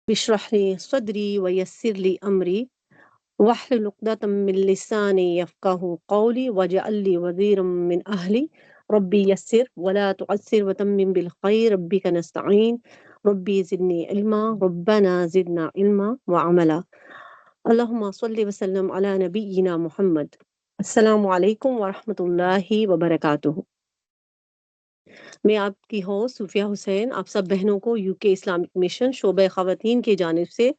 اشرح لي صدري ويسر لي أمري واحلل عقدة من لساني يفقهوا قولي واجعل لي وزيرا من أهلي ربي يسر ولا تعسر وتمم بالخير ربك نستعين ربي زدني علما ربنا زدنا علما وعملا اللهم صل وسلم على نبينا محمد. السلام علیکم ورحمۃ اللہ وبرکاتہ. میں آپ کی ہوسٹ صوفیہ حسین آپ سب بہنوں کو یو کے اسلامک مشن شعبہ خواتین کی جانب سے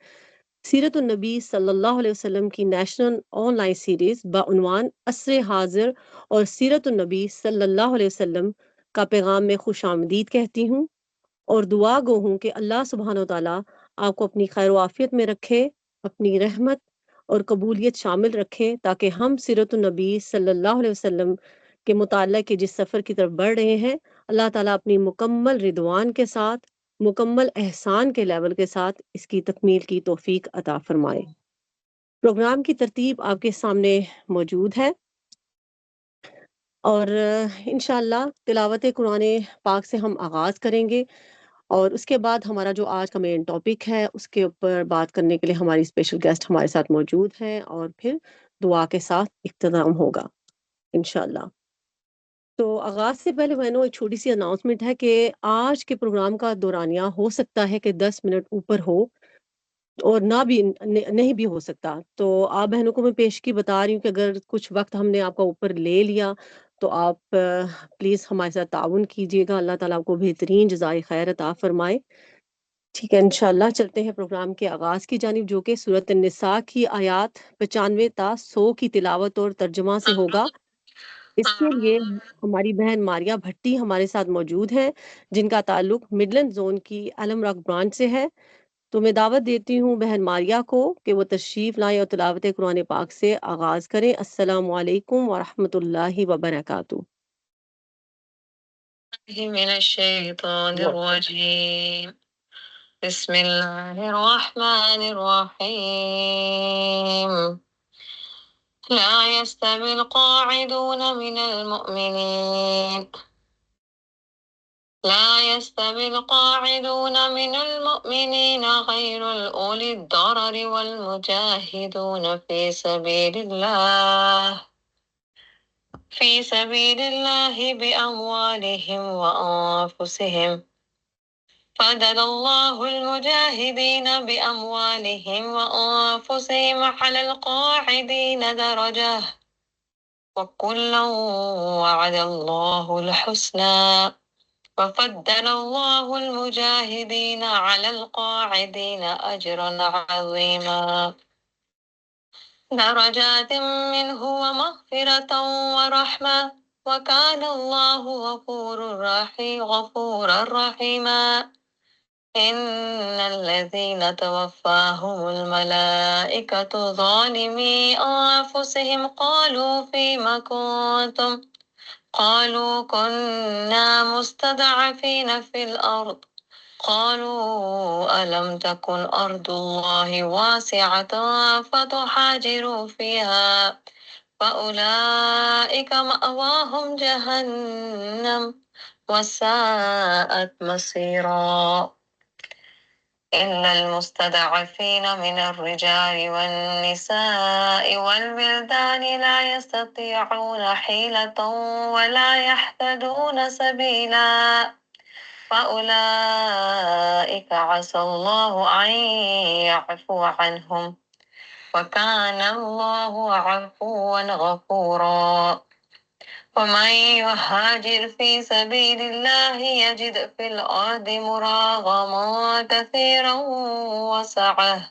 سیرت النبی صلی اللہ علیہ وسلم کی نیشنل آن لائن سیریز بعنوان عصر حاضر اور سیرت النبی صلی اللہ علیہ وسلم کا پیغام میں خوش آمدید کہتی ہوں، اور دعا گو ہوں کہ اللہ سبحانہ و تعالیٰ آپ کو اپنی خیر و عافیت میں رکھے، اپنی رحمت اور قبولیت شامل رکھے، تاکہ ہم سیرت النبی صلی اللہ علیہ وسلم کے مطالعہ کے جس سفر کی طرف بڑھ رہے ہیں، اللہ تعالیٰ اپنی مکمل رضوان کے ساتھ، مکمل احسان کے لیول کے ساتھ اس کی تکمیل کی توفیق عطا فرمائے۔ پروگرام کی ترتیب آپ کے سامنے موجود ہے، اور انشاءاللہ تلاوت قرآن پاک سے ہم آغاز کریں گے، اور اس کے بعد ہمارا جو آج کا مین ٹاپک ہے اس کے اوپر بات کرنے کے لیے ہماری اسپیشل گیسٹ ہمارے ساتھ موجود ہیں، اور پھر دعا کے ساتھ اختتام ہوگا انشاءاللہ۔ تو آغاز سے پہلے میں نے ایک چھوٹی سی اناؤنسمنٹ ہے کہ آج کے پروگرام کا دورانیہ ہو سکتا ہے کہ 10 منٹ اوپر ہو، اور نہ بھی نہیں بھی ہو سکتا۔ تو آپ بہنوں کو میں پیشگی بتا رہی ہوں کہ اگر کچھ وقت ہم نے آپ کا اوپر لے لیا تو آپ پلیز ہمارے ساتھ تعاون کیجیے گا، اللہ تعالیٰ آپ کو بہترین جزائے خیر عطا فرمائے۔ ٹھیک ہے، انشاءاللہ چلتے ہیں پروگرام کے آغاز کی جانب، جو کہ سورۃ النساء کی آیات 95 تا 100 کی تلاوت اور ترجمہ سے ہوگا۔ اس کے لیے ہماری بہن ماریا بھٹی ہمارے ساتھ موجود ہیں، جن کا تعلق مڈلینڈ زون کی ایلم راک برانچ سے ہے۔ تو میں دعوت دیتی ہوں بہن ماریا کو کہ وہ تشریف لائیں اور تلاوت قرآن پاک سے آغاز کریں۔ السلام علیکم ورحمۃ اللہ وبرکاتہ۔ من الشیطان الرجیم بسم اللہ الرحمن الرحیم لا يستوي القاعدون من المؤمنين غير الأولي الضرر والمجاهدون في سبيل الله بأموالهم وأنفسهم فضل الله المجاهدين بأموالهم وأنفسهم على القاعدين درجة وكلا وعد الله الحسنى وفضل الله المجاهدين على القاعدين أجرا عظيما درجات منه ومغفرة ورحمة وكان الله غفورا رحيما إن الذين توفاهم الملائكة ظالمي أنفسهم قالوا فيما كنتم قالوا كنا مستضعفين في الأرض قالوا ألم تكن أرض الله واسعة فتهاجروا فيها فأولئك مأواهم جهنم وساءت مصيرا إلا المستضعفين من الرجال والنساء والولدان لا يستطيعون حيلة ولا يهتدون سبيلا فأولئك عسى الله أن يعفو عنهم وكان الله عفوا غفورا ومن يهاجر في سبيل الله يجد في الأرض مراغما كثيرا وسعة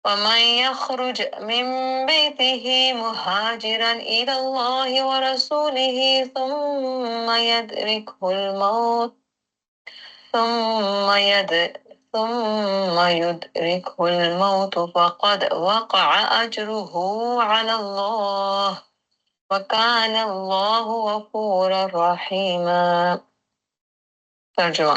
ومن يخرج من بيته مهاجرا إلى الله ورسوله ثم يدركه الموت فقد وقع أجره على الله وكان الله غفورا رحيما ترجمہ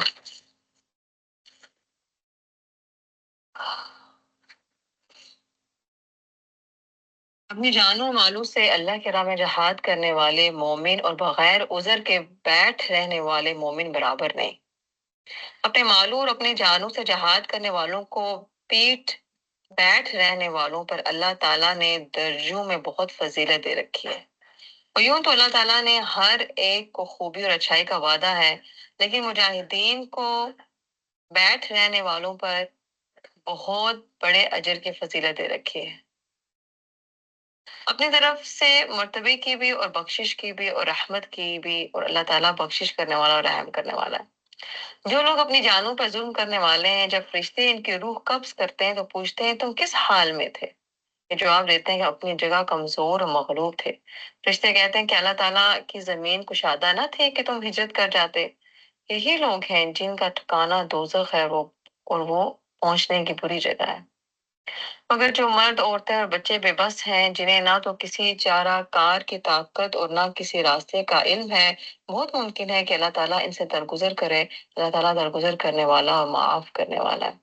اپنی جانوں و مالوں سے اللہ کے راہ میں جہاد کرنے والے مومن اور بغیر عذر کے بیٹھ رہنے والے مومن برابر نہیں۔ اپنے مالوں اور اپنے جانوں سے جہاد کرنے والوں کو بیٹھ رہنے والوں پر اللہ تعالیٰ نے درجوں میں بہت فضیلت دے رکھی ہے۔ اور یوں تو اللہ تعالیٰ نے ہر ایک کو خوبی اور اچھائی کا وعدہ ہے، لیکن مجاہدین کو بیٹھ رہنے والوں پر بہت بڑے اجر کی فضیلت دے رکھی ہے۔ اپنی طرف سے مرتبے کی بھی اور بخشش کی بھی اور رحمت کی بھی، اور اللہ تعالیٰ بخشش کرنے والا اور رحم کرنے والا ہے۔ جو لوگ اپنی جانوں پر ظلم کرنے والے ہیں، جب فرشتے ان کی روح قبض کرتے ہیں تو پوچھتے ہیں تم کس حال میں تھے؟ یہ جواب دیتے ہیں کہ اپنی جگہ کمزور اور مغلوب تھے۔ فرشتے کہتے ہیں کہ اللہ تعالیٰ کی زمین کشادہ نہ تھی کہ تم ہجرت کر جاتے۔ یہی لوگ ہیں جن کا ٹھکانہ دوزخ ہے، اور وہ پہنچنے کی بری جگہ ہے۔ مگر جو مرد، عورتیں اور بچے بے بس ہیں، جنہیں نہ تو کسی چارہ کار کی طاقت اور نہ کسی راستے کا علم ہے، بہت ممکن ہے کہ اللہ تعالیٰ ان سے درگزر کرے۔ اللہ تعالیٰ درگزر کرنے والا اور معاف کرنے والا ہے۔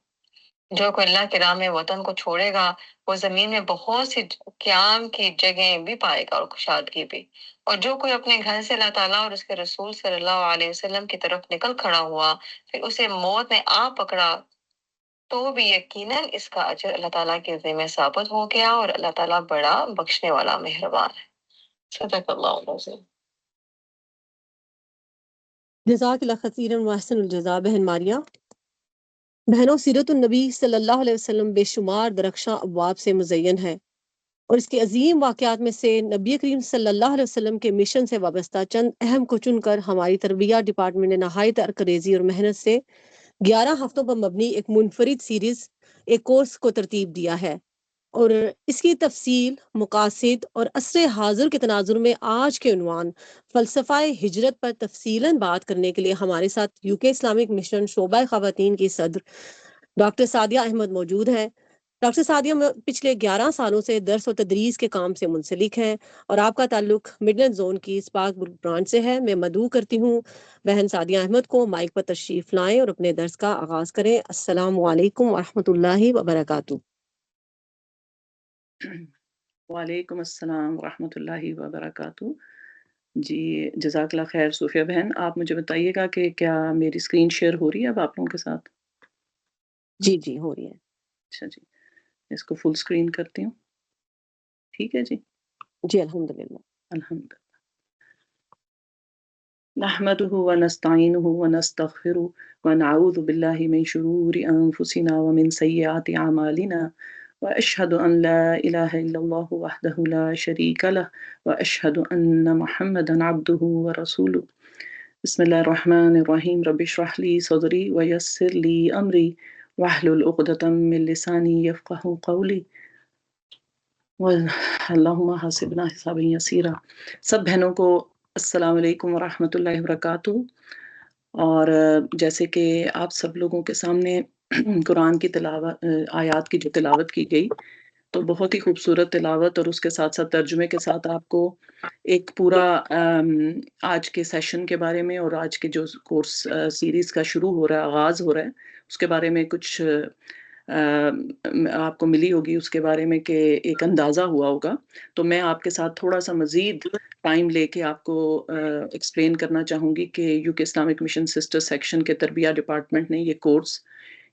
جو کوئی اللہ کے راہ میں وطن کو چھوڑے گا، وہ زمین میں بہت سی قیام کی جگہیں بھی پائے گا اور کشادگی بھی۔ اور جو کوئی اپنے گھر سے اللہ تعالیٰ اور اس کے رسول صلی اللہ علیہ وسلم کی طرف نکل کھڑا ہوا، پھر اسے موت نے آ پکڑا، تو بھی یقیناً اس کا اجر اللہ تعالیٰ کے ذمہ ثابت ہو گیا، اور اللہ تعالیٰ بڑا بخشنے والا مہربان ہے۔ صدق اللہ العظیم۔ جزاک اللہ خیرا واحسن الجزا بہن ماریا۔ بہنوں، سیرت النبی صلی اللہ علیہ وسلم بے شمار درخشاں ابواب سے مزین ہے، اور اس کے عظیم واقعات میں سے نبی کریم صلی اللہ علیہ وسلم کے مشن سے وابستہ چند اہم کو چن کر ہماری تربیہ ڈپارٹمنٹ نے نہایت ارکریزی اور محنت سے 11 ہفتوں پر مبنی ایک منفرد سیریز، ایک کورس کو ترتیب دیا ہے، اور اس کی تفصیل، مقاصد اور عصر حاضر کے تناظر میں آج کے عنوان فلسفہ ہجرت پر تفصیلاً بات کرنے کے لیے ہمارے ساتھ UK اسلامک مشن شعبہ خواتین کی صدر ڈاکٹر سعدیہ احمد موجود ہیں۔ ڈاکٹر سعدیہ پچھلے 11 سالوں سے درس و تدریس کے کام سے منسلک ہیں، اور آپ کا تعلق مڈلینڈ زون کی اسپاک برانچ سے ہے۔ میں مدعو کرتی ہوں بہن سعدیہ احمد کو مائک پر تشریف لائیں اور اپنے درس کا آغاز کریں۔ السلام علیکم ورحمۃ اللہ وبرکاتہ۔ وعلیکم السلام ورحمۃ اللہ وبرکاتہ۔ جی جزاک اللہ خیر صوفیہ بہن، آپ مجھے بتائیے گا کہ کیا میری اسکرین شیئر ہو رہی ہے اب آپ لوگوں کے ساتھ؟ جی ہو رہی ہے۔ اچھا جی، اس کو فل اسکرین کرتی ہوں۔ ٹھیک ہے جی الحمدللہ۔ الحمد نحمده ونستعینه ونستغفره ونعوذ باللہ من شرور انفسنا ومن سیئات اعمالنا واشهد ان لا الہ الا اللہ وحدہ لا شریک له واشهد ان محمدا عبده ورسوله۔ بسم اللہ الرحمن الرحیم، رب اشرح لی صدری ویسر لی امری واحلل عقدۃ من لسانی یفقهوا قولی اللہم حاسبنا حسابا یسیرا۔ سب بہنوں کو السلام علیکم ورحمۃ اللہ وبرکاتہ۔ اور جیسے کہ آپ سب لوگوں کے سامنے قرآن کی تلاوت، آیات کی جو تلاوت کی گئی، تو بہت ہی خوبصورت تلاوت، اور اس کے ساتھ ساتھ ترجمے کے ساتھ آپ کو ایک پورا آج کے سیشن کے بارے میں اور آج کے جو کورس سیریز کا شروع ہو رہا ہے، آغاز ہو رہا ہے، اس کے بارے میں کچھ آپ کو ملی ہوگی، اس کے بارے میں کہ ایک اندازہ ہوا ہوگا۔ تو میں آپ کے ساتھ تھوڑا سا مزید ٹائم لے کے آپ کو ایکسپلین کرنا چاہوں گی کہ UK Islamic mission sister section کے تربیہ ڈپارٹمنٹ نے یہ کورس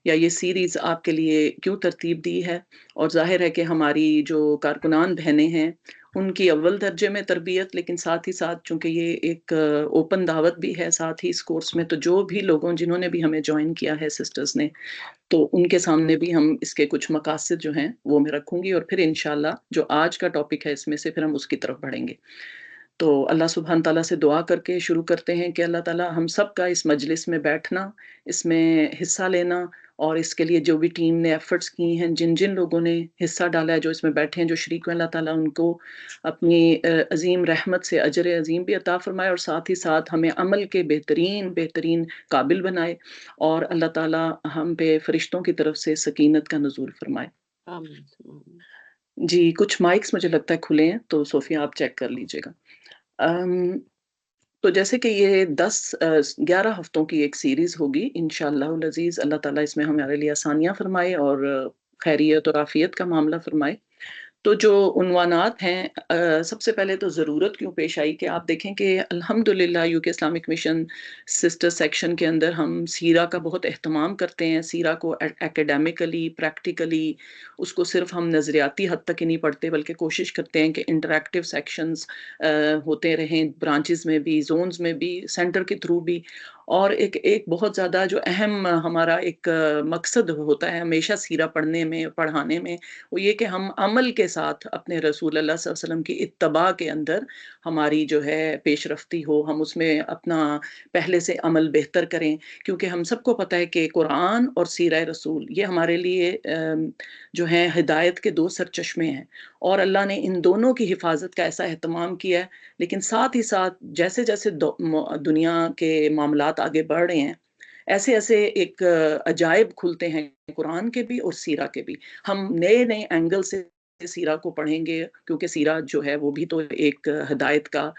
یا یہ سیریز آپ کے لیے کیوں ترتیب دی ہے۔ اور ظاہر ہے کہ ہماری جو کارکنان بہنیں ہیں ان کی اول درجے میں تربیت، لیکن ساتھ ہی ساتھ چونکہ یہ ایک اوپن دعوت بھی ہے ساتھ ہی اس کورس میں، تو جو بھی لوگوں جنہوں نے بھی ہمیں جوائن کیا ہے سسٹرز نے، تو ان کے سامنے بھی ہم اس کے کچھ مقاصد جو ہیں وہ میں رکھوں گی، اور پھر انشاءاللہ جو آج کا ٹاپک ہے اس میں سے پھر ہم اس کی طرف بڑھیں گے۔ تو اللہ سبحانہ تعالیٰ سے دعا کر کے شروع کرتے ہیں کہ اللہ تعالیٰ ہم سب کا اس مجلس میں بیٹھنا، اس میں حصہ لینا، اور اس کے لیے جو بھی ٹیم نے ایفرٹس کی ہیں، جن جن لوگوں نے حصہ ڈالا ہے، جو اس میں بیٹھے ہیں، جو شریک ہیں، اللہ تعالیٰ ان کو اپنی عظیم رحمت سے اجر عظیم بھی عطا فرمائے، اور ساتھ ہی ساتھ ہمیں عمل کے بہترین قابل بنائے، اور اللہ تعالیٰ ہم پہ فرشتوں کی طرف سے سکینت کا نزول فرمائے۔ آمین۔ جی کچھ مائکس مجھے لگتا ہے کھلے ہیں، تو صوفیہ آپ چیک کر لیجئے گا۔ تو جیسے کہ یہ 11 ہفتوں کی ایک سیریز ہوگی انشاءاللہ العزیز، اللہ تعالیٰ اس میں ہمارے لیے آسانیاں فرمائے اور خیریت اور عافیت کا معاملہ فرمائے۔ تو جو عنوانات ہیں، سب سے پہلے تو ضرورت کیوں پیش آئی کہ آپ دیکھیں کہ الحمدللہ یو کے اسلامک مشن سسٹر سیکشن کے اندر ہم سیرہ کا بہت اہتمام کرتے ہیں. سیرہ کو ایکیڈیمکلی پریکٹیکلی اس کو صرف ہم نظریاتی حد تک ہی نہیں پڑھتے بلکہ کوشش کرتے ہیں کہ انٹریکٹیو سیکشنز ہوتے رہیں، برانچز میں بھی، زونز میں بھی، سینٹر کے تھرو بھی. اور ایک بہت زیادہ جو اہم ہمارا ایک مقصد ہوتا ہے ہمیشہ سیرہ پڑھنے میں پڑھانے میں، وہ یہ کہ ہم عمل کے ساتھ اپنے رسول اللہ صلی اللہ علیہ وسلم کی اتباع کے اندر ہماری جو ہے پیش رفتی ہو، ہم اس میں اپنا پہلے سے عمل بہتر کریں. کیونکہ ہم سب کو پتہ ہے کہ قرآن اور سیرہ رسول یہ ہمارے لیے جو ہیں ہدایت کے دو سرچشمے ہیں، اور اللہ نے ان دونوں کی حفاظت کا ایسا اہتمام کیا ہے. لیکن ساتھ ہی ساتھ جیسے جیسے دنیا کے معاملات آگے بڑھ رہے ہیں، ایسے ایسے ایک عجائب کھلتے ہیں قرآن کے بھی اور سیرہ کے بھی. ہم نئے نئے اینگل سے سیرہ کو پڑھیں گے، کیونکہ سیرہ جو ہے وہ بھی تو ایک ہدایت کا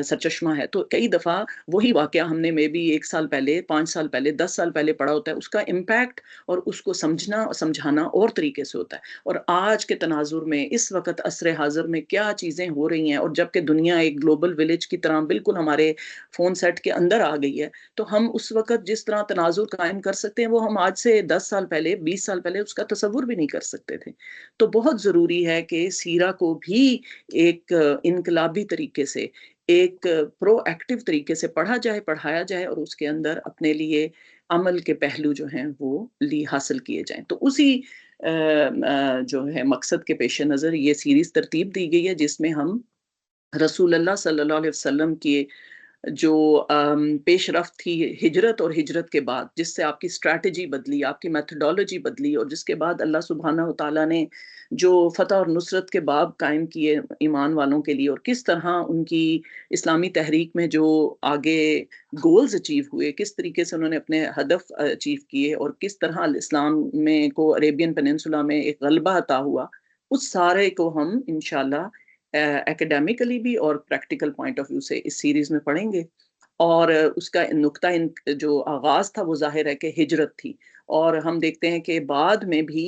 سرچشمہ ہے. تو کئی دفعہ وہی واقعہ ہم نے میں بھی 1 سال پہلے، 5 سال پہلے، 10 سال پہلے پڑھا ہوتا ہے، اس کا امپیکٹ اور اس کو سمجھنا اور سمجھانا اور طریقے سے ہوتا ہے. اور آج کے تناظر میں اس وقت عصر حاضر میں کیا چیزیں ہو رہی ہیں، اور جبکہ دنیا ایک گلوبل ولیج کی طرح بالکل ہمارے فون سیٹ کے اندر آ گئی ہے، تو ہم اس وقت جس طرح تناظر قائم کر سکتے ہیں وہ ہم آج سے 10 سال پہلے، 20 سال پہلے اس کا تصور بھی نہیں کر سکتے تھے. تو بہت ضروری ہے کہ سیرہ کو بھی ایک انقلابی طریقے سے، ایک پرو ایکٹیو طریقے سے پڑھا جائے، پڑھایا جائے، اور اس کے اندر اپنے لیے عمل کے پہلو جو ہیں وہ حاصل کیے جائیں. تو اسی جو ہے مقصد کے پیش نظر یہ سیریز ترتیب دی گئی ہے، جس میں ہم رسول اللہ صلی اللہ علیہ وسلم کی جو پیش رفت تھی ہجرت اور ہجرت کے بعد، جس سے آپ کی اسٹریٹجی بدلی، آپ کی میتھڈولوجی بدلی، اور جس کے بعد اللہ سبحانہ و تعالیٰ نے جو فتح اور نصرت کے باب قائم کیے ایمان والوں کے لیے، اور کس طرح ان کی اسلامی تحریک میں جو آگے گولز اچیو ہوئے، کس طریقے سے انہوں نے اپنے ہدف اچیو کیے، اور کس طرح اسلام میں کو عریبین پیننسولا میں ایک غلبہ عطا ہوا، اس سارے کو ہم انشاءاللہ ایکیڈیمکلی بھی اور پریکٹیکل پوائنٹ آف ویو سے اس سیریز میں پڑھیں گے. اور اس کا نقطہ جو آغاز تھا وہ ظاہر ہے کہ ہجرت تھی، اور ہم دیکھتے ہیں کہ بعد میں بھی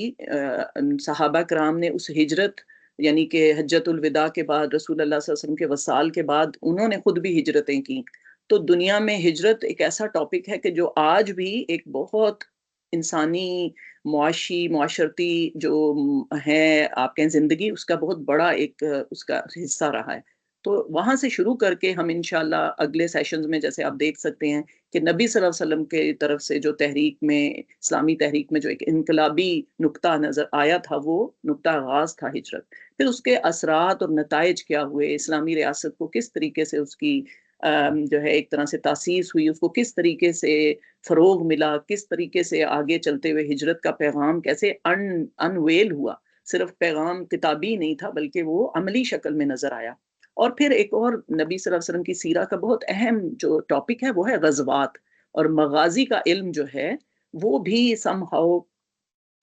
صحابہ کرام نے اس ہجرت، یعنی کہ حجۃ الوداع کے بعد، رسول اللہ صلی اللہ علیہ وسلم کے وصال کے بعد انہوں نے خود بھی ہجرتیں کی. تو دنیا میں ہجرت ایک ایسا ٹاپک ہے کہ جو آج بھی ایک بہت انسانی معاشی معاشرتی جو ہے آپ کہیں زندگی، اس کا بہت بڑا ایک اس کا حصہ رہا ہے. تو وہاں سے شروع کر کے ہم انشاءاللہ اگلے سیشنز میں، جیسے آپ دیکھ سکتے ہیں کہ نبی صلی اللہ علیہ وسلم کے طرف سے جو تحریک میں، اسلامی تحریک میں جو ایک انقلابی نقطہ نظر آیا تھا، وہ نقطہ آغاز تھا ہجرت. پھر اس کے اثرات اور نتائج کیا ہوئے، اسلامی ریاست کو کس طریقے سے اس کی جو ہے ایک طرح سے تاسیس ہوئی، اس کو کس طریقے سے فروغ ملا، کس طریقے سے آگے چلتے ہوئے ہجرت کا پیغام کیسے انویل ہوا. صرف پیغام کتابی نہیں تھا بلکہ وہ عملی شکل میں نظر آیا. اور پھر ایک اور نبی صلی اللہ علیہ وسلم کی سیرہ کا بہت اہم جو ٹاپک ہے وہ ہے غزوات، اور مغازی کا علم جو ہے وہ بھی سم ہاؤ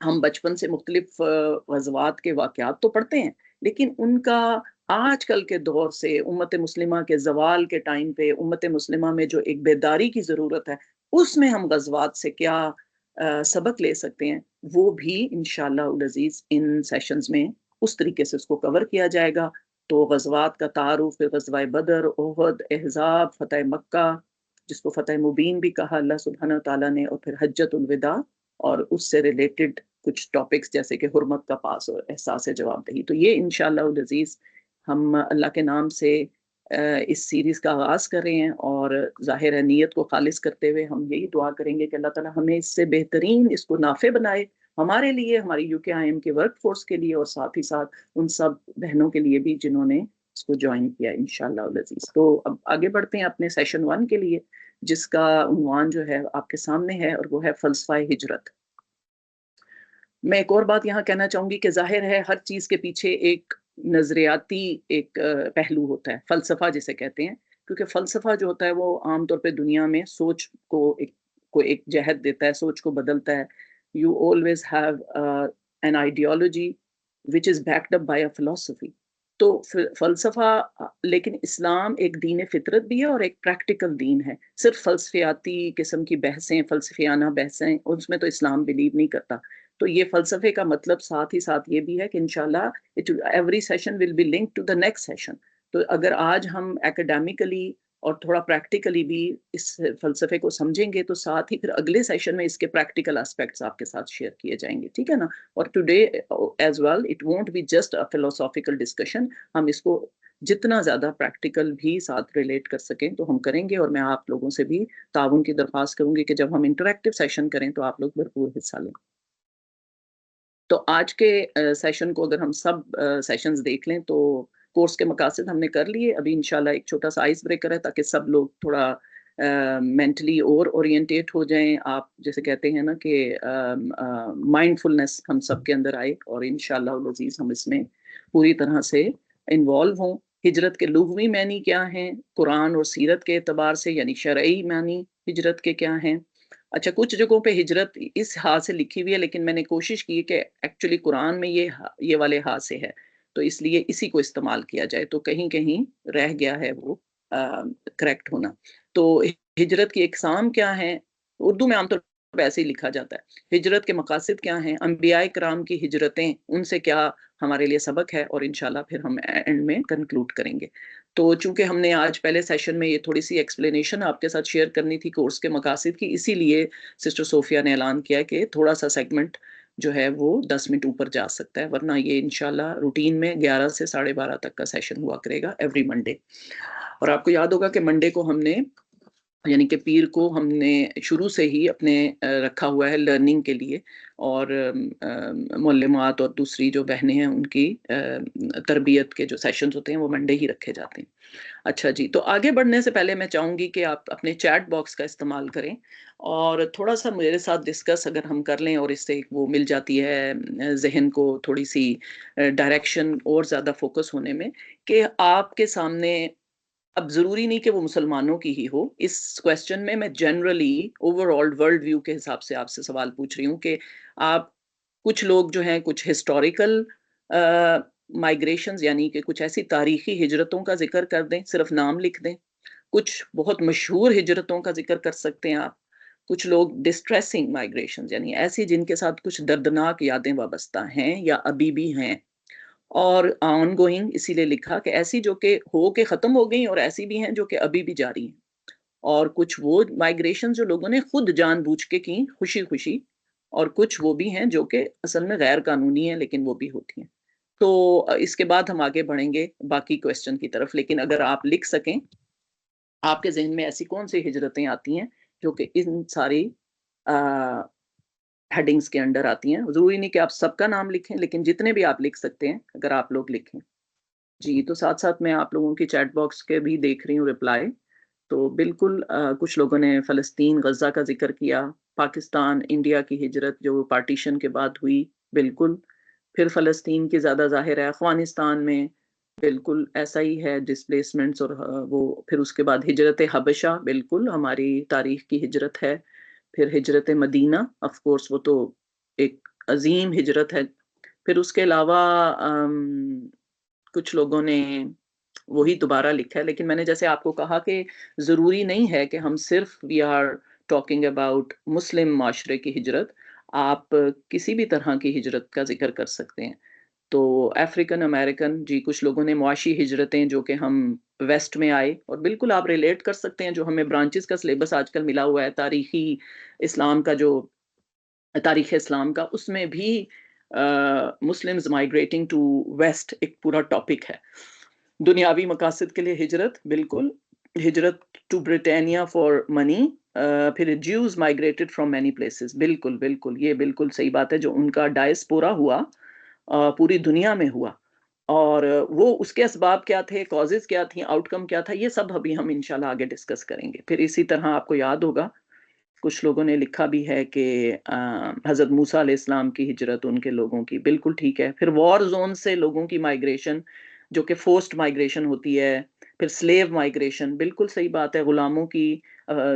ہم بچپن سے مختلف غزوات کے واقعات تو پڑھتے ہیں، لیکن ان کا آج کل کے دور سے امت مسلمہ کے زوال کے ٹائم پہ امت مسلمہ میں جو ایک بیداری کی ضرورت ہے، اس میں ہم غزوات سے کیا سبق لے سکتے ہیں، وہ بھی انشاءاللہ العزیز ان سیشنز میں اس طریقے سے اس کو کور کیا جائے گا. تو غزوات کا تعارف، غزوہ بدر، احد، احزاب، فتح مکہ جس کو فتح مبین بھی کہا اللہ سبحانہ تعالیٰ نے، اور پھر حجۃ الوداع، اور اس سے ریلیٹڈ کچھ ٹاپکس جیسے کہ حرمت کا پاس اور احساس جواب دہی. تو یہ انشاءاللہ العزیز ہم اللہ کے نام سے اس سیریز کا آغاز کر رہے ہیں، اور ظاہر ہے نیت کو خالص کرتے ہوئے ہم یہی دعا کریں گے کہ اللہ تعالیٰ ہمیں اس سے بہترین اس کو نافع بنائے، ہمارے لیے، ہماری UKIM کے ورک فورس کے لیے، اور ساتھ ہی ساتھ ان سب بہنوں کے لیے بھی جنہوں نے اس کو جوائن کیا انشاءاللہ العزیز. تو اب آگے بڑھتے ہیں اپنے سیشن 1 کے لیے، جس کا عنوان جو ہے آپ کے سامنے ہے، اور وہ ہے فلسفہ ہجرت. میں ایک اور بات یہاں کہنا چاہوں گی کہ ظاہر ہے ہر چیز کے پیچھے ایک نظریاتی ایک پہلو ہوتا ہے، فلسفہ جسے کہتے ہیں، کیونکہ فلسفہ جو ہوتا ہے وہ عام طور پہ دنیا میں سوچ کو ایک جہت دیتا ہے، سوچ کو بدلتا ہے. You always have an ideology which is backed up by a philosophy. تو فلسفہ، لیکن اسلام ایک دین فطرت بھی ہے اور ایک پریکٹیکل دین ہے. صرف فلسفیاتی قسم کی بحثیں، فلسفیانہ بحثیں، اس میں تو اسلام بلیو نہیں کرتا. تو یہ فلسفے کا مطلب ساتھ ہی ساتھ یہ بھی ہے کہ انشاءاللہ every session will be link to the next session. تو اگر آج ہم اکیڈیمکلی اور تھوڑا پریکٹیکلی بھی اس فلسفے کو سمجھیں گے تو ساتھ ہی پھر اگلے سیشن میں اس کے پریکٹیکل اسپیکٹس آپ کے ساتھ شیئر کیے جائیں گے. ٹھیک ہے نا؟ اور today as well it won't be just a philosophical discussion. ہم اس کو جتنا زیادہ پریکٹیکل بھی ساتھ ریلیٹ کر سکیں تو ہم کریں گے. اور میں آپ لوگوں سے بھی تعاون کی درخواست کروں گی کہ جب ہم انٹریکٹیو سیشن کریں تو آپ لوگ بھرپور حصہ لیں. تو آج کے سیشن کو اگر ہم سب سیشنز دیکھ لیں تو کورس کے مقاصد ہم نے کر لیے. ابھی انشاءاللہ ایک چھوٹا سا آئس بریکر ہے تاکہ سب لوگ تھوڑا مینٹلی اور اورینٹیٹ ہو جائیں. آپ جیسے کہتے ہیں نا کہ مائنڈ فلنس ہم سب کے اندر آئے اور انشاءاللہ العزیز ہم اس میں پوری طرح سے انوالو ہوں. ہجرت کے لغوی معنی کیا ہیں قرآن اور سیرت کے اعتبار سے، یعنی شرعی معنی ہجرت کے کیا ہیں. اچھا، کچھ جگہوں پہ ہجرت اس ہا سے لکھی ہوئی ہے لیکن میں نے کوشش کی کہ ایکچولی قرآن میں یہ والے ہا سے ہے تو اس لیے اسی کو استعمال کیا جائے. تو کہیں کہیں رہ گیا ہے وہ کریکٹ ہونا. تو ہجرت کی اقسام کیا ہیں؟ اردو میں عام طور پر ایسے ہی لکھا جاتا ہے. ہجرت کے مقاصد کیا ہیں؟ انبیاء کرام کی ہجرتیں، ان سے کیا ہمارے لیے سبق ہے، اور انشاءاللہ پھر ہم اینڈ میں کنکلوڈ کریں گے. تو چونکہ ہم نے آج پہلے سیشن میں یہ تھوڑی سی ایکسپلینیشن آپ کے ساتھ شیئر کرنی تھی کورس کے مقاصد کی، اسی لیے سسٹر صوفیہ نے اعلان کیا کہ تھوڑا سا سیگمنٹ جو ہے وہ 10 منٹ اوپر جا سکتا ہے، ورنہ یہ انشاءاللہ روٹین میں 11 سے 12:30 تک کا سیشن ہوا کرے گا ایوری منڈے. اور آپ کو یاد ہوگا کہ منڈے کو ہم نے یعنی کہ پیر کو ہم نے شروع سے ہی اپنے رکھا ہوا ہے لرننگ کے لیے، اور معلمات اور دوسری جو بہنیں ہیں ان کی تربیت کے جو سیشنز ہوتے ہیں وہ منڈے ہی رکھے جاتے ہیں. اچھا جی، تو آگے بڑھنے سے پہلے میں چاہوں گی کہ آپ اپنے چیٹ باکس کا استعمال کریں اور تھوڑا سا میرے ساتھ ڈسکس اگر ہم کر لیں، اور اس سے وہ مل جاتی ہے ذہن کو تھوڑی سی ڈائریکشن اور زیادہ فوکس ہونے میں، کہ آپ کے سامنے اب ضروری نہیں کہ وہ مسلمانوں کی ہی ہو. اس کویسچن میں generally overall world view کے حساب سے آپ سے سوال پوچھ رہی ہوں کہ آپ کچھ لوگ جو ہیں کچھ ہسٹوریکل مائگریشنز یعنی کہ کچھ ایسی تاریخی ہجرتوں کا ذکر کر دیں، صرف نام لکھ دیں. کچھ بہت مشہور ہجرتوں کا ذکر کر سکتے ہیں آپ. کچھ لوگ ڈسٹریسنگ مائگریشنز یعنی ایسی جن کے ساتھ کچھ دردناک یادیں وابستہ ہیں یا ابھی بھی ہیں، اور آن گوئنگ اسی لیے لکھا کہ ایسی جو کہ ہو کے ختم ہو گئی اور ایسی بھی ہیں جو کہ ابھی بھی جاری ہیں، اور کچھ وہ مائگریشن جو لوگوں نے خود جان بوجھ کے کی خوشی خوشی، اور کچھ وہ بھی ہیں جو کہ اصل میں غیر قانونی ہیں لیکن وہ بھی ہوتی ہیں. تو اس کے بعد ہم آگے بڑھیں گے باقی کویسچن کی طرف. لیکن اگر آپ لکھ سکیں آپ کے ذہن میں ایسی کون سی ہجرتیں آتی ہیں جو کہ ان ساری ہیڈنگز کے انڈر آتی ہیں. ضروری نہیں کہ آپ سب کا نام لکھیں لیکن جتنے بھی آپ لکھ سکتے ہیں اگر آپ لوگ لکھیں. جی، تو ساتھ ساتھ میں آپ لوگوں کی چیٹ باکس کے بھی دیکھ رہی ہوں رپلائی. تو بالکل کچھ لوگوں نے فلسطین غزہ کا ذکر کیا، پاکستان انڈیا کی ہجرت جو پارٹیشن کے بعد ہوئی، بالکل. پھر فلسطین کی زیادہ ظاہر ہے، افغانستان میں بالکل ایسا ہی ہے ڈسپلیسمنٹس، اور وہ پھر اس کے بعد ہجرت حبشہ بالکل ہماری تاریخ کی ہجرت ہے. پھر ہجرت مدینہ آف کورس وہ تو ایک عظیم ہجرت ہے. پھر اس کے علاوہ کچھ لوگوں نے وہی دوبارہ لکھا ہے، لیکن میں نے جیسے آپ کو کہا کہ ضروری نہیں ہے کہ ہم صرف وی آر ٹاکنگ اباؤٹ مسلم معاشرے کی ہجرت، آپ کسی بھی طرح کی ہجرت کا ذکر کر سکتے ہیں. تو افریقن امریکن، جی کچھ لوگوں نے معاشی ہجرتیں جو کہ ہم ویسٹ میں آئے، اور بالکل آپ ریلیٹ کر سکتے ہیں جو ہمیں برانچز کا سلیبس آج کل ملا ہوا ہے تاریخی اسلام کا، جو تاریخ اسلام کا، اس میں بھی مسلمز مائگریٹنگ ٹو ویسٹ ایک پورا ٹاپک ہے. دنیاوی مقاصد کے لیے ہجرت، بالکل. ہجرت ٹو برٹانیہ فار منی، پھر Jews migrated from many places, بالکل بالکل یہ بالکل صحیح بات ہے. جو ان کا ڈائسپورا ہوا پوری دنیا میں ہوا، اور وہ اس کے اسباب کیا تھے، کازز کیا تھیں، آؤٹ کم کیا تھا، یہ سب ابھی ہم انشاءاللہ آگے ڈسکس کریں گے. پھر اسی طرح آپ کو یاد ہوگا کچھ لوگوں نے لکھا بھی ہے کہ حضرت موسیٰ علیہ السلام کی ہجرت ان کے لوگوں کی، بالکل ٹھیک ہے. پھر وار زون سے لوگوں کی مائگریشن جو کہ فورسڈ مائگریشن ہوتی ہے. پھر سلیو مائگریشن، بالکل صحیح بات ہے. غلاموں کی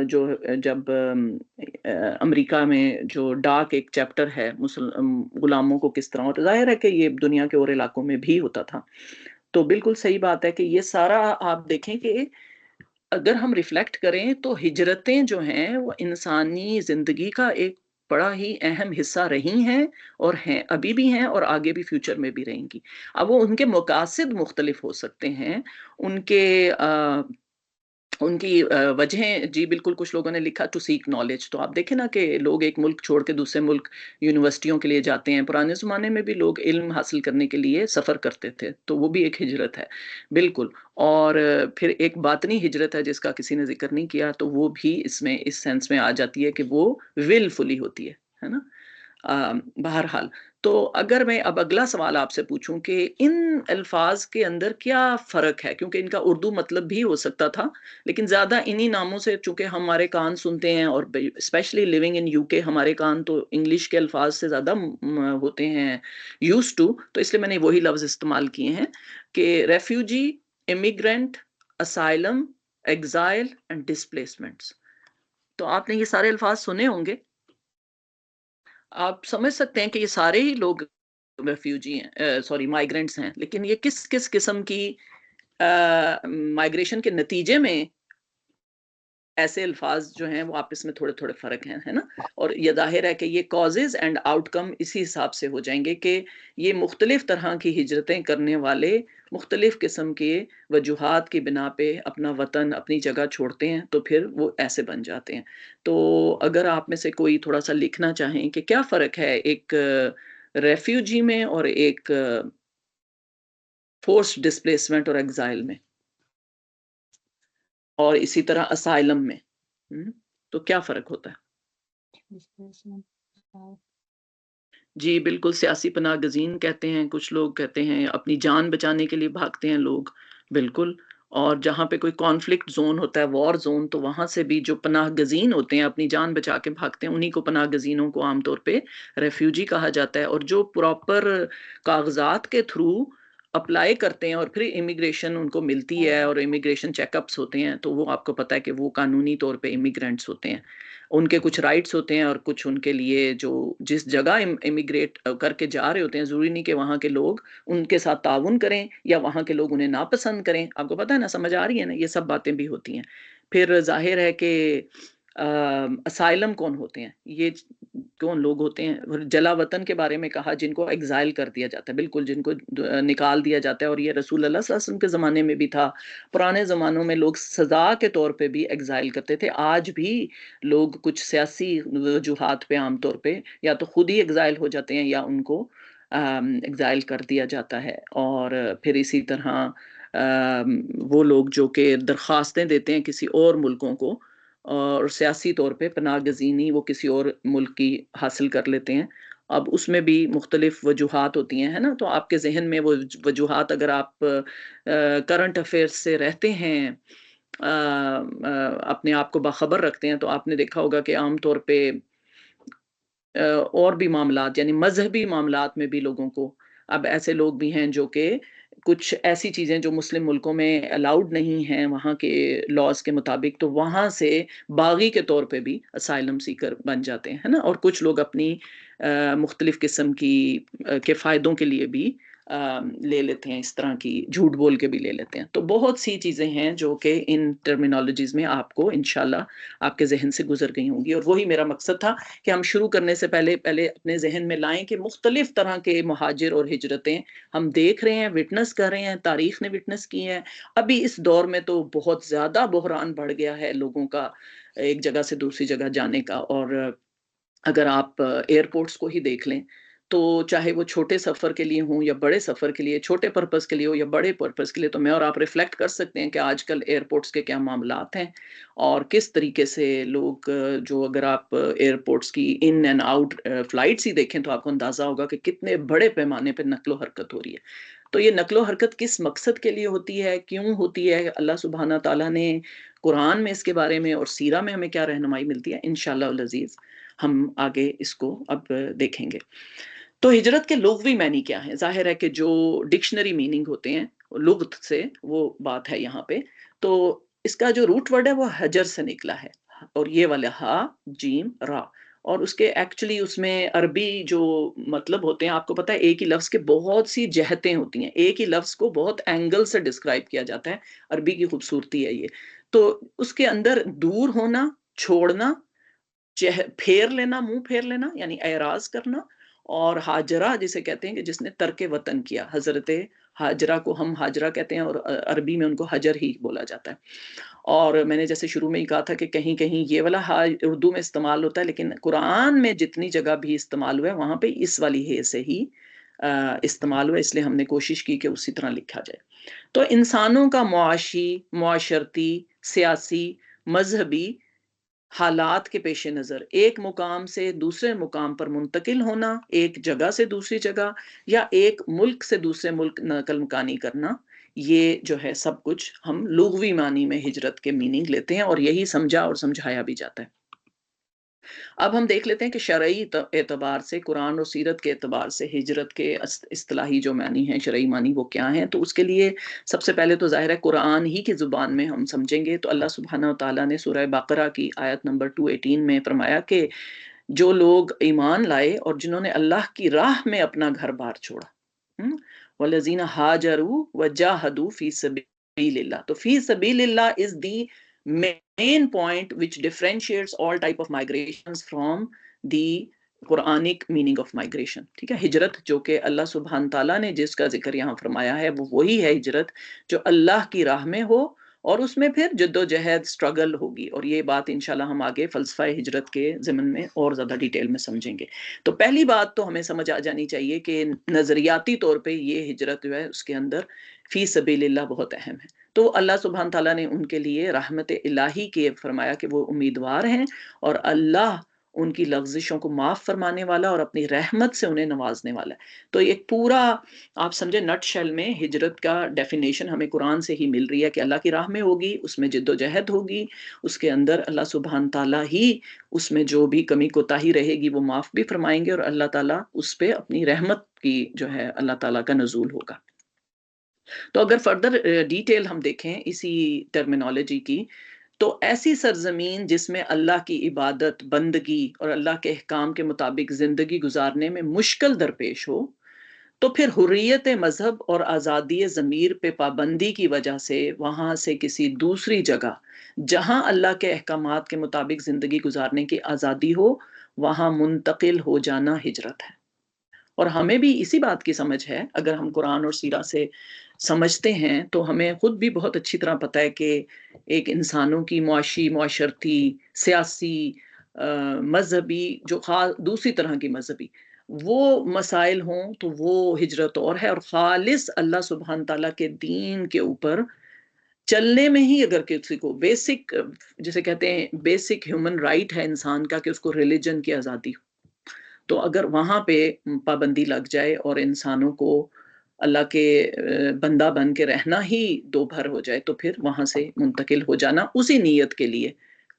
جو جب امریکہ میں جو ڈارک ایک چیپٹر ہے غلاموں کو کس طرح، اور ظاہر ہے کہ یہ دنیا کے اور علاقوں میں بھی ہوتا تھا. تو بالکل صحیح بات ہے کہ یہ سارا آپ دیکھیں کہ اگر ہم ریفلیکٹ کریں تو ہجرتیں جو ہیں وہ انسانی زندگی کا ایک بڑا ہی اہم حصہ رہی ہیں اور ہیں، ابھی بھی ہیں اور آگے بھی فیوچر میں بھی رہیں گی۔ اب وہ ان کے مقاصد مختلف ہو سکتے ہیں، ان کے ان کی وجہیں، جی بالکل، کچھ لوگوں نے لکھا ٹو سیک نالج، تو آپ دیکھیں نا کہ لوگ ایک ملک چھوڑ کے دوسرے ملک یونیورسٹیوں کے لیے جاتے ہیں، پرانے زمانے میں بھی لوگ علم حاصل کرنے کے لیے سفر کرتے تھے، تو وہ بھی ایک ہجرت ہے بالکل۔ اور پھر ایک باطنی ہجرت ہے جس کا کسی نے ذکر نہیں کیا، تو وہ بھی اس میں اس سینس میں آ جاتی ہے کہ وہ ول فلی ہوتی ہے نا۔ بہرحال، تو اگر میں اب اگلا سوال آپ سے پوچھوں کہ ان الفاظ کے اندر کیا فرق ہے، کیونکہ ان کا اردو مطلب بھی ہو سکتا تھا، لیکن زیادہ انہی ناموں سے چونکہ ہمارے کان سنتے ہیں، اور اسپیشلی لیونگ ان یو کے ہمارے کان تو انگلش کے الفاظ سے زیادہ ہوتے ہیں یوز ٹو، تو اس لیے میں نے وہی لفظ استعمال کیے ہیں کہ refugee, immigrant, asylum, exile and displacements. تو آپ نے یہ سارے الفاظ سنے ہوں گے، آپ سمجھ سکتے ہیں کہ یہ سارے ہی لوگ ریفیوجی ہیں، سوری مائیگرینٹس ہیں، لیکن یہ کس کس قسم کی مائیگریشن کے نتیجے میں ایسے الفاظ جو ہیں وہ آپس میں تھوڑے تھوڑے فرق ہیں، ہے نا۔ اور یہ ظاہر ہے کہ یہ کازز اینڈ آؤٹ کم اسی حساب سے ہو جائیں گے کہ یہ مختلف طرح کی ہجرتیں کرنے والے مختلف قسم کے وجوہات کی بنا پہ اپنا وطن، اپنی جگہ چھوڑتے ہیں، تو پھر وہ ایسے بن جاتے ہیں۔ تو اگر آپ میں سے کوئی تھوڑا سا لکھنا چاہیں کہ کیا فرق ہے ایک ریفیوجی میں اور ایک فورس ڈسپلیسمنٹ اور ایگزائل میں، اور اسی طرح اسائلم میں، تو کیا فرق ہوتا ہے؟ جی بالکل، سیاسی پناہ گزین کہتے ہیں کچھ لوگ، کہتے ہیں اپنی جان بچانے کے لیے بھاگتے ہیں لوگ، بالکل۔ اور جہاں پہ کوئی کانفلکٹ زون ہوتا ہے، وار زون، تو وہاں سے بھی جو پناہ گزین ہوتے ہیں اپنی جان بچا کے بھاگتے ہیں، انہی کو پناہ گزینوں کو عام طور پہ ریفیوجی کہا جاتا ہے۔ اور جو پراپر کاغذات کے تھرو اپلائی کرتے ہیں اور پھر امیگریشن ان کو ملتی ہے اور امیگریشن چیک اپس ہوتے ہیں، تو وہ آپ کو پتہ ہے کہ وہ قانونی طور پہ امیگرینٹس ہوتے ہیں، ان کے کچھ رائٹس ہوتے ہیں اور کچھ ان کے لیے جو جس جگہ امیگریٹ کر کے جا رہے ہوتے ہیں، ضروری نہیں کہ وہاں کے لوگ ان کے ساتھ تعاون کریں یا وہاں کے لوگ انہیں ناپسند کریں، آپ کو پتہ ہے نا، سمجھ آ رہی ہے نا، یہ سب باتیں بھی ہوتی ہیں۔ پھر ظاہر ہے کہ اسائلم کون ہوتے ہیں، یہ کون لوگ ہوتے ہیں؟ جلا وطن کے بارے میں کہا جن کو ایگزائل کر دیا جاتا ہے، بالکل، جن کو نکال دیا جاتا ہے، اور یہ رسول اللہ صلی اللہ علیہ وسلم کے زمانے میں بھی تھا، پرانے زمانوں میں لوگ سزا کے طور پہ بھی ایگزائل کرتے تھے، آج بھی لوگ کچھ سیاسی وجوہات پہ عام طور پہ یا تو خود ہی ایگزائل ہو جاتے ہیں یا ان کو ایگزائل کر دیا جاتا ہے۔ اور پھر اسی طرح وہ لوگ جو کہ درخواستیں دیتے ہیں کسی اور ملکوں کو اور سیاسی طور پہ پناہ گزینی وہ کسی اور ملک کی حاصل کر لیتے ہیں، اب اس میں بھی مختلف وجوہات ہوتی ہیں، ہے نا۔ تو آپ کے ذہن میں وہ وجوہات، اگر آپ کرنٹ افیئرس سے رہتے ہیں، اپنے آپ کو باخبر رکھتے ہیں، تو آپ نے دیکھا ہوگا کہ عام طور پہ اور بھی معاملات، یعنی مذہبی معاملات میں بھی لوگوں کو، اب ایسے لوگ بھی ہیں جو کہ کچھ ایسی چیزیں جو مسلم ملکوں میں الاؤڈ نہیں ہیں وہاں کے لاز کے مطابق، تو وہاں سے باغی کے طور پہ بھی اسائلم سیکر بن جاتے ہیں، ہے نا۔ اور کچھ لوگ اپنی مختلف قسم کی کے فائدوں کے لیے بھی لے لیتے ہیں، اس طرح کی جھوٹ بول کے بھی لے لیتے ہیں۔ تو بہت سی چیزیں ہیں جو کہ ان ٹرمینالوجیز میں آپ کو انشاءاللہ آپ کے ذہن سے گزر گئی ہوں گی، اور وہی میرا مقصد تھا کہ ہم شروع کرنے سے پہلے اپنے ذہن میں لائیں کہ مختلف طرح کے مہاجر اور ہجرتیں ہم دیکھ رہے ہیں، وٹنس کر رہے ہیں، تاریخ نے وٹنس کی ہیں۔ ابھی اس دور میں تو بہت زیادہ بحران بڑھ گیا ہے لوگوں کا ایک جگہ سے دوسری جگہ جانے کا، اور اگر آپ ایئرپورٹس کو ہی دیکھ لیں تو چاہے وہ چھوٹے سفر کے لیے ہوں یا بڑے سفر کے لیے، چھوٹے پرپس کے لیے ہو یا بڑے پرپس کے لیے، تو میں اور آپ ریفلیکٹ کر سکتے ہیں کہ آج کل ایئرپورٹس کے کیا معاملات ہیں، اور کس طریقے سے لوگ جو، اگر آپ ایئرپورٹس کی ان اینڈ آؤٹ فلائٹس ہی دیکھیں تو آپ کو اندازہ ہوگا کہ کتنے بڑے پیمانے پہ نقل و حرکت ہو رہی ہے۔ تو یہ نقل و حرکت کس مقصد کے لیے ہوتی ہے، کیوں ہوتی ہے، اللہ سبحانہ تعالیٰ نے قرآن میں اس کے بارے میں اور سیرہ میں ہمیں کیا رہنمائی ملتی ہے، انشاءاللہ العزیز ہم آگے اس کو اب دیکھیں گے۔ تو ہجرت کے لغوی معنی کیا ہیں؟ ظاہر ہے کہ جو ڈکشنری میننگ ہوتے ہیں لغت سے، وہ بات ہے یہاں پہ۔ تو اس کا جو روٹ ورڈ ہے وہ حجر سے نکلا ہے، اور یہ والا ہا جیم را، اور اس کے ایکچولی اس میں عربی جو مطلب ہوتے ہیں، آپ کو پتہ ہے ایک ہی لفظ کے بہت سی جہتیں ہوتی ہیں، ایک ہی لفظ کو بہت اینگل سے ڈسکرائب کیا جاتا ہے، عربی کی خوبصورتی ہے یہ. تو اس کے اندر دور ہونا، چھوڑنا، پھیر لینا، منہ پھیر لینا یعنی اعراض کرنا، اور ہاجرہ جسے کہتے ہیں کہ جس نے ترک وطن کیا. حضرت ہاجرہ کو ہم ہاجرہ کہتے ہیں اور عربی میں ان کو حجر ہی بولا جاتا ہے. اور میں نے جیسے شروع میں ہی کہا تھا کہ کہیں کہیں یہ والا اردو میں استعمال ہوتا ہے، لیکن قرآن میں جتنی جگہ بھی استعمال ہوا ہے وہاں پہ اس والی ہے سے ہی استعمال ہوا، اس لیے ہم نے کوشش کی کہ اسی طرح لکھا جائے. تو انسانوں کا معاشی، معاشرتی، سیاسی، مذہبی حالات کے پیش نظر ایک مقام سے دوسرے مقام پر منتقل ہونا، ایک جگہ سے دوسری جگہ یا ایک ملک سے دوسرے ملک نقل مکانی کرنا، یہ جو ہے سب کچھ ہم لغوی معنی میں ہجرت کے میننگ لیتے ہیں، اور یہی سمجھا اور سمجھایا بھی جاتا ہے. اب ہم دیکھ لیتے ہیں کہ شرعی اعتبار سے، قرآن اور سیرت کے اعتبار سے ہجرت کے اصطلاحی جو معنی ہیں، شرعی معنی وہ کیا ہیں. تو اس کے لیے سب سے پہلے تو ظاہر ہے قرآن ہی کی زبان میں ہم سمجھیں گے. تو اللہ سبحانہ وتعالیٰ نے سورہ بقرہ کی آیت نمبر 218 میں فرمایا کہ جو لوگ ایمان لائے اور جنہوں نے اللہ کی راہ میں اپنا گھر بار چھوڑا، وَالَّذِينَ هَاجَرُوا وَجَاهَدُوا فِي سَبِيلِ اللَّهِ. تو فی سبیل اللہ is the main point which differentiates all type of migrations from the Quranic meaning of migration. ٹھیک ہے، ہجرت جو کہ اللہ سبحانہ تعالیٰ نے جس کا ذکر یہاں فرمایا ہے وہ وہی ہے ہجرت جو اللہ کی راہ میں ہو، اور اس میں پھر جد و جہد سٹرگل ہوگی. اور یہ بات انشاءاللہ ہم آگے فلسفہ ہجرت کے ضمن میں اور زیادہ ڈیٹیل میں سمجھیں گے. تو پہلی بات تو ہمیں سمجھ آ جانی چاہیے کہ نظریاتی طور پہ یہ ہجرت جو ہے اس کے اندر فی سبیل اللہ بہت اہم ہے. تو اللہ سبحانہ تعالیٰ نے ان کے لیے رحمت الہی کے فرمایا کہ وہ امیدوار ہیں، اور اللہ ان کی لغزشوں کو معاف فرمانے والا اور اپنی رحمت سے انہیں نوازنے والا ہے. تو ایک پورا آپ سمجھے نٹ شیل میں ہجرت کا ڈیفینیشن ہمیں قرآن سے ہی مل رہی ہے کہ اللہ کی راہ میں ہوگی، اس میں جد و جہد ہوگی، اس کے اندر اللہ سبحانہ تعالیٰ ہی اس میں جو بھی کمی کوتاہی رہے گی وہ معاف بھی فرمائیں گے، اور اللہ تعالیٰ اس پہ اپنی رحمت کی جو ہے اللہ تعالیٰ کا نزول ہوگا. تو اگر فردر ڈیٹیل ہم دیکھیں اسی ٹرمینالوجی کی، تو ایسی سرزمین جس میں اللہ کی عبادت، بندگی اور اللہ کے احکام کے مطابق زندگی گزارنے میں مشکل درپیش ہو، تو پھر حریت مذہب اور آزادی ضمیر پہ پابندی کی وجہ سے وہاں سے کسی دوسری جگہ جہاں اللہ کے احکامات کے مطابق زندگی گزارنے کی آزادی ہو، وہاں منتقل ہو جانا ہجرت ہے. اور ہمیں بھی اسی بات کی سمجھ ہے، اگر ہم قرآن اور سیرہ سے سمجھتے ہیں تو ہمیں خود بھی بہت اچھی طرح پتہ ہے کہ ایک انسانوں کی معاشی، معاشرتی، سیاسی، مذہبی، جو دوسری طرح کی مذہبی وہ مسائل ہوں تو وہ ہجرت اور ہے. اور خالص اللہ سبحانہ تعالیٰ کے دین کے اوپر چلنے میں ہی اگر کسی کو بیسک، جسے کہتے ہیں بیسک ہیومن رائٹ ہے انسان کا کہ اس کو ریلیجن کی آزادی ہو، تو اگر وہاں پہ پابندی لگ جائے اور انسانوں کو اللہ کے بندہ بن کے رہنا ہی دو بھر ہو جائے، تو پھر وہاں سے منتقل ہو جانا اسی نیت کے لیے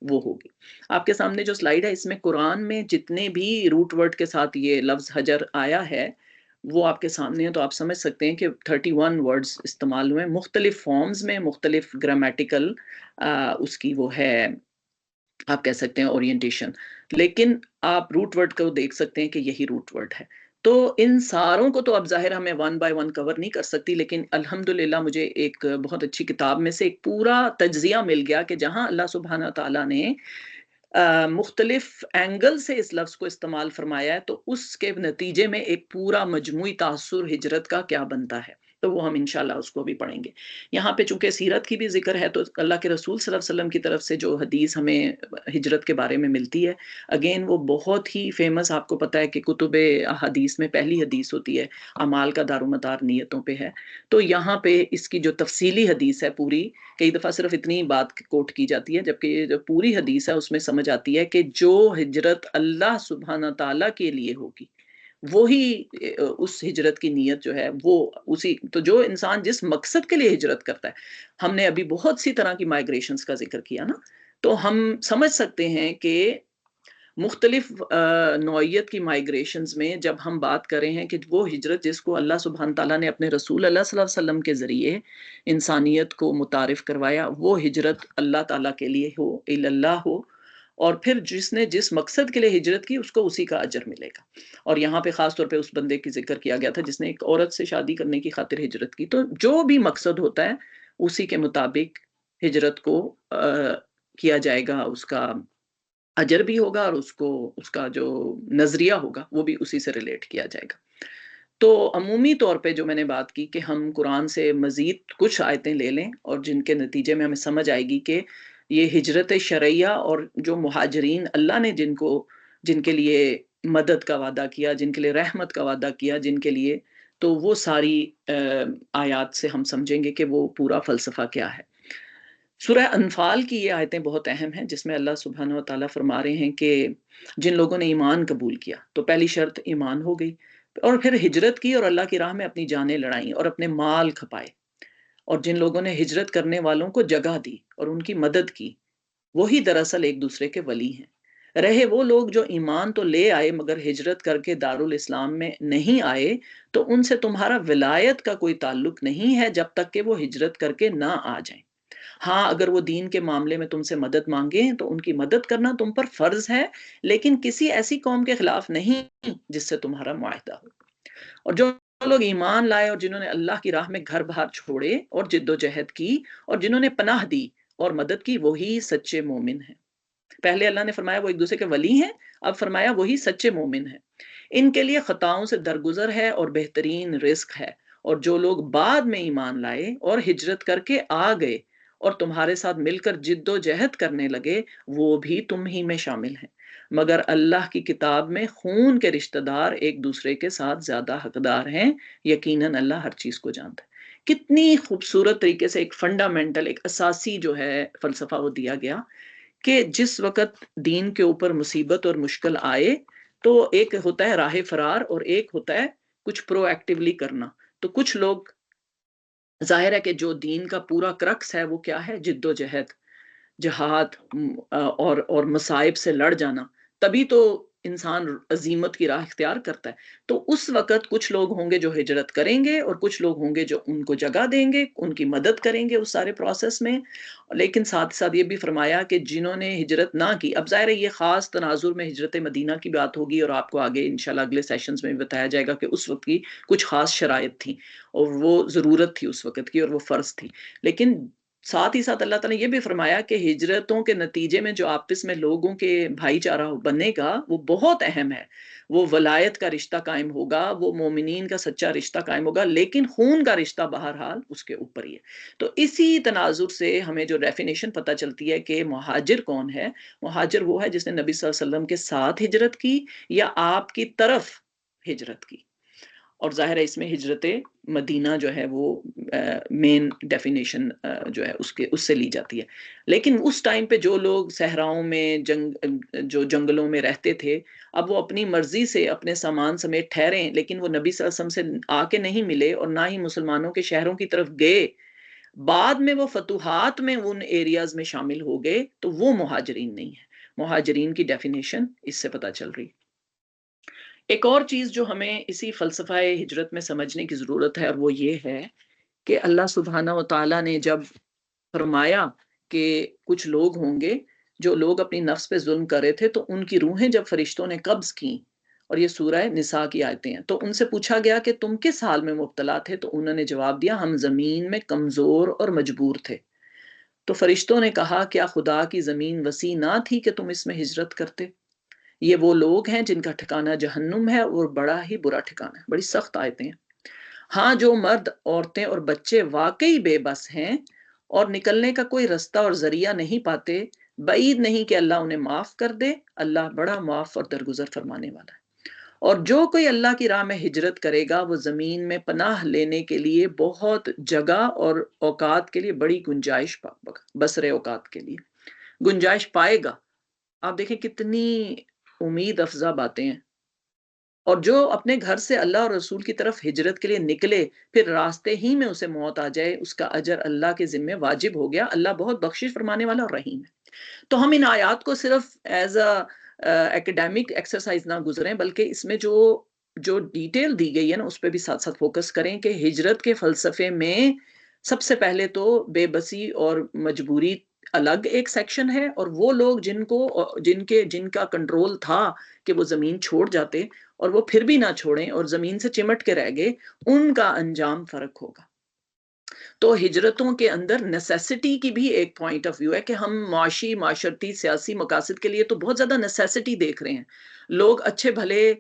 وہ ہوگی. آپ کے سامنے جو سلائیڈ ہے اس میں قرآن میں جتنے بھی روٹ ورڈ کے ساتھ یہ لفظ حجر آیا ہے وہ آپ کے سامنے ہے. تو آپ سمجھ سکتے ہیں کہ 31 ورڈز استعمال ہوئے مختلف فارمز میں، مختلف گرامیٹیکل اس کی وہ ہے آپ کہہ سکتے ہیں اورینٹیشن، لیکن آپ روٹ ورڈ کو دیکھ سکتے ہیں کہ یہی روٹ ورڈ ہے. تو ان ساروں کو تو اب ظاہر ہمیں 1 بائی 1 کور نہیں کر سکتی، لیکن الحمدللہ مجھے ایک بہت اچھی کتاب میں سے ایک پورا تجزیہ مل گیا کہ جہاں اللہ سبحانہ تعالیٰ نے مختلف اینگل سے اس لفظ کو استعمال فرمایا ہے، تو اس کے نتیجے میں ایک پورا مجموعی تاثر ہجرت کا کیا بنتا ہے، تو وہ ہم انشاءاللہ اس کو بھی پڑھیں گے. یہاں پہ چونکہ سیرت کی بھی ذکر ہے تو اللہ کے رسول صلی اللہ علیہ وسلم کی طرف سے جو حدیث ہمیں ہجرت کے بارے میں ملتی ہے، اگین وہ بہت ہی فیمس، آپ کو پتہ ہے کہ کتب حدیث میں پہلی حدیث ہوتی ہے، اعمال کا دار و مدار نیتوں پہ ہے. تو یہاں پہ اس کی جو تفصیلی حدیث ہے پوری، کئی دفعہ صرف اتنی بات کوٹ کی جاتی ہے، جبکہ یہ جو پوری حدیث ہے اس میں سمجھ آتی ہے کہ جو ہجرت اللہ سبحانہ تعالیٰ کے لیے ہوگی وہی اس ہجرت کی نیت جو ہے وہ اسی. تو جو انسان جس مقصد کے لیے ہجرت کرتا ہے، ہم نے ابھی بہت سی طرح کی مائگریشنز کا ذکر کیا نا، تو ہم سمجھ سکتے ہیں کہ مختلف نوعیت کی مائگریشنز میں جب ہم بات کر رہے ہیں کہ وہ ہجرت جس کو اللہ سبحانہ تعالیٰ نے اپنے رسول اللہ صلی اللہ علیہ وسلم کے ذریعے انسانیت کو متعارف کروایا، وہ ہجرت اللہ تعالیٰ کے لیے ہو، اللہ ہو، اور پھر جس نے جس مقصد کے لیے ہجرت کی اس کو اسی کا اجر ملے گا. اور یہاں پہ خاص طور پہ اس بندے کی ذکر کیا گیا تھا جس نے ایک عورت سے شادی کرنے کی خاطر ہجرت کی. تو جو بھی مقصد ہوتا ہے اسی کے مطابق ہجرت کو کیا جائے گا، اس کا اجر بھی ہوگا اور اس کا جو نظریہ ہوگا وہ بھی اسی سے ریلیٹ کیا جائے گا. تو عمومی طور پہ جو میں نے بات کی کہ ہم قرآن سے مزید کچھ آیتیں لے لیں اور جن کے نتیجے میں ہمیں سمجھ آئے گی کہ یہ ہجرت شرعیہ اور جو مہاجرین اللہ نے جن کے لیے مدد کا وعدہ کیا، جن کے لیے رحمت کا وعدہ کیا، جن کے لیے، تو وہ ساری آیات سے ہم سمجھیں گے کہ وہ پورا فلسفہ کیا ہے. سورہ انفال کی یہ آیتیں بہت اہم ہیں جس میں اللہ سبحانہ و تعالیٰ فرما رہے ہیں کہ جن لوگوں نے ایمان قبول کیا تو پہلی شرط ایمان ہو گئی، اور پھر ہجرت کی اور اللہ کی راہ میں اپنی جانیں لڑائیں اور اپنے مال کھپائے، اور جن لوگوں نے ہجرت کرنے والوں کو جگہ دی اور ان کی مدد کی، وہی دراصل ایک دوسرے کے ولی ہیں. رہے وہ لوگ جو ایمان تو لے آئے مگر ہجرت کر کے دارالاسلام میں نہیں آئے، تو ان سے تمہارا ولایت کا کوئی تعلق نہیں ہے جب تک کہ وہ ہجرت کر کے نہ آ جائیں. ہاں اگر وہ دین کے معاملے میں تم سے مدد مانگیں تو ان کی مدد کرنا تم پر فرض ہے، لیکن کسی ایسی قوم کے خلاف نہیں جس سے تمہارا معاہدہ ہو. اور جو لوگ ایمان لائے اور جنہوں نے اللہ کی راہ میں گھر بار چھوڑے اور جد و جہد کی اور جنہوں نے پناہ دی اور مدد کی، وہی سچے مومن ہیں. پہلے اللہ نے فرمایا وہ ایک دوسرے کے ولی ہیں، اب فرمایا وہی سچے مومن ہیں. ان کے لیے خطاؤں سے درگزر ہے اور بہترین رزق ہے. اور جو لوگ بعد میں ایمان لائے اور ہجرت کر کے آ گئے اور تمہارے ساتھ مل کر جد و جہد کرنے لگے، وہ بھی تم ہی میں شامل ہیں. مگر اللہ کی کتاب میں خون کے رشتہ دار ایک دوسرے کے ساتھ زیادہ حقدار ہیں، یقیناً اللہ ہر چیز کو جانتا ہے. کتنی خوبصورت طریقے سے ایک فنڈامنٹل، ایک اساسی جو ہے فلسفہ وہ دیا گیا کہ جس وقت دین کے اوپر مصیبت اور مشکل آئے تو ایک ہوتا ہے راہ فرار اور ایک ہوتا ہے کچھ پرو ایکٹیولی کرنا. تو کچھ لوگ، ظاہر ہے کہ جو دین کا پورا کرکس ہے وہ کیا ہے؟ جد و جہد، جہاد اور مصائب سے لڑ جانا، تبھی تو انسان عزیمت کی راہ اختیار کرتا ہے. تو اس وقت کچھ لوگ ہوں گے جو ہجرت کریں گے اور کچھ لوگ ہوں گے جو ان کو جگہ دیں گے، ان کی مدد کریں گے اس سارے پروسیس میں. لیکن ساتھ ساتھ یہ بھی فرمایا کہ جنہوں نے ہجرت نہ کی، اب ظاہر ہے یہ خاص تناظر میں ہجرت مدینہ کی بات ہوگی اور آپ کو آگے انشاءاللہ اگلے سیشنز میں بھی بتایا جائے گا کہ اس وقت کی کچھ خاص شرائط تھیں اور وہ ضرورت تھی اس وقت کی اور وہ فرض تھی. لیکن ساتھ ہی ساتھ اللہ تعالیٰ نے یہ بھی فرمایا کہ ہجرتوں کے نتیجے میں جو آپس میں لوگوں کے بھائی چارہ بنے گا وہ بہت اہم ہے. وہ ولایت کا رشتہ قائم ہوگا، وہ مومنین کا سچا رشتہ قائم ہوگا، لیکن خون کا رشتہ بہرحال اس کے اوپر ہی ہے. تو اسی تناظر سے ہمیں جو ڈیفینیشن پتہ چلتی ہے کہ مہاجر کون ہے. مہاجر وہ ہے جس نے نبی صلی اللہ علیہ وسلم کے ساتھ ہجرت کی یا آپ کی طرف ہجرت کی. اور ظاہر ہے اس میں ہجرت مدینہ جو ہے وہ مین ڈیفینیشن جو ہے اس سے لی جاتی ہے. لیکن اس ٹائم پہ جو لوگ صحراؤں میں جو جنگلوں میں رہتے تھے، اب وہ اپنی مرضی سے اپنے سامان سمیت ٹھہرے، لیکن وہ نبی صلی اللہ علیہ وسلم سے آ کے نہیں ملے اور نہ ہی مسلمانوں کے شہروں کی طرف گئے، بعد میں وہ فتوحات میں ان ایریاز میں شامل ہو گئے، تو وہ مہاجرین نہیں ہے. مہاجرین کی ڈیفینیشن اس سے پتہ چل رہی. ایک اور چیز جو ہمیں اسی فلسفہ ہجرت میں سمجھنے کی ضرورت ہے اور وہ یہ ہے کہ اللہ سبحانہ و تعالیٰ نے جب فرمایا کہ کچھ لوگ ہوں گے جو لوگ اپنی نفس پہ ظلم کر رہے تھے، تو ان کی روحیں جب فرشتوں نے قبض کیں، اور یہ سورہ نساء کی آیتیں ہیں، تو ان سے پوچھا گیا کہ تم کس حال میں مبتلا تھے، تو انہوں نے جواب دیا ہم زمین میں کمزور اور مجبور تھے. تو فرشتوں نے کہا کیا خدا کی زمین وسیع نہ تھی کہ تم اس میں ہجرت کرتے؟ یہ وہ لوگ ہیں جن کا ٹھکانہ جہنم ہے اور بڑا ہی برا ٹھکانہ ہے. بڑی سخت آیتیں ہیں. ہاں جو مرد، عورتیں اور بچے واقعی بے بس ہیں اور نکلنے کا کوئی رستہ اور ذریعہ نہیں پاتے، بعید نہیں کہ اللہ انہیں معاف کر دے. اللہ بڑا معاف اور درگزر فرمانے والا ہے. اور جو کوئی اللہ کی راہ میں ہجرت کرے گا وہ زمین میں پناہ لینے کے لیے بہت جگہ اور اوقات کے لیے بڑی گنجائش بسر اوقات کے لیے گنجائش پائے گا. آپ دیکھیں کتنی امید افزا باتیں ہیں. اور جو اپنے گھر سے اللہ اور رسول کی طرف ہجرت کے لیے نکلے، پھر راستے ہی میں اسے موت آ جائے، اس کا اجر اللہ کے ذمے واجب ہو گیا. اللہ بہت بخشش فرمانے والا اور رحیم ہے. تو ہم ان آیات کو صرف ایز اے ایکڈیمک ایکسرسائز نہ گزریں، بلکہ اس میں جو ڈیٹیل دی گئی ہے نا اس پہ بھی ساتھ ساتھ فوکس کریں کہ ہجرت کے فلسفے میں سب سے پہلے تو بے بسی اور مجبوری الگ ایک سیکشن ہے، اور وہ لوگ جن کا کنٹرول تھا کہ وہ زمین چھوڑ جاتے اور وہ پھر بھی نہ چھوڑیں اور زمین سے چمٹ کے رہ گئے، ان کا انجام فرق ہوگا۔ تو ہجرتوں کے اندر نیسیسٹی کی بھی ایک پوائنٹ آف ویو ہے کہ ہم معاشی، معاشرتی، سیاسی مقاصد کے لیے تو بہت زیادہ نیسیسٹی دیکھ رہے ہیں۔ لوگ اچھے بھلے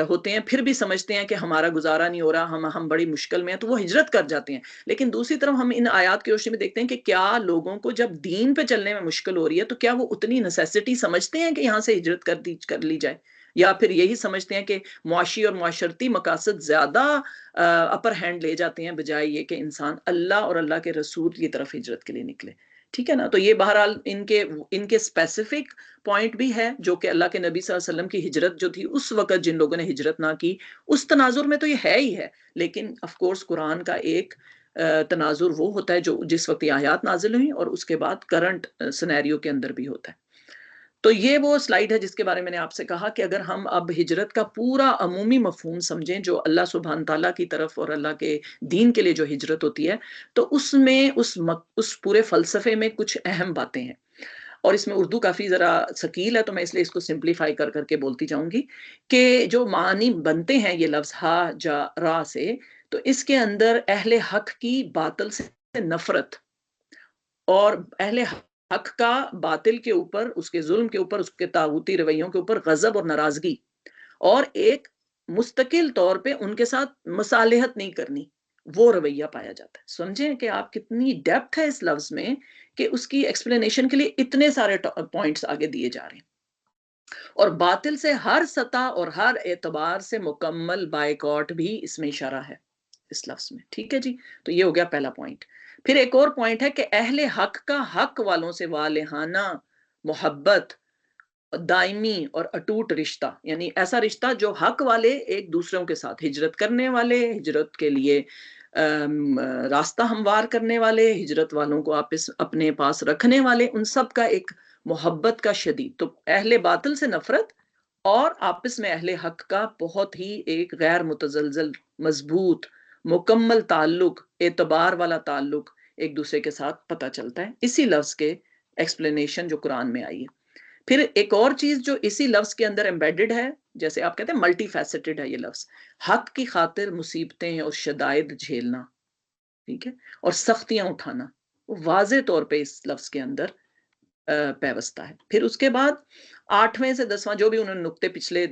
ہوتے ہیں، پھر بھی سمجھتے ہیں کہ ہمارا گزارا نہیں ہو رہا، ہم بڑی مشکل میں ہیں، تو وہ ہجرت کر جاتے ہیں۔ لیکن دوسری طرف ہم ان آیات کی روشنی میں دیکھتے ہیں کہ کیا لوگوں کو جب دین پہ چلنے میں مشکل ہو رہی ہے تو کیا وہ اتنی نیسیسٹی سمجھتے ہیں کہ یہاں سے ہجرت کر لی جائے، یا پھر یہی سمجھتے ہیں کہ معاشی اور معاشرتی مقاصد زیادہ اپر ہینڈ لے جاتے ہیں بجائے یہ کہ انسان اللہ اور اللہ کے رسول کی طرف ہجرت کے لیے نکلے؟ ٹھیک ہے نا؟ تو یہ بہرحال ان کے اسپیسیفک پوائنٹ بھی ہے جو کہ اللہ کے نبی صلی اللہ علیہ وسلم کی ہجرت جو تھی اس وقت جن لوگوں نے ہجرت نہ کی، اس تناظر میں تو یہ ہے ہی ہے، لیکن آف کورس قرآن کا ایک تناظر وہ ہوتا ہے جو جس وقت یہ آیات نازل ہوئی اور اس کے بعد کرنٹ سینیریو کے اندر بھی ہوتا ہے۔ تو یہ وہ سلائیڈ ہے جس کے بارے میں نے آپ سے کہا کہ اگر ہم اب ہجرت کا پورا عمومی مفہوم سمجھیں جو اللہ سبحانہ تعالیٰ کی طرف اور اللہ کے دین کے لیے جو ہجرت ہوتی ہے، تو اس میں اس پورے فلسفے میں کچھ اہم باتیں ہیں، اور اس میں اردو کافی ذرا ثقیل ہے تو میں اس لیے اس کو سمپلیفائی کر کے بولتی جاؤں گی کہ جو معنی بنتے ہیں یہ لفظ ہا جا را سے، تو اس کے اندر اہل حق کی باطل سے نفرت، اور اہل حق کا باطل کے اوپر، اس کے ظلم کے اوپر، اس کے طاغوتی رویوں کے اوپر غضب اور ناراضگی، اور ایک مستقل طور پہ ان کے ساتھ مصالحت نہیں کرنی، وہ رویہ پایا جاتا ہے۔ سمجھیں کہ آپ کتنی ڈیپتھ ہے اس لفظ میں کہ اس کی ایکسپلینیشن کے لیے اتنے سارے پوائنٹس آگے دیے جا رہے ہیں، اور باطل سے ہر سطح اور ہر اعتبار سے مکمل بائیکاٹ بھی اس میں اشارہ ہے اس لفظ میں۔ ٹھیک ہے جی، تو یہ ہو گیا پہلا پوائنٹ۔ پھر ایک اور پوائنٹ ہے کہ اہل حق کا حق والوں سے والہانہ محبت، دائمی اور اٹوٹ رشتہ، یعنی ایسا رشتہ جو حق والے ایک دوسروں کے ساتھ، ہجرت کرنے والے، ہجرت کے لیے راستہ ہموار کرنے والے، ہجرت والوں کو اپنے پاس رکھنے والے، ان سب کا ایک محبت کا شدید، تو اہل باطل سے نفرت اور آپس میں اہل حق کا بہت ہی ایک غیر متزلزل، مضبوط، مکمل تعلق، اعتبار والا تعلق ایک دوسرے کے ساتھ پتہ چلتا ہے اسی لفظ کے ایکسپلینیشن جو قرآن میں آئی ہے۔ پھر ایک اور چیز جو اسی لفظ کے اندر ایمبیڈڈ ہے، جیسے آپ کہتے ہیں ملٹی فیسٹڈ ہے یہ لفظ، حق کی خاطر مصیبتیں اور شدائد جھیلنا، ٹھیک ہے، اور سختیاں اٹھانا، وہ واضح طور پہ اس لفظ کے اندر پیوستہ ہے۔ پھر اس کے بعد 8ویں سے 10واں جو بھی انہوں نے نقطے پچھلے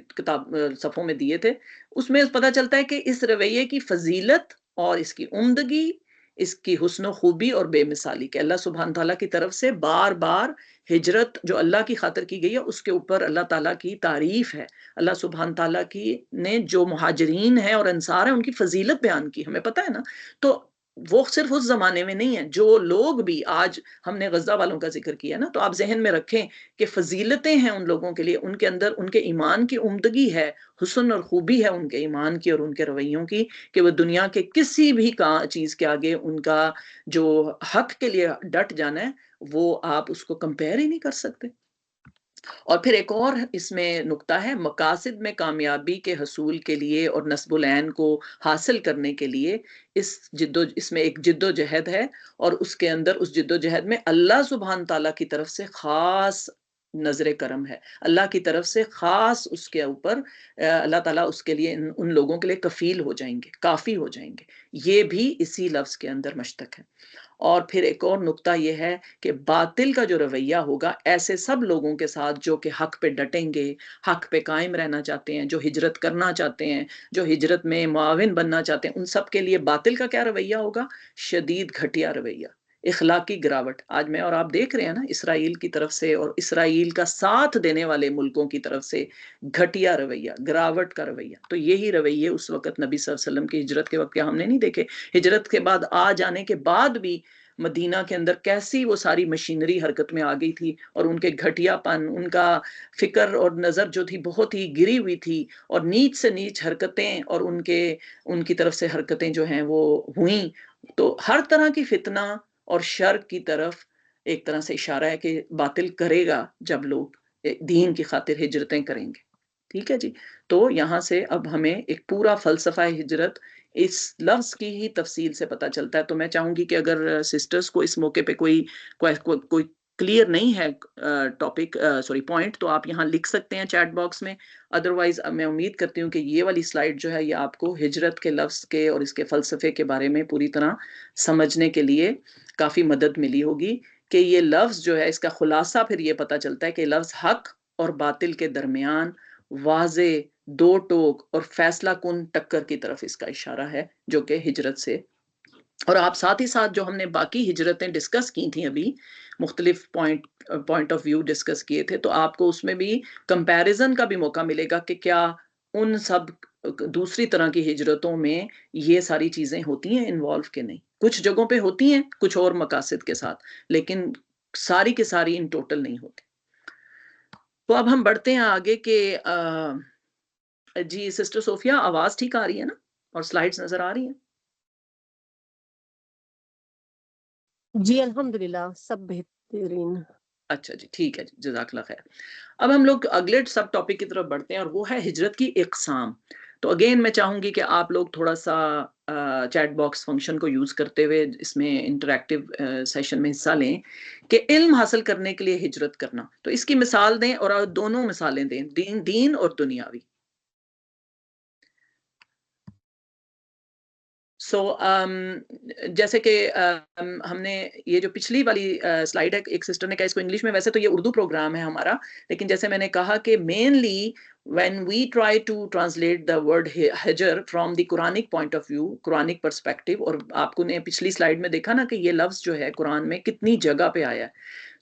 صفحوں میں دیے تھے، اس میں پتہ چلتا ہے کہ اس رویے کی فضیلت اور اس کی عمدگی، اس کی حسن و خوبی اور بے مثالی، کہ اللہ سبحانہ تعالیٰ کی طرف سے بار بار ہجرت جو اللہ کی خاطر کی گئی ہے اس کے اوپر اللہ تعالیٰ کی تعریف ہے، اللہ سبحانہ تعالیٰ کی نے جو مہاجرین ہیں اور انصار ہیں ان کی فضیلت بیان کی، ہمیں پتہ ہے نا۔ تو وہ صرف اس زمانے میں نہیں ہے، جو لوگ بھی آج ہم نے غزہ والوں کا ذکر کیا نا، تو آپ ذہن میں رکھیں کہ فضیلتیں ہیں ان لوگوں کے لیے، ان کے اندر ان کے ایمان کی عمدگی ہے، حسن اور خوبی ہے ان کے ایمان کی اور ان کے رویوں کی، کہ وہ دنیا کے کسی بھی چیز کے آگے ان کا جو حق کے لیے ڈٹ جانا ہے وہ آپ اس کو کمپیئر ہی نہیں کر سکتے۔ اور پھر ایک اور اس میں نقطہ ہے، مقاصد میں کامیابی کے حصول کے لیے اور نصب العین کو حاصل کرنے کے لیے اس میں ایک جد و جہد ہے، اور اس کے اندر اس جد و جہد میں اللہ سبحانہ تعالیٰ کی طرف سے خاص نظر کرم ہے، اللہ کی طرف سے خاص اس کے اوپر اللہ تعالیٰ اس کے لیے ان لوگوں کے لیے کفیل ہو جائیں گے، کافی ہو جائیں گے، یہ بھی اسی لفظ کے اندر مشتق ہے۔ اور پھر ایک اور نقطہ یہ ہے کہ باطل کا جو رویہ ہوگا ایسے سب لوگوں کے ساتھ جو کہ حق پہ ڈٹیں گے، حق پہ قائم رہنا چاہتے ہیں، جو ہجرت کرنا چاہتے ہیں، جو ہجرت میں معاون بننا چاہتے ہیں، ان سب کے لیے باطل کا کیا رویہ ہوگا؟ شدید گھٹیا رویہ، اخلاقی گراوٹ۔ آج میں اور آپ دیکھ رہے ہیں نا، اسرائیل کی طرف سے اور اسرائیل کا ساتھ دینے والے ملکوں کی طرف سے گھٹیا رویہ، گراوٹ کا رویہ۔ تو یہی رویے اس وقت نبی صلی اللہ علیہ وسلم کی ہجرت کے وقت کیا ہم نے نہیں دیکھے؟ ہجرت کے بعد آ جانے کے بعد بھی مدینہ کے اندر کیسی وہ ساری مشینری حرکت میں آ گئی تھی، اور ان کے گھٹیا پن، ان کا فکر اور نظر جو تھی بہت ہی گری ہوئی تھی، اور نیچ سے نیچ حرکتیں اور ان کی طرف سے حرکتیں جو ہیں وہ ہوئیں۔ تو ہر طرح کی فتنہ اور شر کی طرف ایک طرح سے اشارہ ہے کہ باطل کرے گا جب لوگ دین کی خاطر ہجرتیں کریں گے۔ ٹھیک ہے جی، تو یہاں سے اب ہمیں ایک پورا فلسفہ ہجرت اس لفظ کی ہی تفصیل سے پتہ چلتا ہے۔ تو میں چاہوں گی کہ اگر سسٹرز کو اس موقع پہ کوئی کلیئر نہیں ہے ٹاپک پوائنٹ تو آپ یہاں لکھ سکتے ہیں چیٹ باکس میں. ادروائز میں امید کرتی ہوں کہ یہ والی سلائیڈ جو ہے یہ آپ کو ہجرت کے لفظ کے اور اس کے فلسفے کے بارے میں پوری طرح سمجھنے کے لیے کافی مدد ملی ہوگی کہ یہ لفظ جو ہے اس کا خلاصہ پھر یہ پتہ چلتا ہے کہ لفظ حق اور باطل کے درمیان واضح دو ٹوک اور فیصلہ کن ٹکر کی طرف اس کا اشارہ ہے جو کہ ہجرت سے. اور آپ ساتھ ہی ساتھ جو ہم نے باقی ہجرتیں ڈسکس کی تھیں ابھی مختلف پوائنٹ آف ویو ڈسکس کیے تھے تو آپ کو اس میں بھی کمپیریزن کا بھی موقع ملے گا کہ کیا ان سب دوسری طرح کی ہجرتوں میں یہ ساری چیزیں ہوتی ہیں انوالو کہ نہیں. کچھ جگہوں پہ ہوتی ہیں کچھ اور مقاصد کے ساتھ لیکن ساری کی ساری ان ٹوٹل نہیں ہوتی. تو اب ہم بڑھتے ہیں آگے کہ جی سسٹر صوفیہ آواز ٹھیک آ رہی ہے نا اور سلائیڈز نظر آ رہی ہیں؟ جی الحمدللہ سب بہترین. اچھا جی ٹھیک ہے جی جزاک اللہ خیر. اب ہم لوگ اگلے سب ٹاپک کی طرف بڑھتے ہیں اور وہ ہے ہجرت کی اقسام. تو اگین میں چاہوں گی کہ آپ لوگ تھوڑا سا چیٹ باکس فنکشن کو یوز کرتے ہوئے اس میں انٹریکٹیو سیشن میں حصہ لیں کہ علم حاصل کرنے کے لیے ہجرت کرنا. تو اس کی مثال دیں اور دونوں مثالیں دیں دین اور دنیاوی. جیسے کہ ہم نے یہ جو پچھلی والی سلائیڈ ہے ایک سسٹر نے کہا اس کو انگلش میں ویسے تو یہ اردو پروگرام ہے ہمارا لیکن جیسے میں نے کہا کہ mainly when we try to translate the word ہجر from the Quranic point of view Quranic perspective اور آپ کو نے پچھلی سلائیڈ میں دیکھا نا کہ یہ لفظ جو ہے قرآن میں کتنی جگہ پہ آیا ہے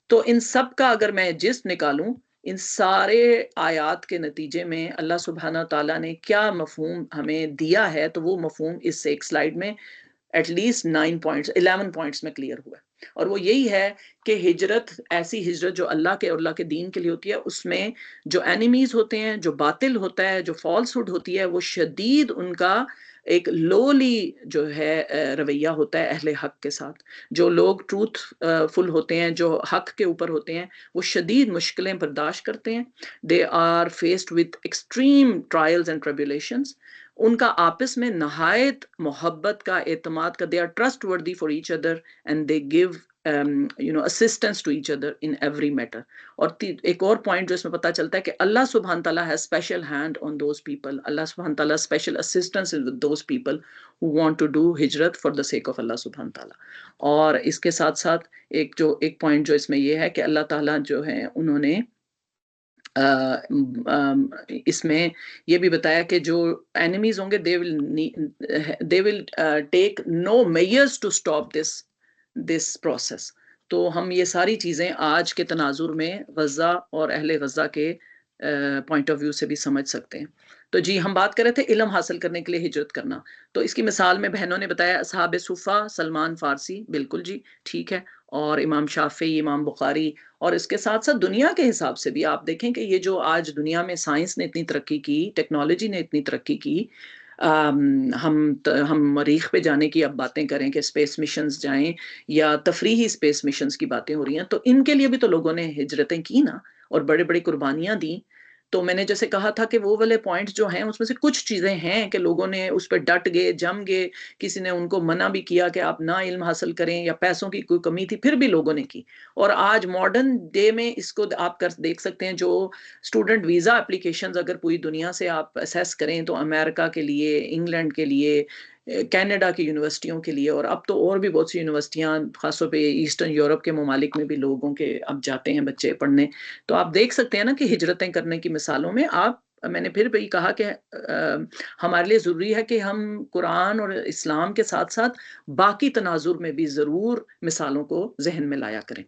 تو ان سب کا اگر میں جسٹ نکالوں ان سارے آیات کے نتیجے میں اللہ سبحانہ تعالیٰ نے کیا مفہوم ہمیں دیا ہے تو وہ مفہوم اس ایک سلائیڈ میں ایٹ لیسٹ 11 پوائنٹس میں کلیئر ہوا ہے. اور وہ یہی ہے کہ ہجرت ایسی ہجرت جو اللہ کے اور اللہ کے دین کے لیے ہوتی ہے اس میں جو اینیمیز ہوتے ہیں جو باطل ہوتا ہے جو فالس ہوڈ ہوتی ہے وہ شدید ان کا ایک لولی جو ہے رویہ ہوتا ہے اہل حق کے ساتھ. جو لوگ ٹروتھ فل ہوتے ہیں جو حق کے اوپر ہوتے ہیں وہ شدید مشکلیں برداشت کرتے ہیں. They are faced with extreme trials and tribulations. ان کا آپس میں نہایت محبت کا اعتماد کا they are trustworthy for each other and they gave assistance to each other in every matter. اور ایک اور پوائنٹ جو اس میں پتہ چلتا ہے کہ اللہ سبحانہ تعالیٰ has special hand on those people. اللہ سبحانہ تعالیٰ special assistance with those people who want to do ہجرت for the sake of اللہ سبحانہ تعالیٰ. اور اس کے ساتھ ساتھ ایک پوائنٹ جو اس میں یہ ہے کہ اللہ تعالیٰ جو ہے انہوں نے اس میں یہ بھی بتایا کہ جو اینیمیز ہوں گے they will take no measures to stop this process. تو ہم یہ ساری چیزیں آج کے تناظر میں غزہ اور اہل غزہ کے پوائنٹ آف ویو سے بھی سمجھ سکتے ہیں. تو جی ہم بات کر رہے تھے علم حاصل کرنے کے لیے ہجرت کرنا. تو اس کی مثال میں بہنوں نے بتایا اصحاب صفہ سلمان فارسی بالکل جی ٹھیک ہے اور امام شافعی امام بخاری. اور اس کے ساتھ ساتھ دنیا کے حساب سے بھی آپ دیکھیں کہ یہ جو آج دنیا میں سائنس نے اتنی ترقی کی ٹیکنالوجی نے اتنی ترقی کی ہم مریخ پہ جانے کی اب باتیں کریں کہ اسپیس مشنز جائیں یا تفریحی اسپیس مشنز کی باتیں ہو رہی ہیں تو ان کے لیے بھی تو لوگوں نے ہجرتیں کی نا اور بڑے بڑی قربانیاں دیں. تو میں نے جیسے کہا تھا کہ وہ والے پوائنٹس جو ہیں اس میں سے کچھ چیزیں ہیں کہ لوگوں نے اس پہ ڈٹ گئے جم گئے. کسی نے ان کو منع بھی کیا کہ آپ نہ علم حاصل کریں یا پیسوں کی کوئی کمی تھی پھر بھی لوگوں نے کی. اور آج ماڈرن ڈے میں اس کو آپ دیکھ سکتے ہیں جو اسٹوڈنٹ ویزا اپلیکیشنز اگر پوری دنیا سے آپ اسیس کریں تو امریکہ کے لیے انگلینڈ کے لیے کینیڈا کی یونیورسٹیوں کے لیے اور اب تو اور بھی بہت سی یونیورسٹیاں خاص طور پہ ایسٹرن یورپ کے ممالک میں بھی لوگوں کے اب جاتے ہیں بچے پڑھنے. تو آپ دیکھ سکتے ہیں نا کہ ہجرتیں کرنے کی مثالوں میں میں نے پھر بھی کہا کہ ہمارے لیے ضروری ہے کہ ہم قرآن اور اسلام کے ساتھ ساتھ باقی تناظر میں بھی ضرور مثالوں کو ذہن میں لایا کریں.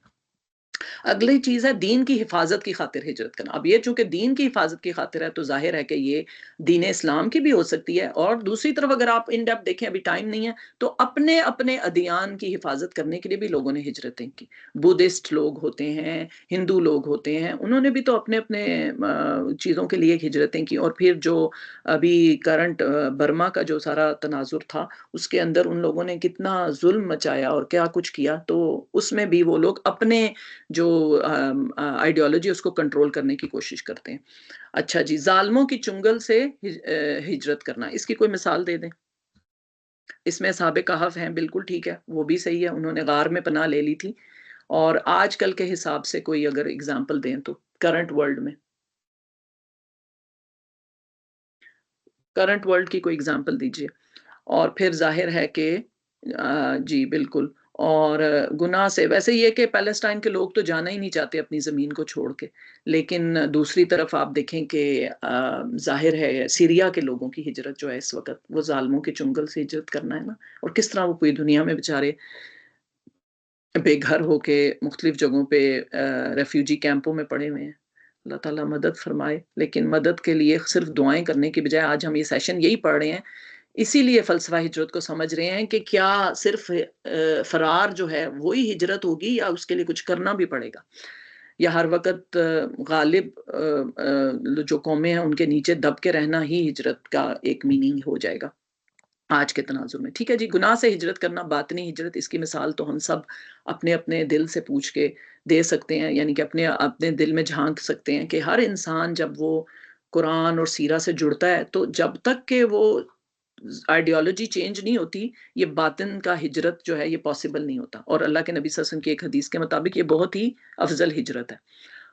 اگلی چیز ہے دین کی حفاظت کی خاطر ہجرت کرنا. اب یہ چونکہ دین کی حفاظت کی خاطر ہے تو ظاہر ہے کہ یہ دین اسلام کی بھی ہو سکتی ہے اور دوسری طرف اگر آپ ان ڈیپتھ دیکھیں ابھی ٹائم نہیں ہے تو اپنے ادیان کی حفاظت کرنے کے لیے بھی لوگوں نے ہجرتیں کی. بدھسٹ لوگ ہوتے ہیں ہندو لوگ ہوتے ہیں انہوں نے بھی تو اپنے چیزوں کے لیے ہجرتیں کی. اور پھر جو ابھی کرنٹ برما کا جو سارا تناظر تھا اس کے اندر ان لوگوں نے کتنا ظلم مچایا اور کیا کچھ کیا تو اس میں بھی وہ لوگ اپنے جو آئیڈیالوجی اس کو کنٹرول کرنے کی کوشش کرتے ہیں. اچھا جی ظالموں کی چنگل سے ہجرت کرنا اس کی کوئی مثال دے دیں. اس میں اصحاب کہف ہیں بالکل ٹھیک ہے وہ بھی صحیح ہے انہوں نے غار میں پناہ لے لی تھی اور آج کل کے حساب سے کوئی اگر اگزامپل دیں تو کرنٹ ورلڈ کی کوئی اگزامپل دیجیے. اور پھر ظاہر ہے کہ جی بالکل. اور گناہ سے ویسے یہ کہ پیلسٹائن کے لوگ تو جانا ہی نہیں چاہتے اپنی زمین کو چھوڑ کے، لیکن دوسری طرف آپ دیکھیں کہ ظاہر ہے سیریا کے لوگوں کی ہجرت جو ہے اس وقت، وہ ظالموں کے چنگل سے ہجرت کرنا ہے نا، اور کس طرح وہ پوری دنیا میں بیچارے بے گھر ہو کے مختلف جگہوں پہ ریفیوجی کیمپوں میں پڑے ہوئے ہیں. اللہ تعالیٰ مدد فرمائے. لیکن مدد کے لیے صرف دعائیں کرنے کی بجائے آج ہم یہ سیشن یہی پڑھ رہے ہیں، اسی لیے فلسفہ ہجرت کو سمجھ رہے ہیں کہ کیا صرف فرار جو ہے وہی ہجرت ہوگی یا اس کے لیے کچھ کرنا بھی پڑے گا، یا ہر وقت غالب جو قومیں ہیں ان کے نیچے دب کے رہنا ہی ہجرت کا ایک میننگ ہو جائے گا آج کے تناظر میں. ٹھیک ہے جی. گناہ سے ہجرت کرنا، باطنی ہجرت، اس کی مثال تو ہم سب اپنے اپنے دل سے پوچھ کے دے سکتے ہیں، یعنی کہ اپنے دل میں جھانک سکتے ہیں کہ ہر انسان جب وہ قرآن اور سیرہ سے جڑتا ہے تو جب تک کہ وہ آئیڈیالوجی چینج نہیں ہوتی، یہ باطن کا ہجرت جو ہے یہ پاسبل نہیں ہوتا. اور اللہ کے نبی صلی اللہ علیہ وسلم کی ایک حدیث کے مطابق یہ بہت ہی افضل ہجرت ہے،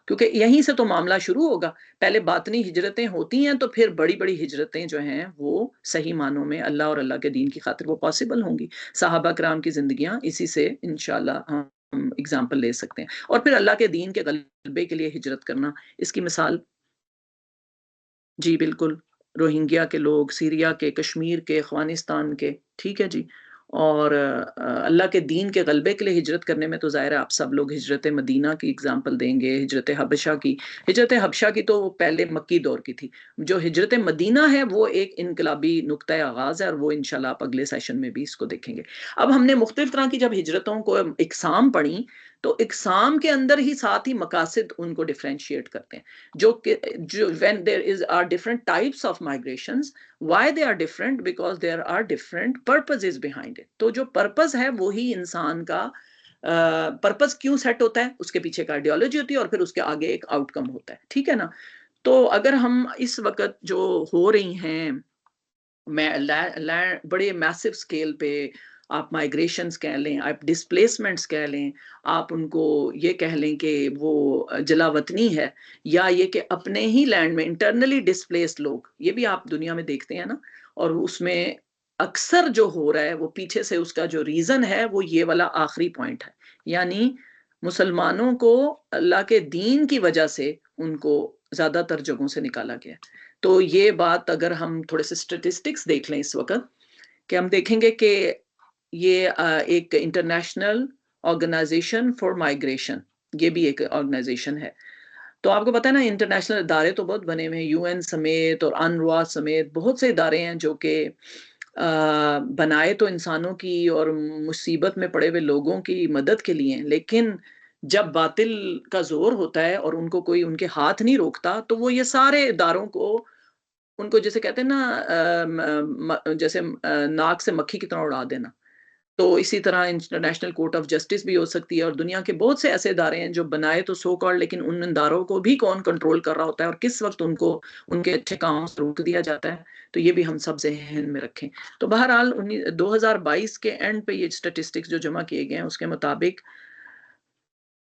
کیونکہ یہیں سے تو معاملہ شروع ہوگا. پہلے باطنی ہجرتیں ہوتی ہیں تو پھر بڑی بڑی ہجرتیں جو ہیں وہ صحیح معنوں میں اللہ اور اللہ کے دین کی خاطر وہ پاسبل ہوں گی. صحابہ کرام کی زندگیاں اسی سے انشاءاللہ ہم اگزامپل لے سکتے ہیں. اور پھر اللہ کے دین کے غلبے کے لیے ہجرت کرنا، اس کی مثال جی بالکل روہنگیا کے لوگ، سیریا کے، کشمیر کے، افغانستان کے. ٹھیک ہے جی. اور اللہ کے دین کے غلبے کے لیے ہجرت کرنے میں تو ظاہر ہے آپ سب لوگ ہجرت مدینہ کی اگزامپل دیں گے، ہجرت حبشہ کی. ہجرت حبشہ کی تو پہلے مکی دور کی تھی. جو ہجرت مدینہ ہے وہ ایک انقلابی نقطۂ آغاز ہے، اور وہ انشاءاللہ آپ اگلے سیشن میں بھی اس کو دیکھیں گے. اب ہم نے مختلف طرح کی جب ہجرتوں کو اقسام پڑھی تو اقسام کے اندر ہی ساتھ ہی مقاصد ان کو ڈیفرینشیٹ کرتے ہیں. جو when there are different types of migrations, why they are different? Because there are different purposes behind it. تو جو پرپز ہے وہی انسان کا پرپز کیوں سیٹ ہوتا ہے، اس کے پیچھے کا آئیڈیالوجی ہوتی ہے، اور پھر اس کے آگے ایک آؤٹ کم ہوتا ہے. ٹھیک ہے نا. تو اگر ہم اس وقت جو ہو رہی ہیں بڑے میسو اسکیل پہ، آپ مائگریشنز کہہ لیں، آپ ڈسپلیسمنٹس کہہ لیں، آپ ان کو یہ کہہ لیں کہ وہ جلا وطنی ہے، یا یہ کہ اپنے ہی لینڈ میں انٹرنلی ڈسپلیسڈ لوگ، یہ بھی آپ دنیا میں دیکھتے ہیں نا. اور اس میں اکثر جو ہو رہا ہے وہ پیچھے سے اس کا جو ریزن ہے وہ یہ والا آخری پوائنٹ ہے، یعنی مسلمانوں کو اللہ کے دین کی وجہ سے ان کو زیادہ تر جگہوں سے نکالا گیا. تو یہ بات اگر ہم تھوڑے سے اسٹیٹسٹکس دیکھ لیں اس وقت، کہ ہم دیکھیں گے کہ یہ ایک انٹرنیشنل آرگنائزیشن فار مائگریشن، یہ بھی ایک آرگنائزیشن ہے. تو آپ کو پتہ ہے نا انٹرنیشنل ادارے تو بہت بنے ہوئے ہیں، یو این سمیت اور انروا سمیت بہت سے ادارے ہیں جو کہ بنائے تو انسانوں کی اور مصیبت میں پڑے ہوئے لوگوں کی مدد کے لیے، لیکن جب باطل کا زور ہوتا ہے اور ان کو کوئی ان کے ہاتھ نہیں روکتا تو وہ یہ سارے اداروں کو ان کو جیسے کہتے ہیں نا جیسے ناک سے مکھی کی طرح اڑا دینا. تو اسی طرح انٹرنیشنل کورٹ آف جسٹس بھی ہو سکتی ہے، اور دنیا کے بہت سے ایسے ادارے ہیں جو بنائے تو سو کالڈ، لیکن ان اداروں کو بھی کون کنٹرول کر رہا ہوتا ہے اور کس وقت ان کو ان کے اچھے کاموں سے روک دیا جاتا ہے. تو یہ بھی ہم سب ذہن میں رکھیں. تو بہرحال 2022 کے اینڈ پہ یہ اسٹیٹسٹکس جو جمع کیے گئے ہیں اس کے مطابق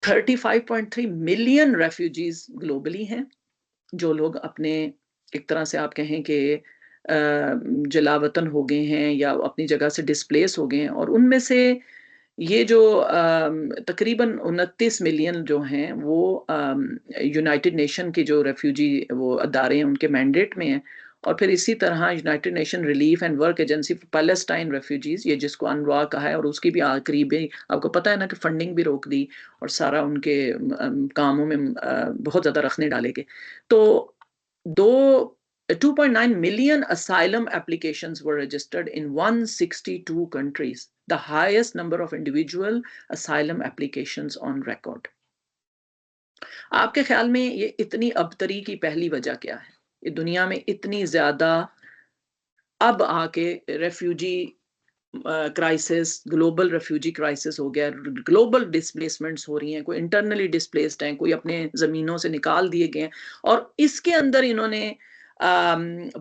35.3 ملین ریفیوجیز گلوبلی ہیں، جو لوگ اپنے ایک طرح سے آپ کہیں کہ جلا وطن ہو گئے ہیں یا اپنی جگہ سے ڈسپلیس ہو گئے ہیں. اور ان میں سے یہ جو تقریباً 29 ملین جو ہیں وہ یونائٹڈ نیشن کے جو ریفیوجی وہ ادارے ہیں ان کے مینڈیٹ میں ہیں. اور پھر اسی طرح United nation relief and work agency for Palestine refugees, یہ جس کو انروا کہا ہے، اور اس کی بھی قریبی آپ کو پتہ ہے نا کہ فنڈنگ بھی روک دی اور سارا ان کے کاموں میں بہت زیادہ رکھنے ڈالے گئے. تو 2.9 million asylum applications were registered in 162 countries, the highest number of individual asylum applications on record. آپ کے خیال میں یہ اتنی ابتری کی پہلی وجہ کیا ہے؟ یہ دنیا میں اتنی زیادہ اب آ کے refugee crisis, global refugee crisis ہو گیا، گلوبل ڈسپلیسمنٹس ہو رہی ہیں، کوئی انٹرنلی ڈسپلیسڈ ہیں، کوئی اپنے زمینوں سے نکال دیے گئے ہیں. اور اس کے اندر انہوں نے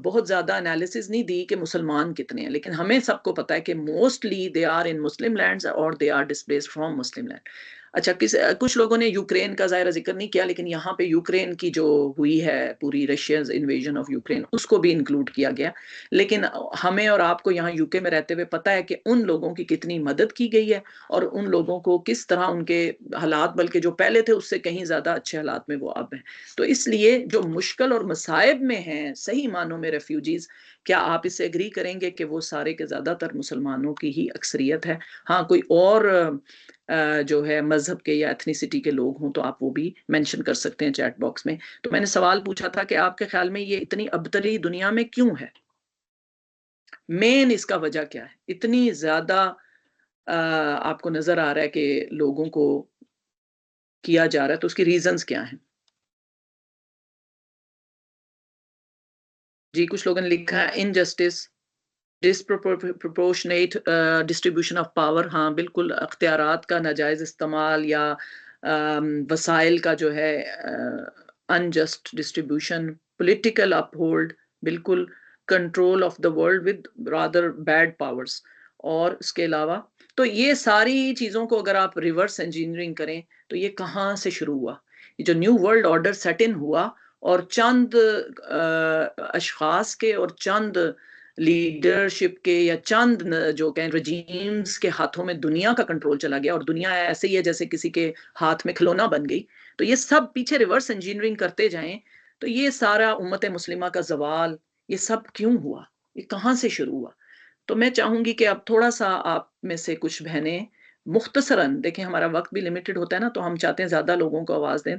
بہت زیادہ انالیسز نہیں دی کہ مسلمان کتنے ہیں، لیکن ہمیں سب کو پتہ ہے کہ mostly they are in Muslim lands اور they are displaced from Muslim land. اچھا کچھ لوگوں نے یوکرین کا ظاہرہ ذکر نہیں کیا، لیکن یہاں پہ یوکرین کی جو ہوئی ہے پوری رشیاز انویژن آف یوکرین اس کو بھی انکلوڈ کیا گیا، لیکن ہمیں اور آپ کو یہاں یوکے میں رہتے ہوئے پتہ ہے کہ ان لوگوں کی کتنی مدد کی گئی ہے اور ان لوگوں کو کس طرح ان کے حالات بلکہ جو پہلے تھے اس سے کہیں زیادہ اچھے حالات میں وہ اب ہیں۔ تو اس لیے جو مشکل اور مصائب میں ہیں صحیح معنوں میں ریفیوجیز، کیا آپ اس سے اگری کریں گے کہ وہ سارے کے زیادہ تر مسلمانوں کی ہی اکثریت ہے؟ ہاں کوئی اور جو ہے مذہب کے یا ایتھنیسٹی کے لوگ ہوں تو آپ وہ بھی مینشن کر سکتے ہیں چیٹ باکس میں۔ تو میں نے سوال پوچھا تھا کہ آپ کے خیال میں یہ اتنی ابتری دنیا میں کیوں ہے؟ مین اس کا وجہ کیا ہے؟ اتنی زیادہ آپ کو نظر آ رہا ہے کہ لوگوں کو کیا جا رہا ہے، تو اس کی ریزنز کیا ہیں؟ جی کچھ لوگوں نے لکھا ہے انجسٹس، ڈسپروپورشنیٹ ڈسٹریبیوشن آف پاور، ہاں بالکل اختیارات کا ناجائز استعمال یا وسائل کا جو ہے unjust distribution, political uphold, بالکل control of the world with rather bad powers, اور اس کے علاوہ تو یہ ساری چیزوں کو اگر آپ ریورس انجینئرنگ کریں تو یہ کہاں سے شروع ہوا؟ یہ جو نیو ورلڈ آرڈر سیٹ ان ہوا اور چند اشخاص کے اور چند لیڈرشپ کے یا چند جو کہیں رجیمز کے ہاتھوں میں دنیا کا کنٹرول چلا گیا، اور دنیا ایسے ہی ہے جیسے کسی کے ہاتھ میں کھلونا بن گئی، تو یہ سب پیچھے ریورس انجینئرنگ کرتے جائیں تو یہ سارا امت مسلمہ کا زوال یہ سب کیوں ہوا؟ یہ کہاں سے شروع ہوا؟ تو میں چاہوں گی کہ اب تھوڑا سا آپ میں سے کچھ بہنیں مختصراً، دیکھیں ہمارا وقت بھی لمیٹڈ ہوتا ہے نا، تو ہم چاہتے ہیں زیادہ لوگوں کو آواز دیں،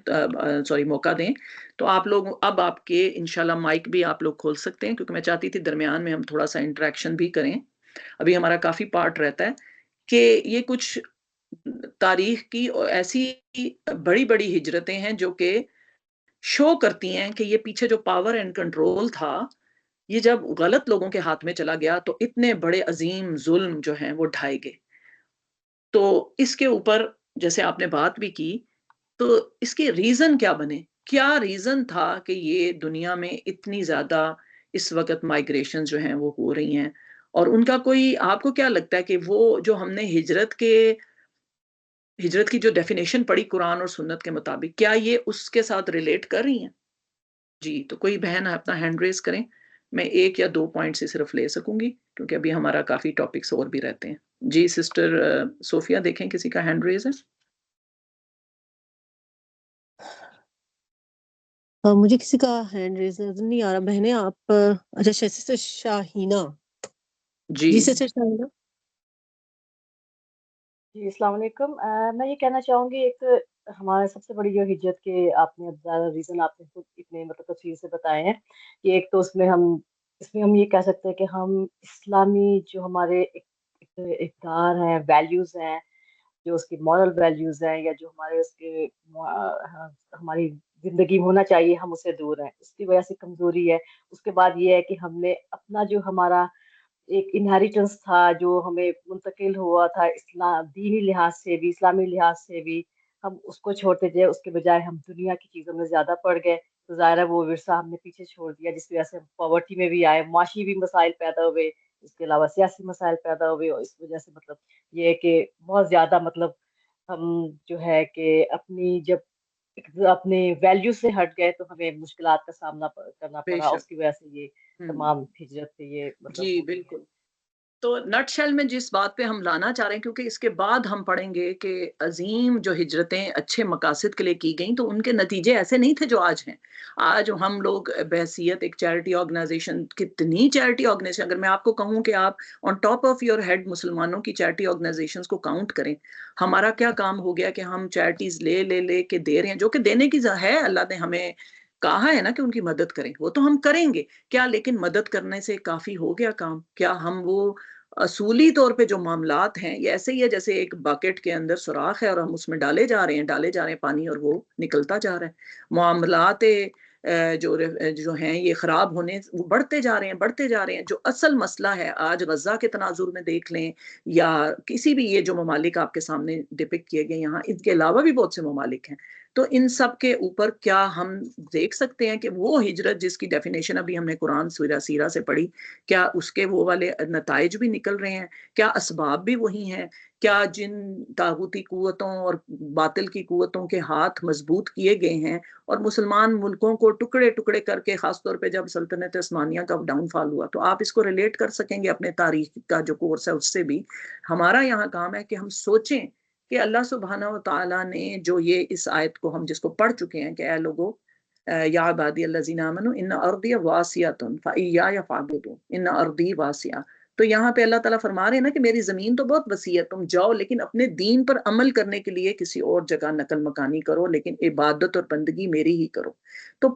موقع دیں، تو آپ لوگ اب آپ کے انشاءاللہ مائک بھی آپ لوگ کھول سکتے ہیں، کیونکہ میں چاہتی تھی درمیان میں ہم تھوڑا سا انٹریکشن بھی کریں، ابھی ہمارا کافی پارٹ رہتا ہے کہ یہ کچھ تاریخ کی ایسی بڑی بڑی ہجرتیں ہیں جو کہ شو کرتی ہیں کہ یہ پیچھے جو پاور اینڈ کنٹرول تھا یہ جب غلط لوگوں کے ہاتھ میں چلا گیا تو اتنے بڑے عظیم ظلم جو ہیں وہ ڈھائے گئے۔ تو اس کے اوپر جیسے آپ نے بات بھی کی، تو اس کے ریزن کیا بنے؟ کیا ریزن تھا کہ یہ دنیا میں اتنی زیادہ اس وقت مائگریشن جو ہیں وہ ہو رہی ہیں؟ اور ان کا کوئی آپ کو کیا لگتا ہے کہ وہ جو ہم نے ہجرت کی جو ڈیفینیشن پڑھی قرآن اور سنت کے مطابق، کیا یہ اس کے ساتھ ریلیٹ کر رہی ہیں؟ جی تو کوئی بہن اپنا ہینڈ ریز کریں، میں 1 یا 2 پوائنٹ سے صرف لے سکوں گی کیونکہ ابھی ہمارا کافی ٹاپکس اور بھی رہتے ہیں۔ جی سسٹر صوفیہ دیکھیں کسی کا ہینڈ ریز ہے؟ مجھے کسی کا ہینڈ ریز نظر نہیں آ رہا بہنیں، آپ اچھا سسٹر شاہینہ، جی سسٹر شاہینہ۔ جی السلام علیکم۔ میں یہ کہنا چاہوں گی، ایک ہمارا سب سے بڑی جو ہجرت کے آپ نے زیادہ ریزن آپ نے خود اتنے مطلب تفصیل سے بتائے ہیں کہ ایک تو اس میں ہم یہ کہہ سکتے ہیں کہ ہم اسلامی جو ہمارے اقدار ہیں، ویلیوز ہیں، جو اس کی مورل ویلیوز ہیں، یا جو ہمارے اس کے ہماری زندگی میں ہونا چاہیے، ہم اسے دور ہیں، اس کی وجہ سے کمزوری ہے۔ اس کے بعد یہ ہے کہ ہم نے اپنا جو ہمارا ایک انہیریٹنس تھا جو ہمیں منتقل ہوا تھا دینی لحاظ سے بھی، اسلامی لحاظ سے بھی، ہم اس کو چھوڑتے تھے، اس کے بجائے ہم دنیا کی چیزوں میں زیادہ پڑ گئے، تو ظاہر ہے وہ ورثہ ہم نے پیچھے چھوڑ دیا، جس کی وجہ سے ہم پاورٹی میں بھی آئے، معاشی بھی مسائل پیدا ہوئے، اس کے علاوہ سیاسی مسائل پیدا ہوئے، اور اس وجہ سے مطلب یہ ہے کہ بہت زیادہ مطلب ہم جو ہے کہ جب اپنے ویلیو سے ہٹ گئے تو ہمیں مشکلات کا سامنا کرنا بے پڑا، اس شک۔ کی وجہ سے یہ تمام ہجرت سے یہ مطلب جی ہوئی ہے۔ بالکل۔ تو نٹ شیل میں جس بات پہ ہم لانا چاہ رہے ہیں، کیونکہ اس کے بعد ہم پڑھیں گے کہ عظیم جو ہجرتیں اچھے مقاصد کے لیے کی گئیں تو ان کے نتیجے ایسے نہیں تھے جو آج ہیں۔ آج ہم لوگ بحیثیت ایک چیریٹی آرگنائزیشن، کتنی چیریٹی آرگنائزیشن، اگر میں آپ کو کہوں کہ آپ on top of your head مسلمانوں کی چیریٹی آرگنائزیشنز کو کاؤنٹ کریں، ہمارا کیا کام ہو گیا کہ ہم چیریٹیز لے کے دے رہے ہیں، جو کہ دینے کی ہے، اللہ نے ہمیں کہا ہے نا کہ ان کی مدد کریں، وہ تو ہم کریں گے کیا، لیکن مدد کرنے سے کافی ہو گیا کام؟ کیا ہم وہ اصولی طور پہ جو معاملات ہیں یہ ایسے ہی ہے جیسے ایک باکٹ کے اندر سوراخ ہے اور ہم اس میں ڈالے جا رہے ہیں پانی اور وہ نکلتا جا رہا ہے؟ معاملات جو ہیں یہ خراب ہونے بڑھتے جا رہے ہیں۔ جو اصل مسئلہ ہے آج غزہ کے تناظر میں دیکھ لیں یا کسی بھی یہ جو ممالک آپ کے سامنے ڈپکٹ کیے گئے یہاں، اس کے علاوہ بھی بہت سے ممالک ہیں تو ان سب کے اوپر کیا ہم دیکھ سکتے ہیں کہ وہ ہجرت جس کی ڈیفینیشن ابھی ہم نے قرآن سورہ سیرہ سے پڑھی، کیا اس کے وہ والے نتائج بھی نکل رہے ہیں؟ کیا اسباب بھی وہی ہیں؟ کیا جن طاغوتی قوتوں اور باطل کی قوتوں کے ہاتھ مضبوط کیے گئے ہیں اور مسلمان ملکوں کو ٹکڑے ٹکڑے کر کے، خاص طور پہ جب سلطنت عثمانیہ کا ڈاؤن فال ہوا، تو آپ اس کو ریلیٹ کر سکیں گے اپنے تاریخ کا جو کورس ہے اس سے بھی. ہمارا یہاں کام ہے کہ ہم سوچیں کہ اللہ سبحانہ و تعالیٰ نے جو یہ اس آیت کو ہم جس کو پڑھ چکے ہیں کہ اے لوگو یا عبادی الذین آمنوا ان ارضی واسعۃ فایایا فاعبدون، ان ارضی واسعہ. تو یہاں پہ اللہ تعالیٰ فرما رہے ہیں نا کہ میری زمین تو بہت وسیع ہے، تم جاؤ لیکن اپنے دین پر عمل کرنے کے لیے کسی اور جگہ نقل مکانی کرو، لیکن عبادت اور بندگی میری ہی کرو. تو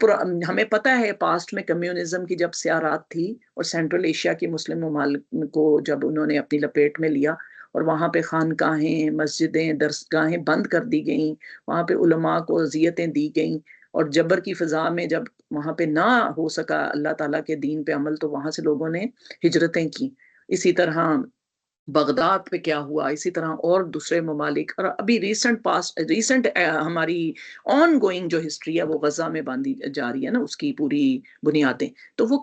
ہمیں پتہ ہے پاسٹ میں کمیونزم کی جب سیارات تھی اور سینٹرل ایشیا کی مسلم ممالک کو جب انہوں نے اپنی لپیٹ میں لیا اور وہاں پہ خانقاہیں، مسجدیں، درسگاہیں بند کر دی گئیں، وہاں پہ علماء کو اذیتیں دی گئیں، اور جبر کی فضا میں جب وہاں پہ نہ ہو سکا اللہ تعالیٰ کے دین پہ عمل، تو وہاں سے لوگوں نے ہجرتیں کی. اسی طرح بغداد پہ کیا ہوا، اسی طرح اور دوسرے ممالک، اور ابھی ریسنٹ ہماری آن گوئنگ جو ہسٹری ہے وہ غزہ میں باندھی جا رہی ہے نا، اس کی پوری بنیادیں. تو وہ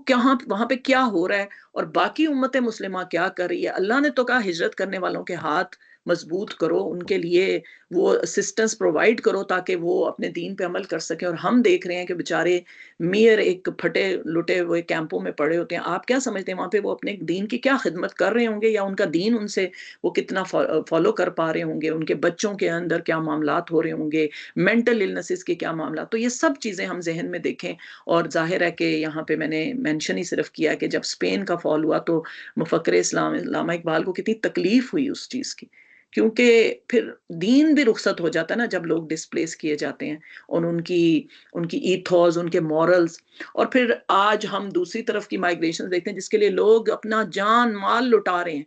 وہاں پہ کیا ہو رہا ہے اور باقی امت مسلمہ کیا کر رہی ہے. اللہ نے تو کہا ہجرت کرنے والوں کے ہاتھ مضبوط کرو، ان کے لیے وہ اسسٹنس پرووائڈ کرو تاکہ وہ اپنے دین پہ عمل کر سکیں. اور ہم دیکھ رہے ہیں کہ بیچارے میئر ایک پھٹے لٹے ہوئے کیمپوں میں پڑے ہوتے ہیں. آپ کیا سمجھتے ہیں وہاں پہ وہ اپنے دین کی کیا خدمت کر رہے ہوں گے، یا ان کا دین ان سے وہ کتنا فالو کر پا رہے ہوں گے، ان کے بچوں کے اندر کیا معاملات ہو رہے ہوں گے، مینٹل النسز کے کیا معاملات. تو یہ سب چیزیں ہم ذہن میں دیکھیں. اور ظاہر ہے کہ یہاں پہ میں نے مینشن ہی صرف کیا کہ جب اسپین کا فال ہوا تو مفکر اسلام علامہ اقبال کو کتنی تکلیف ہوئی اس چیز کی، کیونکہ پھر دین بھی رخصت ہو جاتا ہے نا جب لوگ ڈسپلیس کیے جاتے ہیں، اور ان کی ایتھوز، ان کے مورلز. اور پھر آج ہم دوسری طرف کی مائگریشن دیکھتے ہیں جس کے لیے لوگ اپنا جان مال لٹا رہے ہیں.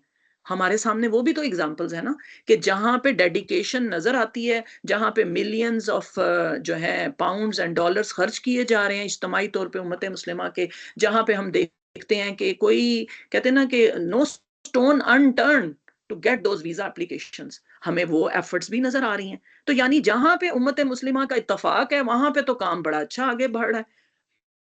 ہمارے سامنے وہ بھی تو ایگزامپلز ہیں نا کہ جہاں پہ ڈیڈیکیشن نظر آتی ہے، جہاں پہ ملینز آف جو ہے پاؤنڈز اینڈ ڈالرز خرچ کیے جا رہے ہیں اجتماعی طور پہ امت مسلمہ کے، جہاں پہ ہم دیکھتے ہیں کہ کوئی کہتے ہیں نا کہ no stone unturned to get those visa applications, ہمیں وہ ایفرٹس بھی نظر آ رہی ہیں. تو یعنی جہاں پہ امت مسلمہ کا اتفاق ہے وہاں پہ تو کام بڑا اچھا آگے بڑھ رہا ہے.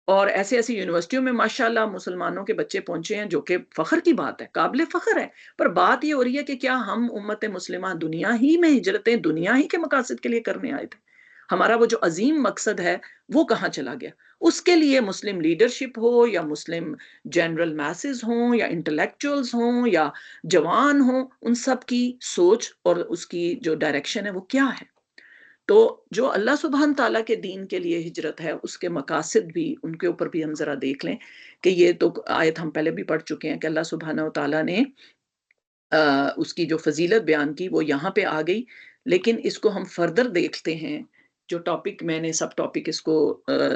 اور ایسی یونیورسٹیوں میں ماشاءاللہ مسلمانوں کے بچے پہنچے ہیں، جو کہ فخر کی بات ہے، قابل فخر ہے. پر بات یہ ہو رہی ہے کہ کیا ہم امت مسلمہ دنیا ہی میں ہجرتیں دنیا ہی کے مقاصد کے لیے کرنے آئے تھے؟ ہمارا وہ جو عظیم مقصد ہے وہ کہاں چلا گیا؟ اس کے لیے مسلم لیڈرشپ ہو یا مسلم جنرل میسز ہوں یا انٹلیکچوئلز ہوں یا جوان ہوں، ان سب کی سوچ اور اس کی جو ڈائریکشن ہے وہ کیا ہے؟ تو جو اللہ سبحانہ تعالیٰ کے دین کے لیے ہجرت ہے اس کے مقاصد بھی ان کے اوپر بھی ہم ذرا دیکھ لیں کہ یہ تو آیت ہم پہلے بھی پڑھ چکے ہیں کہ اللہ سبحانہ تعالیٰ نے اس کی جو فضیلت بیان کی وہ یہاں پہ آ گئی. لیکن اس کو ہم فردر دیکھتے ہیں، جو ٹاپک میں نے سب ٹاپک اس کو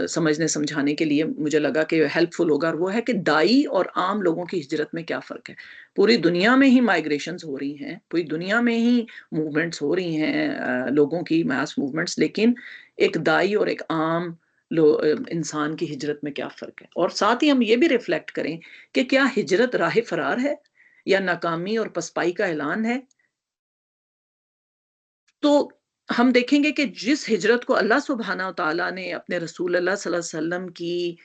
سمجھنے سمجھانے کے لیے مجھے لگا کہ ہیلپ فل ہوگا، اور وہ ہے کہ دائی اور عام لوگوں کی ہجرت میں کیا فرق ہے. پوری دنیا میں ہی مائگریشنز ہو رہی ہیں، پوری دنیا میں ہی موومنٹس ہو رہی ہیں، لوگوں کی ماس موومنٹس، لیکن ایک دائی اور ایک عام انسان کی ہجرت میں کیا فرق ہے. اور ساتھ ہی ہم یہ بھی ریفلیکٹ کریں کہ کیا ہجرت راہ فرار ہے یا ناکامی اور پسپائی کا اعلان ہے. تو ہم دیکھیں گے کہ جس ہجرت کو اللہ سبحانہ و تعالیٰ نے اپنے رسول اللہ صلی اللہ علیہ وسلم کی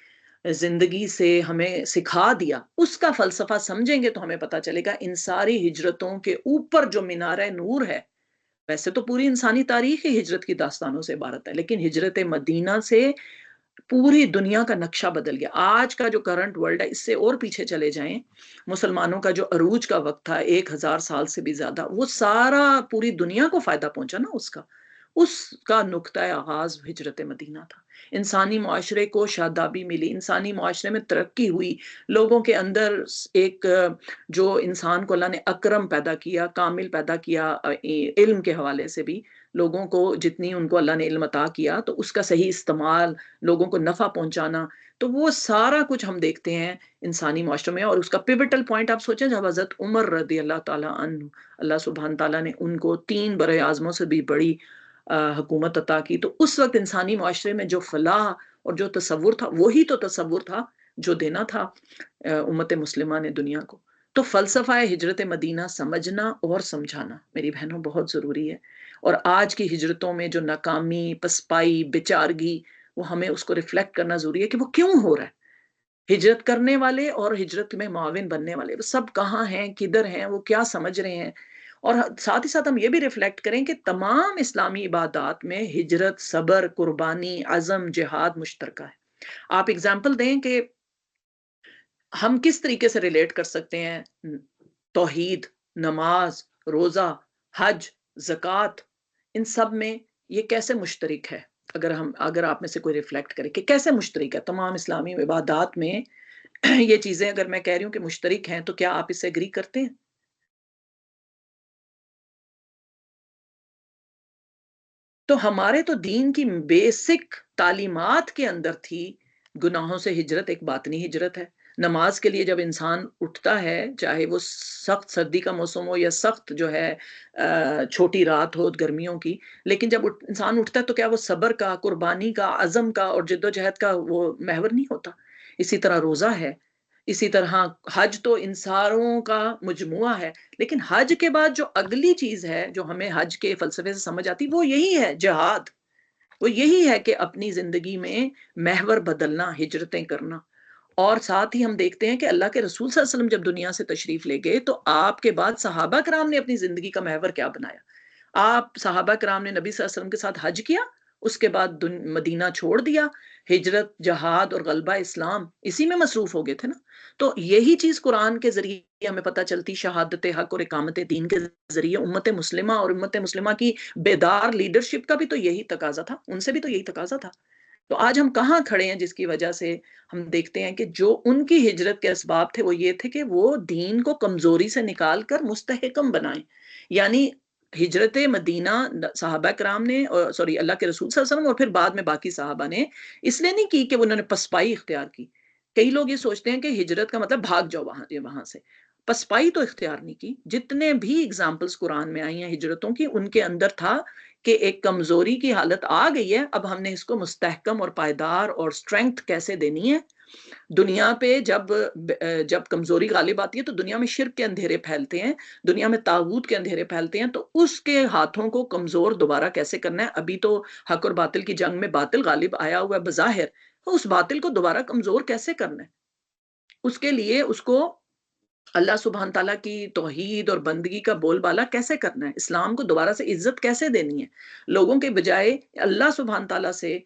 زندگی سے ہمیں سکھا دیا، اس کا فلسفہ سمجھیں گے تو ہمیں پتہ چلے گا ان ساری ہجرتوں کے اوپر جو مینارہ نور ہے. ویسے تو پوری انسانی تاریخ ہی ہجرت کی داستانوں سے عبارت ہے، لیکن ہجرت مدینہ سے پوری دنیا کا نقشہ بدل گیا. آج کا جو کرنٹ ورلڈ ہے اس سے اور پیچھے چلے جائیں، مسلمانوں کا جو عروج کا وقت تھا 1000 سال سے بھی زیادہ، وہ سارا پوری دنیا کو فائدہ پہنچا نا. اس کا نقطہ آغاز ہجرت مدینہ تھا. انسانی معاشرے کو شادابی ملی، انسانی معاشرے میں ترقی ہوئی، لوگوں کے اندر ایک جو انسان کو اللہ نے اکرم پیدا کیا، کامل پیدا کیا، علم کے حوالے سے بھی لوگوں کو جتنی ان کو اللہ نے علم عطا کیا تو اس کا صحیح استعمال، لوگوں کو نفع پہنچانا، تو وہ سارا کچھ ہم دیکھتے ہیں انسانی معاشرے میں. اور اس کا پیوٹل پوائنٹ آپ سوچیں جب حضرت عمر رضی اللہ تعالیٰ عنہ، اللہ سبحانہ تعالیٰ نے ان کو 3 برے اعظموں سے بھی بڑی حکومت عطا کی، تو اس وقت انسانی معاشرے میں جو فلاح اور جو تصور تھا وہی تو تصور تھا جو دینا تھا امت مسلمہ نے دنیا کو. تو فلسفہ ہجرت مدینہ سمجھنا اور سمجھانا میری بہنوں بہت ضروری ہے، اور آج کی ہجرتوں میں جو ناکامی، پسپائی، بیچارگی، وہ ہمیں اس کو ریفلیکٹ کرنا ضروری ہے کہ وہ کیوں ہو رہا ہے۔ ہجرت کرنے والے اور ہجرت میں معاون بننے والے وہ سب کہاں ہیں، کدھر ہیں، وہ کیا سمجھ رہے ہیں، اور ساتھ ہی ساتھ ہم یہ بھی ریفلیکٹ کریں کہ تمام اسلامی عبادات میں ہجرت، صبر، قربانی، عزم، جہاد مشترکہ ہے۔ آپ اگزامپل دیں کہ ہم کس طریقے سے ریلیٹ کر سکتے ہیں توحید، نماز، روزہ، حج، زکوٰۃ، ان سب میں یہ کیسے مشترک ہے؟ اگر آپ میں سے کوئی ریفلیکٹ کرے کہ کیسے مشترک ہے تمام اسلامی عبادات میں یہ چیزیں، اگر میں کہہ رہی ہوں کہ مشترک ہیں تو کیا آپ اس سے اگری کرتے ہیں؟ تو ہمارے تو دین کی بیسک تعلیمات کے اندر تھی گناہوں سے ہجرت ایک باطنی ہجرت ہے۔ نماز کے لیے جب انسان اٹھتا ہے، چاہے وہ سخت سردی کا موسم ہو یا سخت جو ہے چھوٹی رات ہو گرمیوں کی، لیکن جب انسان اٹھتا ہے تو کیا وہ صبر کا، قربانی کا، عزم کا اور جد و جہد کا وہ محور نہیں ہوتا؟ اسی طرح روزہ ہے، اسی طرح حج تو انصاروں کا مجموعہ ہے، لیکن حج کے بعد جو اگلی چیز ہے جو ہمیں حج کے فلسفے سے سمجھ آتی وہ یہی ہے، جہاد۔ وہ یہی ہے کہ اپنی زندگی میں محور بدلنا، ہجرتیں کرنا۔ اور ساتھ ہی ہم دیکھتے ہیں کہ اللہ کے رسول صلی اللہ علیہ وسلم جب دنیا سے تشریف لے گئے تو آپ کے بعد صحابہ کرام نے اپنی زندگی کا محور کیا بنایا؟ آپ صحابہ کرام نے نبی صلی اللہ علیہ وسلم کے ساتھ حج کیا، اس کے بعد مدینہ چھوڑ دیا، ہجرت، جہاد اور غلبہ اسلام اسی میں مصروف ہو گئے تھے نا۔ تو یہی چیز قرآن کے ذریعے ہمیں پتہ چلتی، شہادت حق اور اقامت دین کے ذریعے امت مسلمہ اور امت مسلمہ کی بیدار لیڈرشپ کا بھی تو یہی تقاضا تھا، ان سے بھی تو یہی تقاضا تھا۔ تو آج ہم کہاں کھڑے ہیں جس کی وجہ سے ہم دیکھتے ہیں کہ جو ان کی ہجرت کے اسباب تھے وہ یہ تھے کہ وہ دین کو کمزوری سے نکال کر مستحکم بنائیں۔ یعنی ہجرت مدینہ صحابہ کرام نے، اللہ کے رسول صلی اللہ علیہ وسلم اور پھر بعد میں باقی صحابہ نے اس لیے نہیں کی کہ انہوں نے پسپائی اختیار کی۔ کئی لوگ یہ سوچتے ہیں کہ ہجرت کا مطلب بھاگ جاؤ وہاں سے، پسپائی تو اختیار نہیں کی۔ جتنے بھی اگزامپلز قرآن میں آئی ہیں ہجرتوں کی، ان کے اندر تھا کہ ایک کمزوری کی حالت آ گئی ہے، اب ہم نے اس کو مستحکم اور پائیدار اور اسٹرینگتھ کیسے دینی ہے۔ دنیا پہ جب کمزوری غالب آتی ہے تو دنیا میں شرک کے اندھیرے پھیلتے ہیں، دنیا میں طاغوت کے اندھیرے پھیلتے ہیں، تو اس کے ہاتھوں کو کمزور دوبارہ کیسے کرنا ہے؟ ابھی تو حق اور باطل کی جنگ میں باطل غالب آیا ہوا ہے بظاہر، تو اس باطل کو دوبارہ کمزور کیسے کرنا ہے؟ اس کے لیے اس کو اللہ سبحانہ تعالیٰ کی توحید اور بندگی کا بول بالا کیسے کرنا ہے، اسلام کو دوبارہ سے عزت کیسے دینی ہے، لوگوں کے بجائے اللہ سبحانہ تعالیٰ سے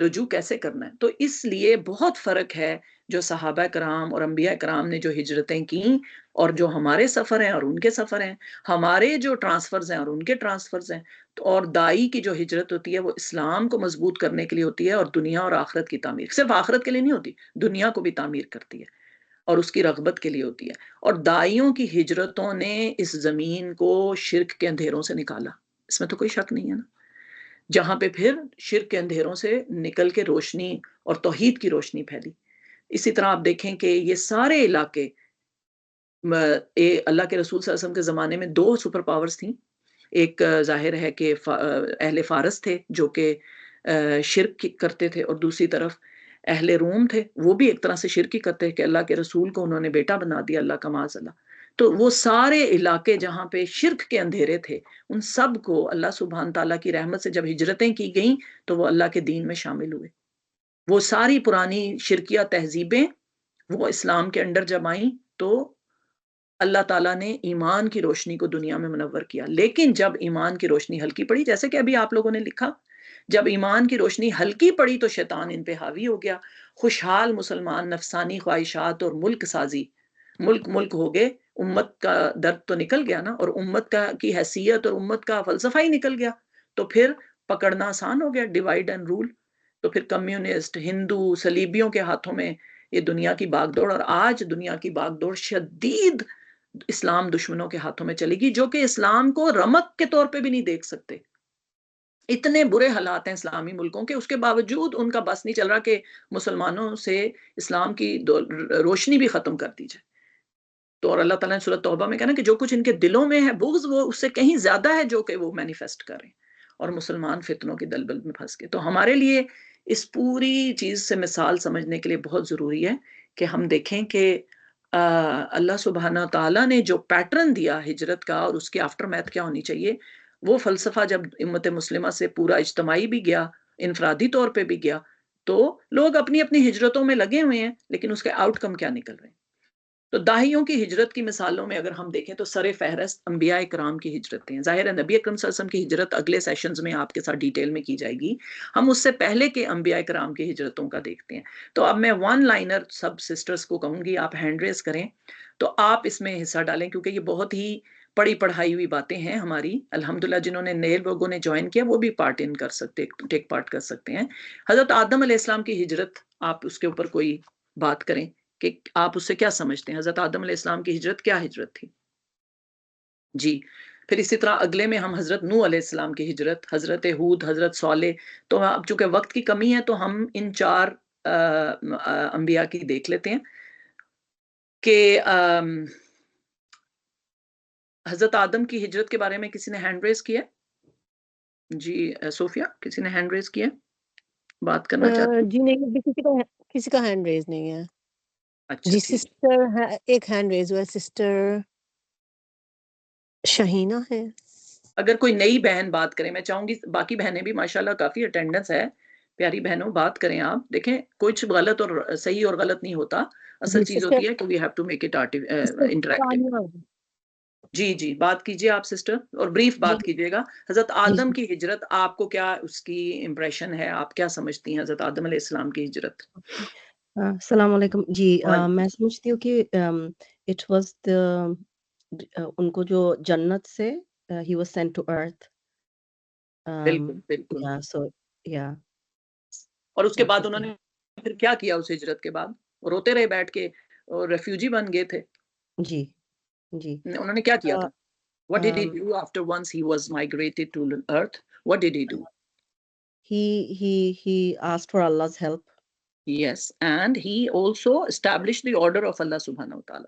رجوع کیسے کرنا ہے۔ تو اس لیے بہت فرق ہے جو صحابہ کرام اور انبیاء کرام نے جو ہجرتیں کیں اور جو ہمارے سفر ہیں اور ان کے سفر ہیں، ہمارے جو ٹرانسفرز ہیں اور ان کے ٹرانسفرز ہیں۔ اور دائی کی جو ہجرت ہوتی ہے وہ اسلام کو مضبوط کرنے کے لیے ہوتی ہے اور دنیا اور آخرت کی تعمیر، صرف آخرت کے لیے نہیں ہوتی، دنیا کو بھی تعمیر کرتی ہے اور اس کی رغبت کے لیے ہوتی ہے۔ اور دائیوں کی ہجرتوں نے اس زمین کو شرک کے اندھیروں سے نکالا، اس میں تو کوئی شک نہیں ہے نا، جہاں پہ پھر شرک کے اندھیروں سے نکل کے روشنی اور توحید کی روشنی پھیلی۔ اسی طرح آپ دیکھیں کہ یہ سارے علاقے، اللہ کے رسول صلی اللہ علیہ وسلم کے زمانے میں 2 سپر پاورز تھیں، ایک ظاہر ہے کہ اہل فارس تھے جو کہ شرک کرتے تھے، اور دوسری طرف اہل روم تھے، وہ بھی ایک طرح سے شرکی کرتے کہ اللہ کے رسول کو انہوں نے بیٹا بنا دیا، اللہ کا معاذ اللہ۔ تو وہ سارے علاقے جہاں پہ شرک کے اندھیرے تھے، ان سب کو اللہ سبحانہ تعالیٰ کی رحمت سے جب ہجرتیں کی گئیں تو وہ اللہ کے دین میں شامل ہوئے۔ وہ ساری پرانی شرکیہ تہذیبیں وہ اسلام کے اندر جب آئیں تو اللہ تعالیٰ نے ایمان کی روشنی کو دنیا میں منور کیا۔ لیکن جب ایمان کی روشنی ہلکی پڑی، جیسے کہ ابھی آپ لوگوں نے لکھا، جب ایمان کی روشنی ہلکی پڑی تو شیطان ان پہ حاوی ہو گیا۔ خوشحال مسلمان نفسانی خواہشات اور ملک سازی، ملک ہو گئے، امت کا درد تو نکل گیا نا، اور امت کی حیثیت اور امت کا فلسفہ ہی نکل گیا، تو پھر پکڑنا آسان ہو گیا، ڈیوائیڈ اینڈ رول۔ تو پھر کمیونسٹ، ہندو، صلیبیوں کے ہاتھوں میں یہ دنیا کی باغ دوڑ، اور آج دنیا کی باغ دوڑ شدید اسلام دشمنوں کے ہاتھوں میں چلے گی، جو کہ اسلام کو رمق کے طور پہ بھی نہیں دیکھ سکتے۔ اتنے برے حالات ہیں اسلامی ملکوں کے، اس کے باوجود ان کا بس نہیں چل رہا کہ مسلمانوں سے اسلام کی روشنی بھی ختم کر دی جائے۔ تو اور اللہ تعالیٰ نے سورۃ توبہ میں کہا نا کہ جو کچھ ان کے دلوں میں ہے بغض، وہ اس سے کہیں زیادہ ہے جو کہ وہ مینیفیسٹ کریں، اور مسلمان فتنوں کی دلدل میں پھنس گئے۔ تو ہمارے لیے اس پوری چیز سے مثال سمجھنے کے لیے بہت ضروری ہے کہ ہم دیکھیں کہ اللہ سبحانہ تعالیٰ نے جو پیٹرن دیا ہجرت کا اور اس کی آفٹر میتھ کیا ہونی چاہیے، وہ فلسفہ جب امت مسلمہ سے پورا اجتماعی بھی گیا، انفرادی طور پہ بھی گیا، تو لوگ اپنی اپنی ہجرتوں میں لگے ہوئے ہیں، لیکن اس کے آؤٹ کم کیا نکل رہے ہیں؟ تو داہیوں کی ہجرت کی مثالوں میں اگر ہم دیکھیں تو سر فہرست انبیاء کرام کی ہجرتیں ہیں۔ ظاہر ہے نبی اکرم صلی اللہ علیہ وسلم کی ہجرت اگلے سیشنز میں آپ کے ساتھ ڈیٹیل میں کی جائے گی، ہم اس سے پہلے کے انبیاء کرام کی ہجرتوں کا دیکھتے ہیں۔ تو اب میں ون لائنر سب سسٹرز کو کہوں گی آپ ہینڈ ریز کریں تو آپ اس میں حصہ ڈالیں، کیونکہ یہ بہت ہی پڑھی پڑھائی ہوئی باتیں ہیں ہماری۔ الحمدللہ جنہوں نے نئے لوگوں نے جوائن کیا وہ بھی ٹیک پارٹ کر سکتے ہیں۔ حضرت آدم علیہ السلام کی ہجرت، آپ اس کے اوپر کوئی بات کریں کہ آپ اس سے کیا سمجھتے ہیں؟ حضرت آدم علیہ السلام کی ہجرت کیا ہجرت تھی؟ جی پھر اسی طرح اگلے میں ہم حضرت نوح علیہ السلام کی ہجرت، حضرت ہود، حضرت صالح۔ تو اب چونکہ وقت کی کمی ہے تو ہم ان 4 انبیاء کی دیکھ لیتے ہیں کہ حضرت آدم کی ہجرت کے بارے میں کسی نے ہینڈ ریز کیا؟ جی صوفیہ کسی نے ہینڈ ریز کیا، بات کرنا چاہتے ہیں؟ جی نہیں، ابھی کسی کا ہینڈ ریز نہیں ہے۔ اچھا جی ٹھیک، سسٹر ایک ہینڈ ریز ہوا ہے، سسٹر شہینہ ہے۔ اگر کوئی نئی بہن بات کرے، میں چاہوں گی باقی بہنیں بھی ماشاءاللہ کافی اٹینڈنس ہے، پیاری بہنوں بات کریں آپ۔ دیکھیں کچھ غلط اور صحیح اور غلط نہیں ہوتا، اصل جی چیز ہوتی ہے کہ we have to make it interactive. جی جی بات کیجئے آپ سسٹر، اور بریف بات کیجئے گا۔ حضرت آدم کی ہجرت آپ کو کیا اس کی امپریشن ہے، آپ کیا سمجھتی ہیں حضرت آدم علیہ السلام کی ہجرت؟ السلام علیکم جی۔ میں سمجھتی ہوں کہ اٹ واز ان کو جو جنت سے ہی واز سینٹ ٹو ارتھ۔ بالکل بالکل، سو یا اور اس کے بعد انہوں نے پھر کیا کیا اس ہجرت کے بعد؟ روتے رہے بیٹھ کے اور ریفیوجی بن گئے تھے؟ جی جی انہوں نے کیا کیا تھا؟ What did he do after once he was migrated to earth? What did he do? he asked for Allah's help. Yes, and he also established the order of Allah subhanahu wa ta'ala,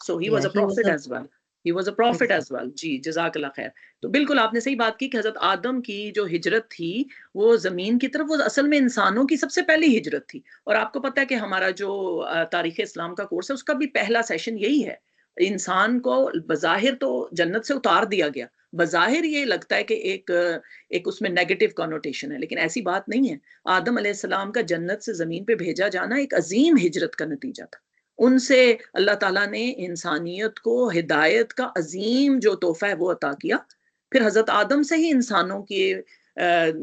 So he was a prophet as well. He was a prophet as well. جی جزاک اللہ خیر۔ تو بالکل آپ نے صحیح بات کی کہ حضرت آدم کی جو ہجرت تھی وہ زمین کی طرف، وہ اصل میں انسانوں کی سب سے پہلی ہجرت تھی۔ اور آپ کو پتہ ہے کہ ہمارا جو تاریخ اسلام کا کورس ہے اس کا بھی پہلا سیشن یہی ہے۔ انسان کو بظاہر تو جنت سے اتار دیا گیا، بظاہر یہ لگتا ہے کہ ایک اس میں نیگیٹو کنوٹیشن ہے، لیکن ایسی بات نہیں ہے۔ آدم علیہ السلام کا جنت سے زمین پہ بھیجا جانا ایک عظیم ہجرت کا نتیجہ تھا۔ ان سے اللہ تعالیٰ نے انسانیت کو ہدایت کا عظیم جو تحفہ ہے وہ عطا کیا۔ پھر حضرت آدم سے ہی انسانوں کے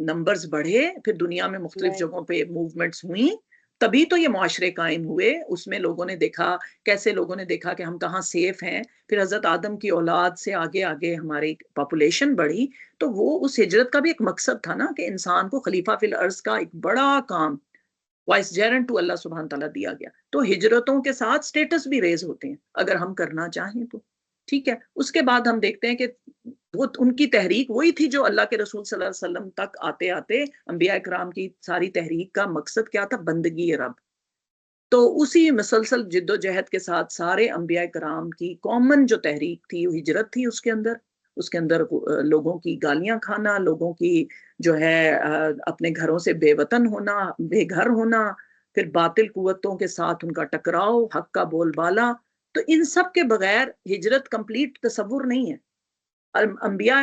نمبرز بڑھے، پھر دنیا میں مختلف جگہوں پہ موومنٹس ہوئیں، تبھی تو یہ معاشرے قائم ہوئے۔ اس میں لوگوں نے دیکھا، کیسے لوگوں نے دیکھا کہ ہم کہاں سیف ہیں۔ پھر حضرت آدم کی اولاد سے آگے آگے ہماری پاپولیشن بڑھی، تو وہ اس ہجرت کا بھی ایک مقصد تھا نا کہ انسان کو خلیفہ فی الارض کا ایک بڑا کام وائس جیرنٹ ٹو اللہ سبحانہ تعالیٰ دیا گیا۔ تو ہجرتوں کے ساتھ سٹیٹس بھی ریز ہوتے ہیں اگر ہم کرنا چاہیں تو، ٹھیک ہے۔ اس کے بعد ہم دیکھتے ہیں کہ وہ ان کی تحریک وہی تھی جو اللہ کے رسول صلی اللہ علیہ وسلم تک آتے آتے انبیاء کرام کی ساری تحریک کا مقصد کیا تھا؟ بندگی رب۔ تو اسی مسلسل جد و جہد کے ساتھ سارے انبیاء کرام کی کامن جو تحریک تھی وہ ہجرت تھی۔ اس کے اندر لوگوں کی گالیاں کھانا، لوگوں کی جو ہے اپنے گھروں سے بے وطن ہونا، بے گھر ہونا، پھر باطل قوتوں کے ساتھ ان کا ٹکراؤ، حق کا بول بالا۔ تو ان سب کے بغیر ہجرت کمپلیٹ تصور نہیں ہے۔ انبیاء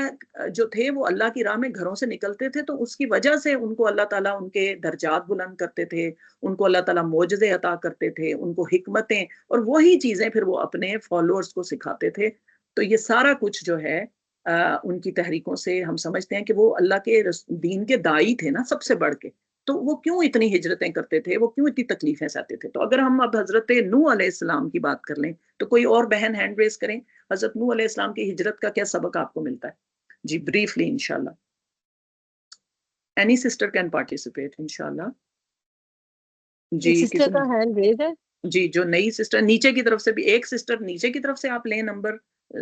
جو تھے وہ اللہ کی راہ میں گھروں سے نکلتے تھے، تو اس کی وجہ سے ان کو اللہ تعالیٰ ان کے درجات بلند کرتے تھے، ان کو اللہ تعالیٰ معجزے عطا کرتے تھے، ان کو حکمتیں، اور وہی چیزیں پھر وہ اپنے فالوورز کو سکھاتے تھے۔ تو یہ سارا کچھ جو ہے ان کی تحریکوں سے ہم سمجھتے ہیں کہ وہ اللہ کے دین کے داعی تھے نا سب سے بڑھ کے۔ تو وہ کیوں اتنی ہجرتیں کرتے تھے، وہ کیوں اتنی تکلیفیں سہتے تھے؟ تو اگر ہم اب حضرت نوح علیہ السلام کی بات کر لیں تو کوئی اور بہن ہینڈ ریز کریں، حضرت نوح علیہ السلام کی ہجرت کا کیا سبق آپ کو ملتا ہے؟ جی بریفلی انشاءاللہ، اینی سسٹر کین پارٹیسپیٹ انشاءاللہ۔ جی سسٹر کا ہینڈ ریز ہے۔ جی جو نئی سسٹر نیچے کی طرف سے بھی، ایک سسٹر نیچے کی طرف سے آپ لیں نمبر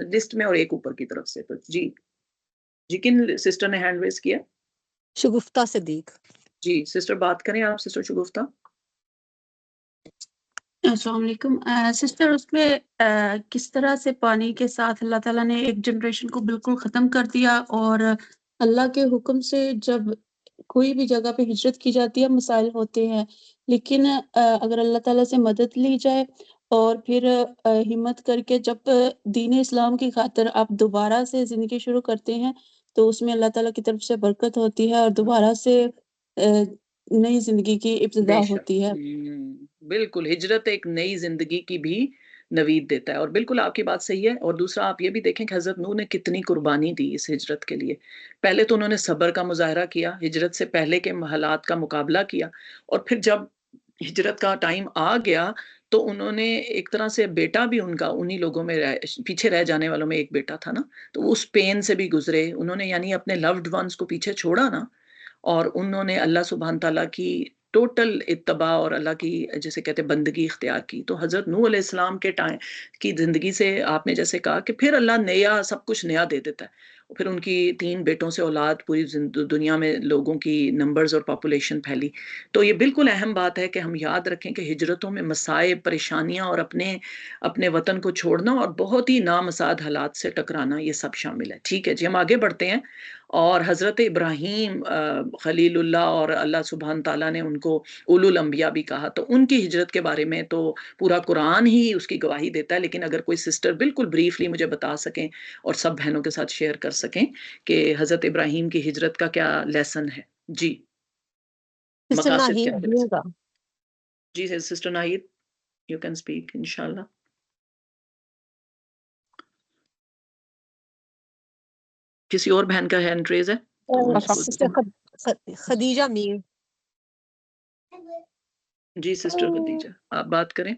لسٹ میں، اور ایک اوپر کی طرف سے۔ تو جی کن سسٹر نے ہینڈ ریز کیا؟ شگفتہ صدیق۔ جی سسٹر بات کریں آپ، سسٹر شگفتہ۔ السلام علیکم سسٹر، اس میں کس طرح سے پانی کے ساتھ اللہ تعالیٰ نے ایک جنریشن کو بالکل ختم کر دیا، اور اللہ کے حکم سے جب کوئی بھی جگہ پہ ہجرت کی جاتی ہے مسائل ہوتے ہیں، لیکن اگر اللہ تعالیٰ سے مدد لی جائے اور پھر ہمت کر کے جب دین اسلام کی خاطر آپ دوبارہ سے زندگی شروع کرتے ہیں تو اس میں اللہ تعالیٰ کی طرف سے برکت ہوتی ہے اور دوبارہ سے نئی زندگی کی ابتدا بے شک ہوتی ہے۔ بالکل، ہجرت ایک نئی زندگی کی بھی نوید دیتا ہے، اور بالکل آپ کی بات صحیح ہے۔ اور دوسرا آپ یہ بھی دیکھیں کہ حضرت نوح نے کتنی قربانی دی اس ہجرت کے لیے۔ پہلے تو انہوں نے صبر کا مظاہرہ کیا، ہجرت سے پہلے کے حالات کا مقابلہ کیا، اور پھر جب ہجرت کا ٹائم آ گیا تو انہوں نے ایک طرح سے بیٹا بھی ان کا انہی لوگوں میں پیچھے رہ جانے والوں میں ایک بیٹا تھا نا، تو اس پین سے بھی گزرے انہوں نے، یعنی اپنے لوڈ ونس کو پیچھے چھوڑا نا، اور انہوں نے اللہ سبحانہ تعالیٰ کی ٹوٹل اتباع اور اللہ کی جیسے کہتے ہیں بندگی اختیار کی۔ تو حضرت نوح علیہ السلام کے ٹائم کی زندگی سے آپ نے جیسے کہا کہ پھر اللہ نیا سب کچھ نیا دے دیتا ہے، پھر ان کی 3 بیٹوں سے اولاد، پوری دنیا میں لوگوں کی نمبرز اور پاپولیشن پھیلی۔ تو یہ بالکل اہم بات ہے کہ ہم یاد رکھیں کہ ہجرتوں میں مصائب، پریشانیاں اور اپنے وطن کو چھوڑنا اور بہت ہی نامساعد حالات سے ٹکرانا، یہ سب شامل ہے۔ ٹھیک ہے جی، ہم آگے بڑھتے ہیں۔ اور حضرت ابراہیم خلیل اللہ، اور اللہ سبحانہ تعالیٰ نے ان کو اولو الانبیاء بھی کہا، تو ان کی ہجرت کے بارے میں تو پورا قرآن ہی اس کی گواہی دیتا ہے، لیکن اگر کوئی سسٹر بالکل بریفلی مجھے بتا سکیں اور سب بہنوں کے ساتھ شیئر کر سکیں کہ حضرت ابراہیم کی ہجرت کا کیا لیسن ہے۔ جی، سسٹر مقاصد ناہید کیا ہے؟ دیے گا۔ جی sister Nahid, you can speak انشاءاللہ۔ کسی اور بہن کا ہینڈ ریز ہے تو ان کو سسٹر خدیجہ میر۔ جی سسٹر خدیجہ آپ بات کریں۔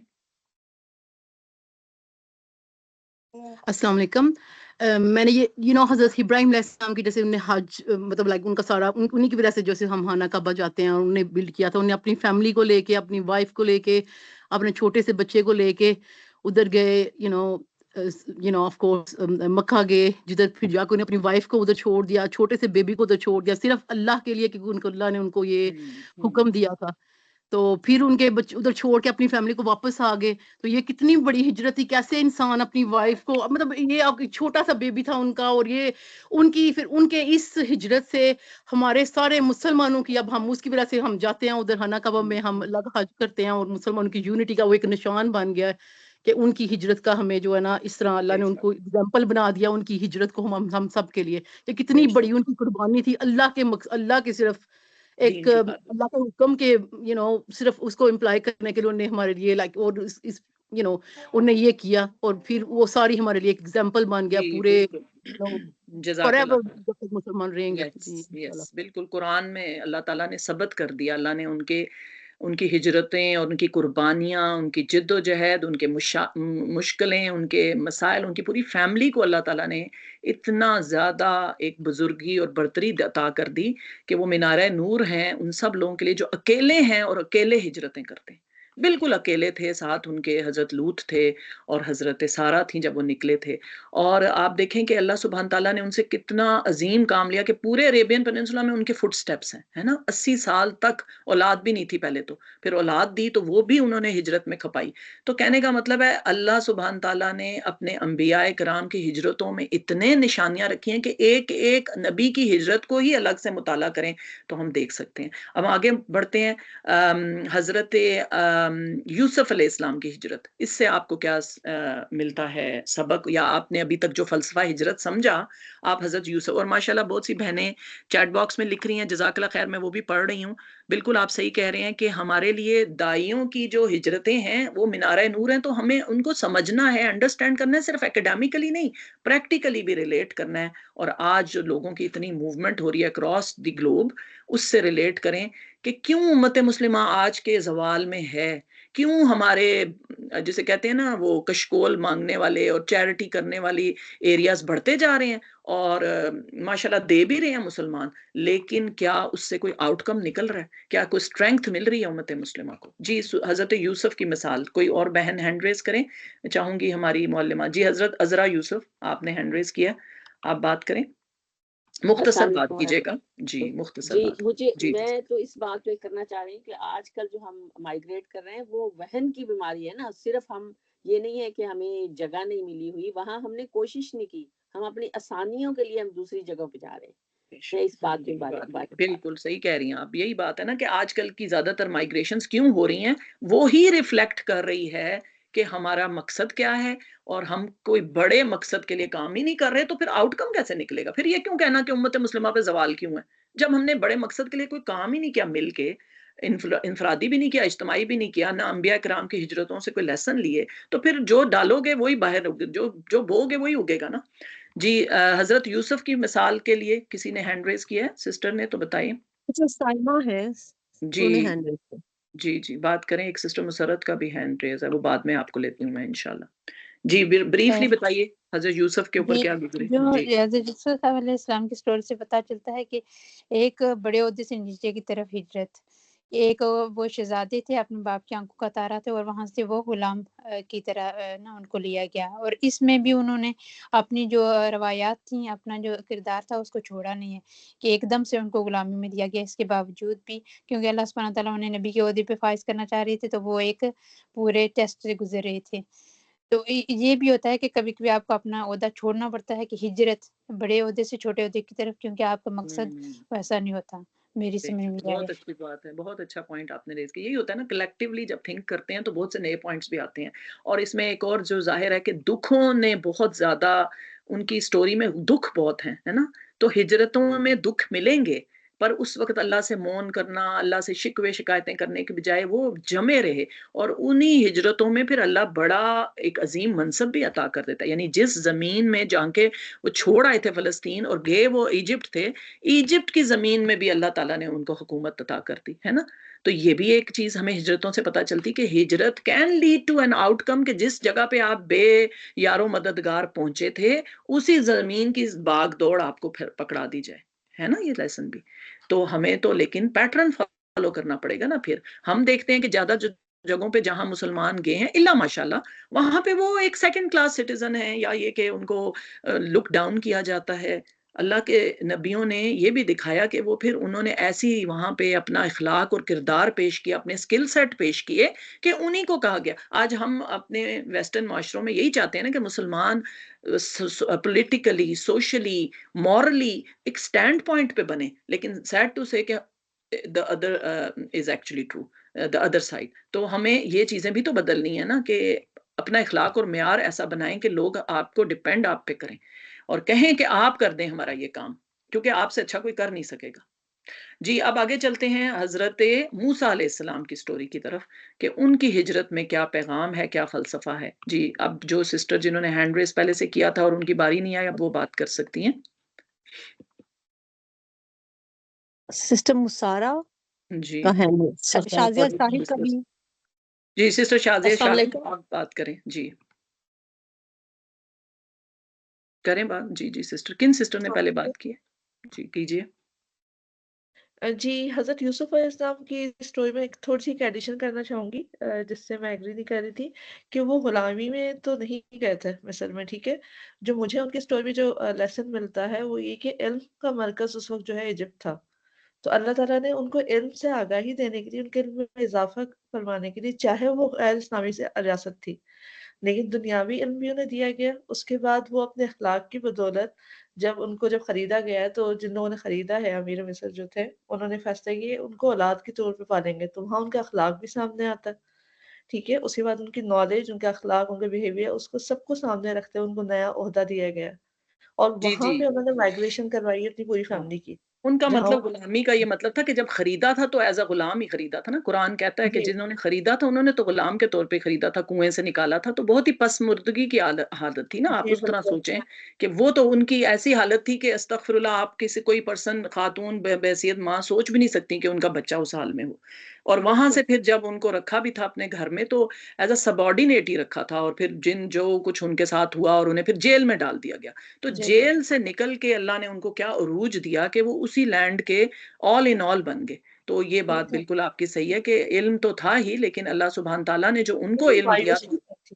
السلام علیکم۔ میں نے یہ حضرت ابراہیم علیہ السلام کی جیسے انہیں حج مطلب لائک ان کا سارا انہی کی وجہ سے جیسے ہم خانہ کعبہ جاتے ہیں، انہوں نے بلڈ کیا تھا، انہیں اپنی فیملی کو لے کے، اپنی وائف کو لے کے، اپنے چھوٹے سے بچے کو لے کے ادھر گئے، آف کورس مکہ گئے، جدھر پھر جا کے انہیں اپنی وائف کو ادھر چھوڑ دیا، چھوٹے سے بیبی کو ادھر چھوڑ دیا، صرف اللہ کے لیے، کیونکہ ان کو اللہ نے ان کو یہ حکم دیا تھا۔ تو پھر ان کے بچے ادھر چھوڑ کے اپنی فیملی کو واپس آ گئے۔ تو یہ کتنی بڑی ہجرت تھی، کیسے انسان اپنی وائف کو، مطلب یہ چھوٹا سا بیبی تھا ان کا، اور یہ ان کی پھر ان کے اس ہجرت سے ہمارے سارے مسلمانوں کی، اب ہم اس کی وجہ سے ہم جاتے ہیں ادھر خانہ کعبہ میں، ہم اللہ کا حج کرتے ہیں، اور مسلمانوں کی یونٹی کا وہ ایک نشان بن گیا ہے کہ ان کی ہجرت کا ہمیں جو ہے نا اس طرح اللہ نے ان کو اگزامپل بنا دیا، ان کی ہجرت کو ہم سب کے لیے کہ کتنی بڑی ان کی قربانی تھی اللہ کے اللہ کے صرف ایک اللہ کے حکم کے صرف اس کو امپلائی کرنے کے لیے انہوں نے ہمارے لیے لائک اور انہوں نے یہ کیا، اور پھر وہ ساری ہمارے لیے ایک ایگزامپل بن گیا پورے جزاک اللہ خیر۔ جب تک مسلمان رہیں گے۔ یس بالکل، قرآن میں اللہ تعالیٰ نے ثبت کر دیا، اللہ نے ان کی ہجرتیں اور ان کی قربانیاں، ان کی جد و جہد، ان کے مشکلیں، ان کے مسائل، ان کی پوری فیملی کو اللہ تعالیٰ نے اتنا زیادہ ایک بزرگی اور برتری عطا کر دی کہ وہ مینارہ نور ہیں ان سب لوگوں کے لیے جو اکیلے ہیں اور اکیلے ہجرتیں کرتے ہیں، بالکل اکیلے تھے، ساتھ ان کے حضرت لوط تھے اور حضرت سارہ تھیں جب وہ نکلے تھے۔ اور آپ دیکھیں کہ اللہ سبحانہ تعالیٰ نے ان سے کتنا عظیم کام لیا کہ پورے عربین پیننسولا میں ان کے فٹ سٹیپس ہیں، ہے نا، 80 سال تک اولاد بھی نہیں تھی پہلے تو، پھر اولاد دی تو وہ بھی انہوں نے ہجرت میں کھپائی۔ تو کہنے کا مطلب ہے اللہ سبحانہ تعالیٰ نے اپنے انبیاء کرام کی ہجرتوں میں اتنے نشانیاں رکھی ہیں کہ ایک ایک نبی کی ہجرت کو ہی الگ سے مطالعہ کریں تو ہم دیکھ سکتے ہیں۔ اب آگے بڑھتے ہیں، حضرت یوسف علیہ السلام کی ہجرت، اس سے آپ کو کیا ملتا ہے سبق، یا آپ نے ابھی تک جو فلسفہ ہجرت سمجھا آپ حضرت یوسف، اور ماشاءاللہ بہت سی بہنیں چیٹ باکس میں لکھ رہی ہیں، جزاک اللہ خیر، میں وہ بھی پڑھ رہی ہوں۔ بالکل آپ صحیح کہہ رہے ہیں کہ ہمارے لیے دائیوں کی جو ہجرتیں ہیں وہ مینارہ نور ہیں، تو ہمیں ان کو سمجھنا ہے، انڈرسٹینڈ کرنا ہے، صرف اکیڈیمکلی نہیں، پریکٹیکلی بھی ریلیٹ کرنا ہے۔ اور آج جو لوگوں کی اتنی موومنٹ ہو رہی ہے اکراس دی گلوب، اس سے ریلیٹ کریں کہ کیوں امت مسلمہ آج کے زوال میں ہے، کیوں ہمارے جسے کہتے ہیں نا وہ کشکول مانگنے والے اور چیریٹی کرنے والی ایریاز بڑھتے جا رہے ہیں، اور ماشاءاللہ دے بھی رہے ہیں مسلمان، لیکن کیا اس سے کوئی آؤٹ کم نکل رہا ہے، کیا کوئی اسٹرینگتھ مل رہی ہے امت مسلمہ کو؟ جی حضرت یوسف کی مثال، کوئی اور بہن ہینڈ ریز کریں، چاہوں گی ہماری معلمہ جی حضرت عذرا یوسف، آپ نے ہینڈ ریز کیا، آپ بات کریں، مختصر بات کیجیے گا جی، مختصر بات جی۔ میں تو اس بات پہ کرنا چاہ رہی ہوں کہ آج کل جو ہم مائگریٹ کر رہے ہیں وہ وہن کی بیماری ہے نا، صرف ہم یہ نہیں ہے کہ ہمیں جگہ نہیں ملی ہوئی، وہاں ہم نے کوشش نہیں کی، ہم اپنی آسانیوں کے لیے ہم دوسری جگہوں پہ جا رہے ہیں۔ اس بات کے بارے میں بالکل صحیح کہہ رہی ہیں آپ، یہی بات ہے نا کہ آج کل کی زیادہ تر مائگریشنز کیوں ہو رہی ہیں، وہی ریفلیکٹ کر رہی ہے کہ ہمارا مقصد کیا ہے، اور ہم کوئی بڑے مقصد کے لیے کام ہی نہیں کر رہے تو پھر آؤٹ کم کیسے نکلے گا؟ پھر یہ کیوں کہنا کہ امت مسلمہ پہ زوال کیوں ہے، جب ہم نے بڑے مقصد کے لیے کوئی کام ہی نہیں کیا، مل کے انفرادی بھی نہیں کیا، اجتماعی بھی نہیں کیا، نہ انبیاء کرام کی ہجرتوں سے کوئی لیسن لیے، تو پھر جو ڈالو گے وہی باہر ہوگے، جو بو گے وہی اگے گا نا۔ جی حضرت یوسف کی مثال کے لیے کسی نے ہینڈ ریز کیا ہے، سسٹر نے، تو بتائیے۔ اچھا سائمہ ہے، جی انہوں نے ہینڈ ریز کیا۔ جی بات کریں، ایک سسٹر مسرت کا بھی ہینڈ ریز ہے، وہ بعد میں آپ کو لیتی ہوں میں انشاءاللہ۔ جی بریفلی بتائیے حضرت یوسف کے اوپر جی کیا گزرے۔ جو جی حضرت یوسف علیہ السلام کی سٹوری سے پتہ چلتا ہے کہ ایک بڑے عہدے سے نیچے کی طرف ہجرت، ایک وہ شہزادے تھے، اپنے باپ کی آنکھوں کا تارا تھے، اور وہاں سے وہ غلام کی طرح نا ان کو لیا گیا، اور اس میں بھی انہوں نے اپنی جو روایات تھیں، اپنا جو کردار تھا اس کو چھوڑا نہیں ہے کہ ایک دم سے ان کو غلامی میں دیا گیا۔ اس کے باوجود بھی کیونکہ اللہ سبحانہ تعالیٰ انہیں نبی کے عہدے پہ فائز کرنا چاہ رہے تھے، تو وہ ایک پورے ٹیسٹ سے گزر رہے تھے۔ تو یہ بھی ہوتا ہے کہ کبھی کبھی آپ کو اپنا عہدہ چھوڑنا پڑتا ہے، کہ ہجرت بڑے عہدے سے چھوٹے عہدے کی طرف، کیونکہ آپ کا مقصد ویسا نہیں ہوتا۔ میری سمجھ میں آیا۔ بہت اچھی بات ہے، بہت اچھا پوائنٹ آپ نے ریز کیا۔ یہی ہوتا ہے نا، کلیکٹیولی جب تھنک کرتے ہیں تو بہت سے نئے پوائنٹس بھی آتے ہیں، اور اس میں ایک اور جو ظاہر ہے کہ دکھوں نے بہت زیادہ، ان کی سٹوری میں دکھ بہت ہیں، ہے نا، تو ہجرتوں میں دکھ ملیں گے، پر اس وقت اللہ سے مون کرنا، اللہ سے شکوے شکایتیں کرنے کے بجائے وہ جمے رہے، اور انہی ہجرتوں میں پھر اللہ بڑا ایک عظیم منصب بھی عطا کر دیتا ہے۔ یعنی جس زمین میں جہاں کے وہ چھوڑ آئے تھے فلسطین اور گئے وہ ایجپٹ تھے، ایجپٹ کی زمین میں بھی اللہ تعالیٰ نے ان کو حکومت عطا کر دی، ہے نا۔ تو یہ بھی ایک چیز ہمیں ہجرتوں سے پتہ چلتی کہ ہجرت can lead to an outcome, کہ جس جگہ پہ آپ بے یارو مددگار پہنچے تھے، اسی زمین کی باغ دوڑ آپ کو پھر پکڑا دی جائے، ہے نا، یہ لیسن بھی۔ تو ہمیں تو لیکن پیٹرن فالو کرنا پڑے گا نا۔ پھر ہم دیکھتے ہیں کہ زیادہ جگہوں پہ جہاں مسلمان گئے ہیں، الا ماشاءاللہ، وہاں پہ وہ ایک سیکنڈ کلاس سٹیزن ہیں، یا یہ کہ ان کو لک ڈاؤن کیا جاتا ہے۔ اللہ کے نبیوں نے یہ بھی دکھایا کہ وہ پھر انہوں نے ایسی وہاں پہ اپنا اخلاق اور کردار پیش کیا، اپنے سکل سیٹ پیش کیے، کہ انہی کو کہا گیا۔ آج ہم اپنے ویسٹرن معاشروں میں یہی چاہتے ہیں نا کہ مسلمان پولیٹیکلی، سوشلی، مورلی ایک سٹینڈ پوائنٹ پہ بنے، لیکن سیڈ ٹو سے کہ the other is actually true, the other side۔ تو ہمیں یہ چیزیں بھی تو بدلنی ہے نا، کہ اپنا اخلاق اور معیار ایسا بنائیں کہ لوگ آپ کو ڈیپینڈ آپ پہ کریں، اور کہیں کہ آپ کر دیں ہمارا یہ کام، کیونکہ آپ سے اچھا کوئی کر نہیں سکے گا۔ جی اب آگے چلتے ہیں حضرت موسیٰ علیہ السلام کی سٹوری کی طرف، کہ ان کی ہجرت میں کیا پیغام ہے، کیا فلسفہ ہے۔ جی اب جو سسٹر جنہوں نے ہینڈ ریز پہلے سے کیا تھا اور ان کی باری نہیں آئی، اب وہ بات کر سکتی ہیں۔ سسٹر مسارہ جی کا ہینڈ ریز، شازیہ صاحب کا بھی۔ جی سسٹر شازیہ السلام شاہ علیکم۔ آپ بات کریں، جی کریں بات۔ جی سسٹر، کن سسٹر نے پہلے بات کی ہے؟ جی کیجیے۔ جی حضرت یوسف علیہ السلام کی سٹوری میں ایک تھوڑی سی ایک ایڈیشن کرنا چاہوں گی، جس سے میں ایگری نہیں کر رہی تھی کہ وہ غلامی میں تو نہیں گئے تھے مصر میں، ٹھیک ہے۔ جو مجھے ان کی سٹوری میں جو لیسن ملتا ہے وہ یہ کہ علم کا مرکز اس وقت جو ہے ایجپٹ تھا، تو اللہ تعالیٰ نے ان کو علم سے آگاہی دینے کے لیے، ان کے علم میں اضافہ فرمانے کے لیے، چاہے وہ غیر اسلامی سے ریاست تھی، لیکن دنیاوی علم بھی انہیں دیا گیا۔ اس کے بعد وہ اپنے اخلاق کی بدولت جب خریدا گیا ہے، تو جن لوگوں نے خریدا ہے، امیر مصر جو تھے، انہوں نے فیصلہ کیا ان کو اولاد کے طور پہ پالیں گے، تو وہاں ان کا اخلاق بھی سامنے آتا ہے، ٹھیک ہے۔ اس کے بعد ان کی نالج، ان کا اخلاق، ان کا بیہیویئر، اس کو سب کو سامنے رکھتے ہوئے ان کو نیا عہدہ دیا گیا ہے، اور وہاں پہ انہوں نے مائگریشن کروائی اپنی پوری فیملی کی، ان کا جہاں مطلب غلامی کا یہ مطلب تھا کہ جب خریدا تھا تو ایز اے غلام ہی خریدا تھا نا۔ قرآن کہتا ہے کہ جنہوں نے خریدا تھا انہوں نے تو غلام کے طور پہ خریدا تھا، کنویں سے نکالا تھا، تو بہت ہی پس مردگی کی حالت تھی نا۔ آپ اس طرح سوچیں کہ وہ تو ان کی ایسی حالت تھی کہ استغفر اللہ، آپ کسی کوئی پرسن، خاتون بحیثیت ماں سوچ بھی نہیں سکتی کہ ان کا بچہ اس حال میں ہو۔ اور وہاں سے پھر جب ان کو رکھا بھی تھا اپنے گھر میں، تو ایز اے سبارڈینیٹ ہی رکھا تھا، اور پھر جو کچھ ان کے ساتھ ہوا، اور انہیں پھر جیل میں ڈال دیا گیا۔ تو جیل سے نکل کے اللہ نے ان کو کیا عروج دیا کہ وہ اسی لینڈ کے آل ان آل بن گئے۔ تو یہ بات بالکل آپ کی صحیح ہے کہ علم تو تھا ہی، لیکن اللہ سبحانہ تعالیٰ نے جو ان کو علم دیا،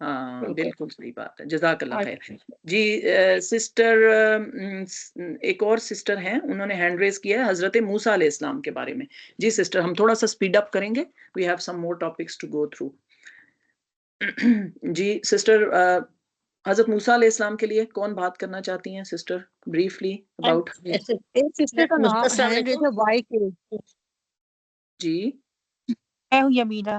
ہاں بالکل صحیح بات ہے، جزاک اللہ خیر۔ جی سسٹر، ایک اور سسٹر ہیں، انہوں نے ہینڈ ریز کیا ہے حضرت موسیٰ علیہ السلام کے بارے میں۔ جی سسٹر، ہم تھوڑا سا سپیڈ اپ کریں گے، we have some more topics to go through. جی سسٹر، حضرت موسیٰ علیہ السلام کے لیے کون بات کرنا چاہتی ہیں سسٹر؟ Briefly about. ایک سسٹر کا نام ہینڈ ریز ہے وائی کے۔ جی میں ہوں یمینا۔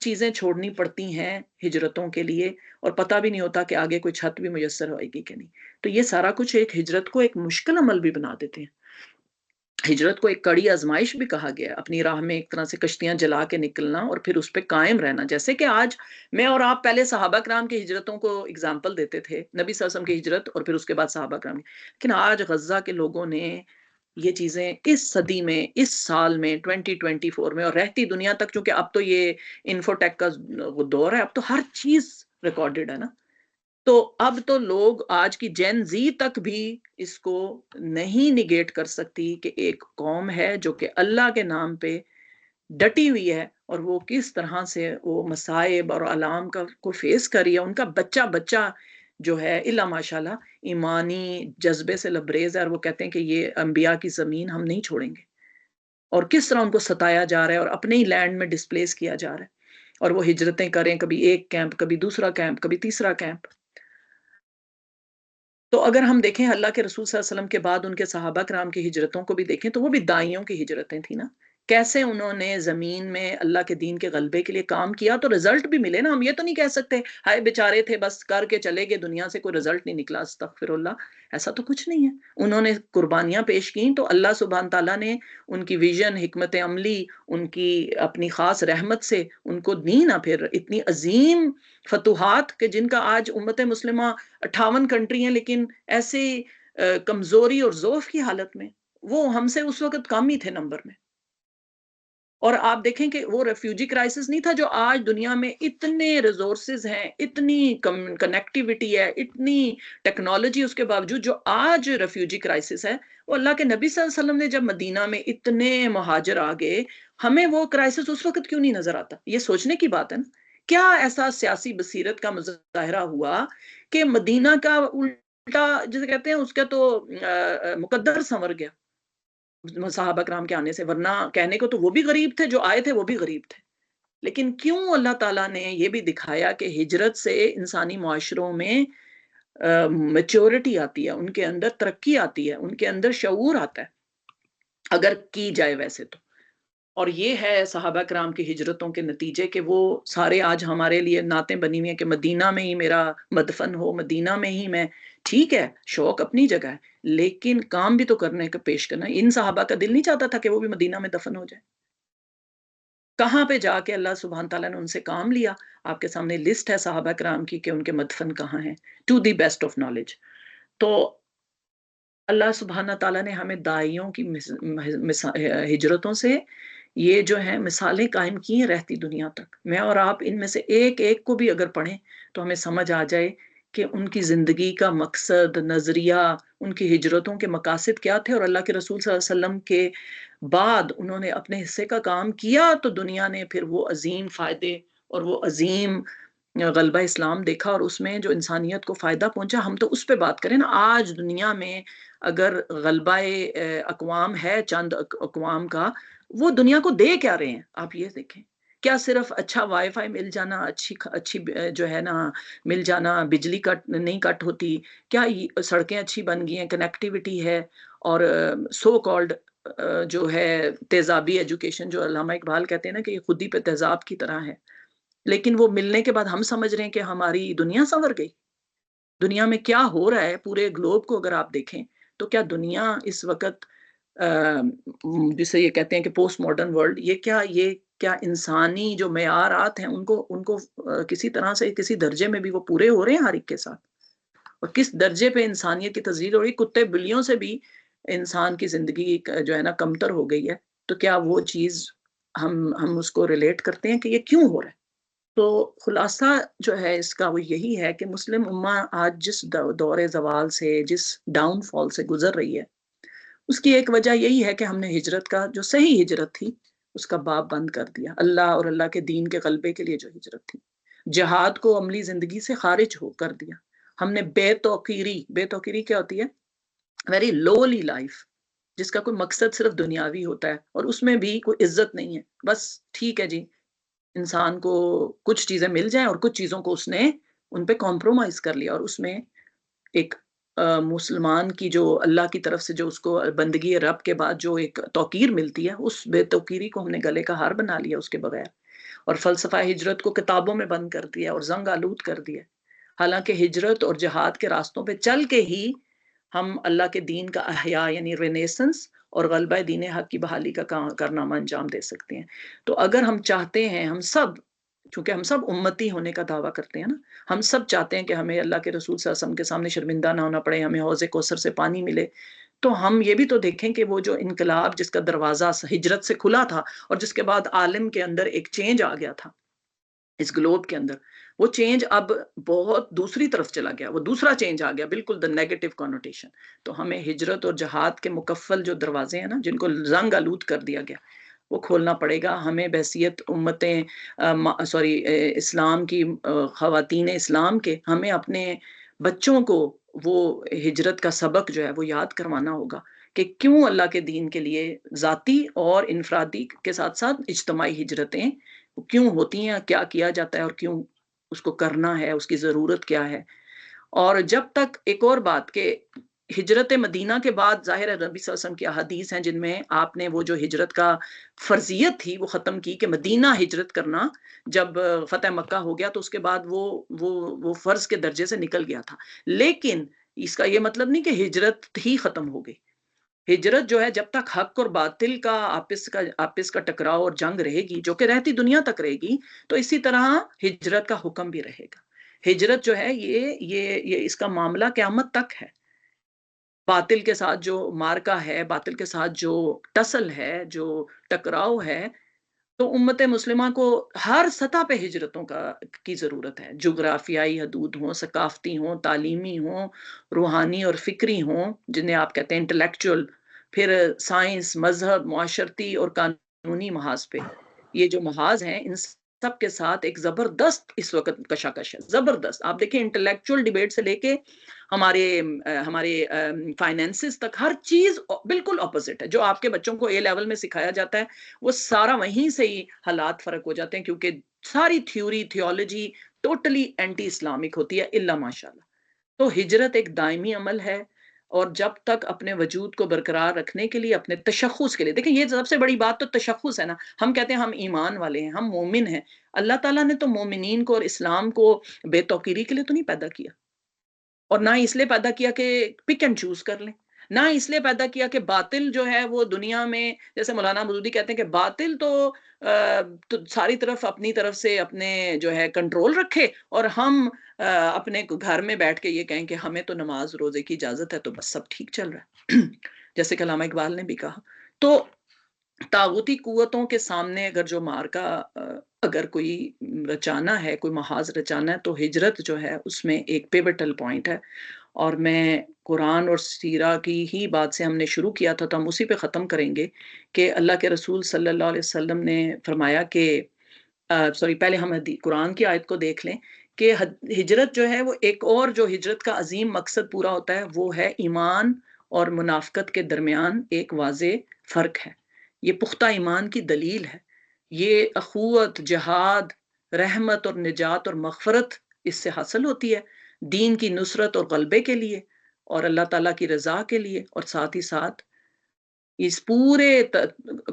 چیزیں چھوڑنی پڑتی ہیں ہجرتوں کے لیے، اور پتہ بھی نہیں ہوتا کہ آگے کوئی چھت بھی میسر ہوئے گی کہ نہیں. تو یہ سارا کچھ ایک ہجرت کو ایک مشکل عمل بھی بنا دیتے ہیں. ہجرت کو ایک کڑی آزمائش بھی کہا گیا ہے، اپنی راہ میں ایک طرح سے کشتیاں جلا کے نکلنا اور پھر اس پہ قائم رہنا. جیسے کہ آج میں اور آپ پہلے صحابہ کرام کی ہجرتوں کو اگزامپل دیتے تھے، نبی صلی اللہ علیہ وسلم کی ہجرت اور پھر اس کے بعد صحابہ کرام کی، لیکن آج غزہ کے لوگوں نے یہ چیزیں اس صدی میں، اس سال میں 2024 میں اور رہتی دنیا تک، چونکہ اب تو یہ انفوٹیک کا دور ہے، اب تو ہر چیز ریکارڈڈ ہے نا، تو اب تو لوگ آج کی جین زی تک بھی اس کو نہیں نگیٹ کر سکتی کہ ایک قوم ہے جو کہ اللہ کے نام پہ ڈٹی ہوئی ہے، اور وہ کس طرح سے وہ مصائب اور علام کو فیس کر رہی ہے. ان کا بچہ بچہ جو ہے الا ماشاءاللہ ایمانی جذبے سے لبریز ہے، اور وہ کہتے ہیں کہ یہ انبیاء کی زمین ہم نہیں چھوڑیں گے، اور کس طرح ان کو ستایا جا رہا ہے اور اپنے ہی لینڈ میں ڈسپلیس کیا جا رہا ہے، اور وہ ہجرتیں کریں، کبھی ایک کیمپ، کبھی دوسرا کیمپ، کبھی تیسرا کیمپ. تو اگر ہم دیکھیں اللہ کے رسول صلی اللہ علیہ وسلم کے بعد ان کے صحابہ کرام کی ہجرتوں کو بھی دیکھیں تو وہ بھی دائیوں کی ہجرتیں تھیں نا. کیسے انہوں نے زمین میں اللہ کے دین کے غلبے کے لیے کام کیا، تو رزلٹ بھی ملے نا. ہم یہ تو نہیں کہہ سکتے ہائے بیچارے تھے بس کر کے چلے گئے، دنیا سے کوئی رزلٹ نہیں نکلا، استغفر اللہ، ایسا تو کچھ نہیں ہے. انہوں نے قربانیاں پیش کیں تو اللہ سبحانہ تعالیٰ نے ان کی ویژن، حکمت عملی، ان کی اپنی خاص رحمت سے ان کو دی نا پھر اتنی عظیم فتوحات کہ جن کا آج امت مسلمہ 58 کنٹری ہیں، لیکن ایسے کمزوری اور ضعف کی حالت میں وہ ہم سے اس وقت کم ہی تھے نمبر میں. اور آپ دیکھیں کہ وہ ریفیوجی کرائسس نہیں تھا جو آج دنیا میں اتنے ریسورسز ہیں، اتنی کنیکٹیوٹی ہے، اتنی ٹیکنالوجی، اس کے باوجود جو آج ریفیوجی کرائسس ہے، وہ اللہ کے نبی صلی اللہ علیہ وسلم نے جب مدینہ میں اتنے مہاجر آ گئے، ہمیں وہ کرائسس اس وقت کیوں نہیں نظر آتا؟ یہ سوچنے کی بات ہے نا. کیا ایسا سیاسی بصیرت کا مظاہرہ ہوا کہ مدینہ کا الٹا جسے کہتے ہیں اس کا تو مقدر سنور گیا صحابہ کرام کے آنے سے، ورنہ کہنے کو تو وہ بھی غریب تھے، جو آئے تھے وہ بھی غریب تھے. لیکن کیوں اللہ تعالیٰ نے یہ بھی دکھایا کہ ہجرت سے انسانی معاشروں میں میچورٹی آتی ہے، ان کے اندر ترقی آتی ہے، ان کے اندر شعور آتا ہے اگر کی جائے ویسے تو. اور یہ ہے صحابہ کرام کی ہجرتوں کے نتیجے کہ وہ سارے آج ہمارے لیے نعتیں بنی ہوئی ہیں کہ مدینہ میں ہی میرا مدفن ہو، مدینہ میں ہی میں. ٹھیک ہے، شوق اپنی جگہ ہے، لیکن کام بھی تو کرنے کا پیش کرنا. ان صحابہ کا دل نہیں چاہتا تھا کہ وہ بھی مدینہ میں دفن ہو جائے. کہاں پہ جا کے اللہ سبحانہ تعالیٰ نے ان سے کام لیا. آپ کے سامنے لسٹ ہے صحابہ کرام کی کہ ان کے مدفن کہاں ہیں، to the best of knowledge. تو اللہ سبحانہ تعالیٰ نے ہمیں داعیوں کی ہجرتوں سے یہ جو ہیں مثالیں قائم کی ہیں رہتی دنیا تک. میں اور آپ ان میں سے ایک ایک کو بھی اگر پڑھیں تو ہمیں سمجھ آ جائے کہ ان کی زندگی کا مقصد، نظریہ، ان کی ہجرتوں کے مقاصد کیا تھے، اور اللہ کے رسول صلی اللہ علیہ وسلم کے بعد انہوں نے اپنے حصے کا کام کیا تو دنیا نے پھر وہ عظیم فائدے اور وہ عظیم غلبہ اسلام دیکھا، اور اس میں جو انسانیت کو فائدہ پہنچا. ہم تو اس پہ بات کریں نا. آج دنیا میں اگر غلبہ اقوام ہے چند اقوام کا، وہ دنیا کو دے کیا رہے ہیں آپ یہ دیکھیں. کیا صرف اچھا وائی فائی مل جانا، اچھی جو ہے نا مل جانا، بجلی کٹ نہیں کٹ ہوتی، کیا سڑکیں اچھی بن گئی ہیں، کنیکٹیوٹی ہے، اور سو کالڈ جو ہے تیزابی ایجوکیشن جو علامہ اقبال کہتے ہیں نا کہ یہ خود ہی پہ تیزاب کی طرح ہے، لیکن وہ ملنے کے بعد ہم سمجھ رہے ہیں کہ ہماری دنیا سنور گئی. دنیا میں کیا ہو رہا ہے پورے گلوب کو اگر آپ دیکھیں تو کیا دنیا اس وقت جسے یہ کہتے ہیں کہ پوسٹ ماڈرن ورلڈ، یہ کیا انسانی جو معیارات ہیں ان کو کسی طرح سے کسی درجے میں بھی وہ پورے ہو رہے ہیں ہر ایک کے ساتھ، اور کس درجے پہ انسانیت کی تذلیل ہو رہی. کتے بلیوں سے بھی انسان کی زندگی جو ہے نا کمتر ہو گئی ہے. تو کیا وہ چیز ہم اس کو ریلیٹ کرتے ہیں کہ یہ کیوں ہو رہا ہے؟ تو خلاصہ جو ہے اس کا وہ یہی ہے کہ مسلم امہ آج جس دور زوال سے، جس ڈاؤن فال سے گزر رہی ہے، اس کی ایک وجہ یہی ہے کہ ہم نے ہجرت کا جو صحیح ہجرت تھی اس کا باب بند کر دیا. اللہ اور اللہ کے دین کے غلبے کے لیے جو ہجرت تھی، جہاد کو عملی زندگی سے خارج کر دیا. ہم نے بے توقیری کیا ہوتی ہے؟ ویری لولی لائف، جس کا کوئی مقصد صرف دنیاوی ہوتا ہے، اور اس میں بھی کوئی عزت نہیں ہے. بس ٹھیک ہے جی، انسان کو کچھ چیزیں مل جائیں اور کچھ چیزوں کو اس نے ان پہ کمپرومائز کر لیا، اور اس میں ایک مسلمان کی جو اللہ کی طرف سے جو اس کو بندگی رب کے بعد جو ایک توقیر ملتی ہے، اس بے توقیری کو ہم نے گلے کا ہار بنا لیا اس کے بغیر. اور فلسفہ ہجرت کو کتابوں میں بند کر دیا اور زنگ آلود کر دیا، حالانکہ ہجرت اور جہاد کے راستوں پہ چل کے ہی ہم اللہ کے دین کا احیاء یعنی رینیسنس اور غلبہ دین حق کی بحالی کا کارنامہ انجام دے سکتے ہیں۔ تو اگر ہم چاہتے ہیں، ہم سب، چونکہ ہم سب امتی ہونے کا دعویٰ کرتے ہیں نا، ہم سب چاہتے ہیں کہ ہمیں اللہ کے رسول صلی اللہ علیہ وسلم کے سامنے شرمندہ نہ ہونا پڑے، ہمیں حوض کوثر سے پانی ملے، تو ہم یہ بھی تو دیکھیں کہ وہ جو انقلاب جس کا دروازہ ہجرت سے کھلا تھا اور جس کے بعد عالم کے اندر ایک چینج آ گیا تھا اس گلوب کے اندر، وہ چینج اب بہت دوسری طرف چلا گیا، وہ دوسرا چینج آ گیا، بالکل دا نیگیٹو کانوٹیشن۔ تو ہمیں ہجرت اور جہاد کے مکفل جو دروازے ہیں نا، جن کو زنگ آلود کر دیا گیا، وہ کھولنا پڑے گا۔ ہمیں بحیثیت امتیں اسلام کی خواتین اسلام کے، ہمیں اپنے بچوں کو وہ ہجرت کا سبق جو ہے وہ یاد کروانا ہوگا کہ کیوں اللہ کے دین کے لیے ذاتی اور انفرادی کے ساتھ ساتھ اجتماعی ہجرتیں کیوں ہوتی ہیں، کیا کیا جاتا ہے اور کیوں اس کو کرنا ہے، اس کی ضرورت کیا ہے۔ اور جب تک ایک اور بات کہ ہجرت مدینہ کے بعد ظاہر ہے نبی صلی اللہ علیہ وسلم کی احادیث ہیں جن میں آپ نے وہ جو ہجرت کا فرضیت تھی وہ ختم کی کہ مدینہ ہجرت کرنا جب فتح مکہ ہو گیا تو اس کے بعد وہ فرض کے درجے سے نکل گیا تھا، لیکن اس کا یہ مطلب نہیں کہ ہجرت ہی ختم ہو گئی۔ ہجرت جو ہے جب تک حق اور باطل کا آپس کا ٹکراؤ اور جنگ رہے گی، جو کہ رہتی دنیا تک رہے گی، تو اسی طرح ہجرت کا حکم بھی رہے گا۔ ہجرت جو ہے یہ اس کا معاملہ قیامت تک ہے۔ باطل کے ساتھ جو مارکا ہے، باطل کے ساتھ جو ٹسل ہے، جو ٹکراؤ ہے، تو امت مسلمہ کو ہر سطح پہ ہجرتوں کی ضرورت ہے، جغرافیائی حدود ہوں، ثقافتی ہوں، تعلیمی ہوں، روحانی اور فکری ہوں، جنہیں آپ کہتے ہیں انٹلیکچول، پھر سائنس، مذہب، معاشرتی اور قانونی محاذ پہ۔ یہ جو محاذ ہیں ان سب کے ساتھ ایک زبردست اس وقت کشاکش ہے، زبردست۔ آپ دیکھیں انٹلیکچول ڈیبیٹ سے لے کے ہمارے فائنینسز تک ہر چیز بالکل اپوزٹ ہے۔ جو آپ کے بچوں کو اے لیول میں سکھایا جاتا ہے وہ سارا وہیں سے ہی حالات فرق ہو جاتے ہیں، کیونکہ ساری theory theology totally anti Islamic ہوتی ہے، الا ماشاءاللہ۔ تو ہجرت ایک دائمی عمل ہے، اور جب تک اپنے وجود کو برقرار رکھنے کے لیے، اپنے تشخص کے لیے، دیکھیں یہ سب سے بڑی بات تو تشخص ہے نا۔ ہم کہتے ہیں ہم ایمان والے ہیں، ہم مومن ہیں، اللہ تعالیٰ نے تو مومنین کو اور اسلام کو بے توقیری کے لیے تو نہیں پیدا کیا، اور نہ اس لیے پیدا کیا کہ پک اینڈ چوز کر لیں، نہ اس لیے پیدا کیا کہ باطل جو ہے وہ دنیا میں، جیسے مولانا مودودی کہتے ہیں کہ باطل تو ساری طرف اپنی طرف سے اپنے جو ہے کنٹرول رکھے، اور ہم اپنے گھر میں بیٹھ کے یہ کہیں کہ ہمیں تو نماز روزے کی اجازت ہے تو بس سب ٹھیک چل رہا ہے، جیسے کہ علامہ اقبال نے بھی کہا۔ تو طاغوتی قوتوں کے سامنے اگر جو مارکا اگر کوئی رچانا ہے، کوئی محاذ رچانا ہے، تو ہجرت جو ہے اس میں ایک پیوٹل پوائنٹ ہے۔ اور میں قرآن اور سیرہ کی ہی بات سے ہم نے شروع کیا تھا تو ہم اسی پہ ختم کریں گے کہ اللہ کے رسول صلی اللہ علیہ وسلم نے فرمایا کہ پہلے ہم قرآن کی آیت کو دیکھ لیں کہ ہجرت جو ہے وہ ایک اور جو ہجرت کا عظیم مقصد پورا ہوتا ہے وہ ہے ایمان اور منافقت کے درمیان ایک واضح فرق ہے۔ یہ پختہ ایمان کی دلیل ہے، یہ اخوت، جہاد، رحمت اور نجات اور مغفرت اس سے حاصل ہوتی ہے، دین کی نصرت اور غلبے کے لیے اور اللہ تعالیٰ کی رضا کے لیے، اور ساتھ ہی ساتھ اس پورے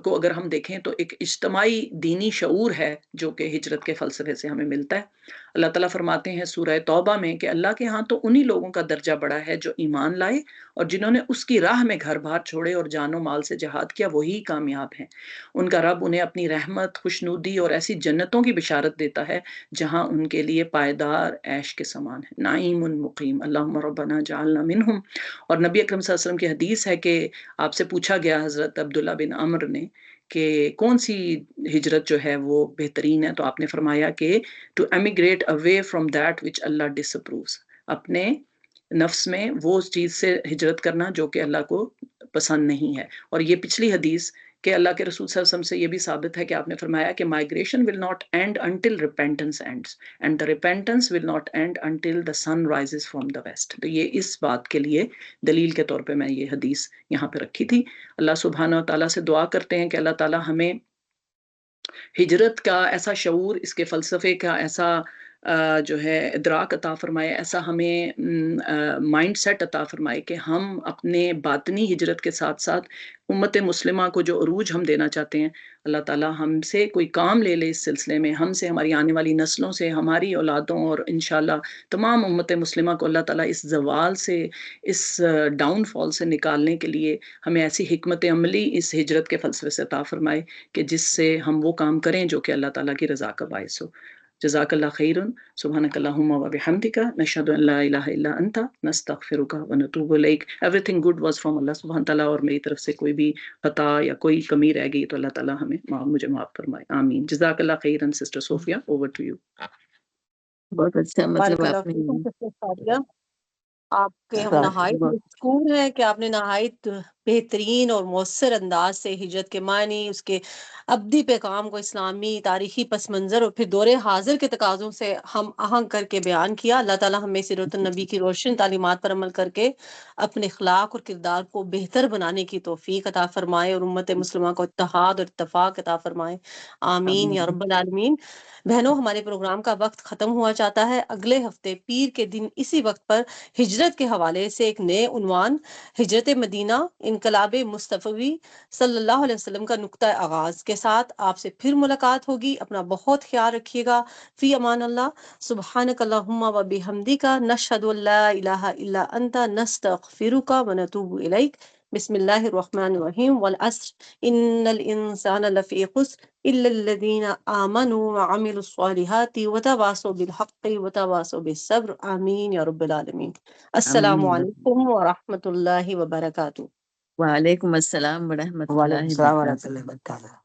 کو اگر ہم دیکھیں تو ایک اجتماعی دینی شعور ہے جو کہ ہجرت کے فلسفے سے ہمیں ملتا ہے۔ اللہ تعالیٰ فرماتے ہیں سورہ توبہ میں کہ اللہ کے ہاں تو انہی لوگوں کا درجہ بڑا ہے جو ایمان لائے اور جنہوں نے اس کی راہ میں گھر بار چھوڑے اور جان و مال سے جہاد کیا، وہی کامیاب ہیں۔ ان کا رب انہیں اپنی رحمت، خوشنودی اور ایسی جنتوں کی بشارت دیتا ہے جہاں ان کے لیے پائیدار عیش کے سامان ہے، نعیم مقیم، اللہم ربنا جعلنا منہم۔ اور نبی اکرم صلی اللہ علیہ وسلم کی حدیث ہے کہ آپ سے پوچھا گیا حضرت عبداللہ بن عمر نے کہ کون سی ہجرت جو ہے وہ بہترین ہے، تو آپ نے فرمایا کہ to emigrate away from that which Allah disapproves، اپنے نفس میں وہ چیز سے ہجرت کرنا جو کہ اللہ کو پسند نہیں ہے۔ اور یہ پچھلی حدیث کہ اللہ کے رسول صلی اللہ علیہ وسلم سے یہ بھی ثابت ہے کہ آپ نے فرمایا کہ migration will not end until repentance ends and the repentance will not end until the sun rises from the west۔ تو یہ اس بات کے لیے دلیل کے طور پہ میں یہ حدیث یہاں پہ رکھی تھی۔ اللہ سبحانہ و تعالیٰ سے دعا کرتے ہیں کہ اللہ تعالیٰ ہمیں ہجرت کا ایسا شعور، اس کے فلسفے کا ایسا جو ہے ادراک عطا فرمائے، ایسا ہمیں مائنڈ سیٹ عطا فرمائے کہ ہم اپنے باطنی ہجرت کے ساتھ ساتھ امت مسلمہ کو جو عروج ہم دینا چاہتے ہیں، اللہ تعالیٰ ہم سے کوئی کام لے لے اس سلسلے میں، ہم سے، ہماری آنے والی نسلوں سے، ہماری اولادوں اور انشاءاللہ تمام امت مسلمہ کو اللہ تعالیٰ اس زوال سے، اس ڈاؤن فال سے نکالنے کے لیے ہمیں ایسی حکمت عملی اس ہجرت کے فلسفے سے عطا فرمائے کہ جس سے ہم وہ کام کریں جو کہ اللہ تعالیٰ کی رضا کا باعث ہو۔ جزاک اللہ خیرن، سبحانک اللہم و بحمدک، نشہد ان لا الہ الا انت، نستغفرک و نتوب الیک۔ Everything good was from Allah سبحانہ تعالیٰ، اور میری طرف سے کوئی بھی خطا یا کوئی کمی رہ گئی تو اللہ تعالیٰ ہمیں مجھے معاف فرمائے، آمین۔ جزاک اللہ خیرن sister Sofia, over to you. بہت اچھا، مطلب بارک اللہ آپ نے فیکم سسٹر صادیہ، آپ کے ہم بات نہایت بہت مشکور ہیں کہ آپ نے نہایت بہترین اور مؤثر انداز سے ہجرت کے معنی، اس کے ابدی پیغام کو اسلامی تاریخی پس منظر اور پھر دور حاضر کے تقاضوں سے ہم آہنگ کر کے بیان کیا۔ اللہ تعالیٰ ہمیں سیرت النبی کی روشن تعلیمات پر عمل کر کے اپنے اخلاق اور کردار کو بہتر بنانے کی توفیق عطا فرمائے اور امت مسلمہ کو اتحاد اور اتفاق عطا فرمائے، آمین یا رب العالمین۔ بہنوں، ہمارے پروگرام کا وقت ختم ہوا چاہتا ہے۔ اگلے ہفتے پیر کے دن اسی وقت پر ہجرت کے حوالے سے ایک نئے عنوان، ہجرت مدینہ، انقلاب مصطفی صلی اللہ علیہ وسلم کا نقطہ آغاز کے ساتھ آپ سے پھر ملاقات ہوگی۔ اپنا بہت خیال رکھیے گا۔ فی امان اللہ، سبحانک اللہم و بحمدک، نشہد ان لا الہ الا انت، نستغفرک و نتوب الیک۔ بسم اللہ الرحمن الرحیم، والعصر ان الانسان لفی خسر الا الذین آمنوا وعملوا الصالحات وتواصوا بالحق وتواصوا بالصبر، آمین یا رب العالمین۔ السلام آمین۔ علیکم ورحمۃ اللہ وبرکاتہ۔ وعلیکم السلام ورحمۃ وعلیکم اللہ السلام وبرکاتہ۔ ورحمۃ اللہ وبرکاتہ۔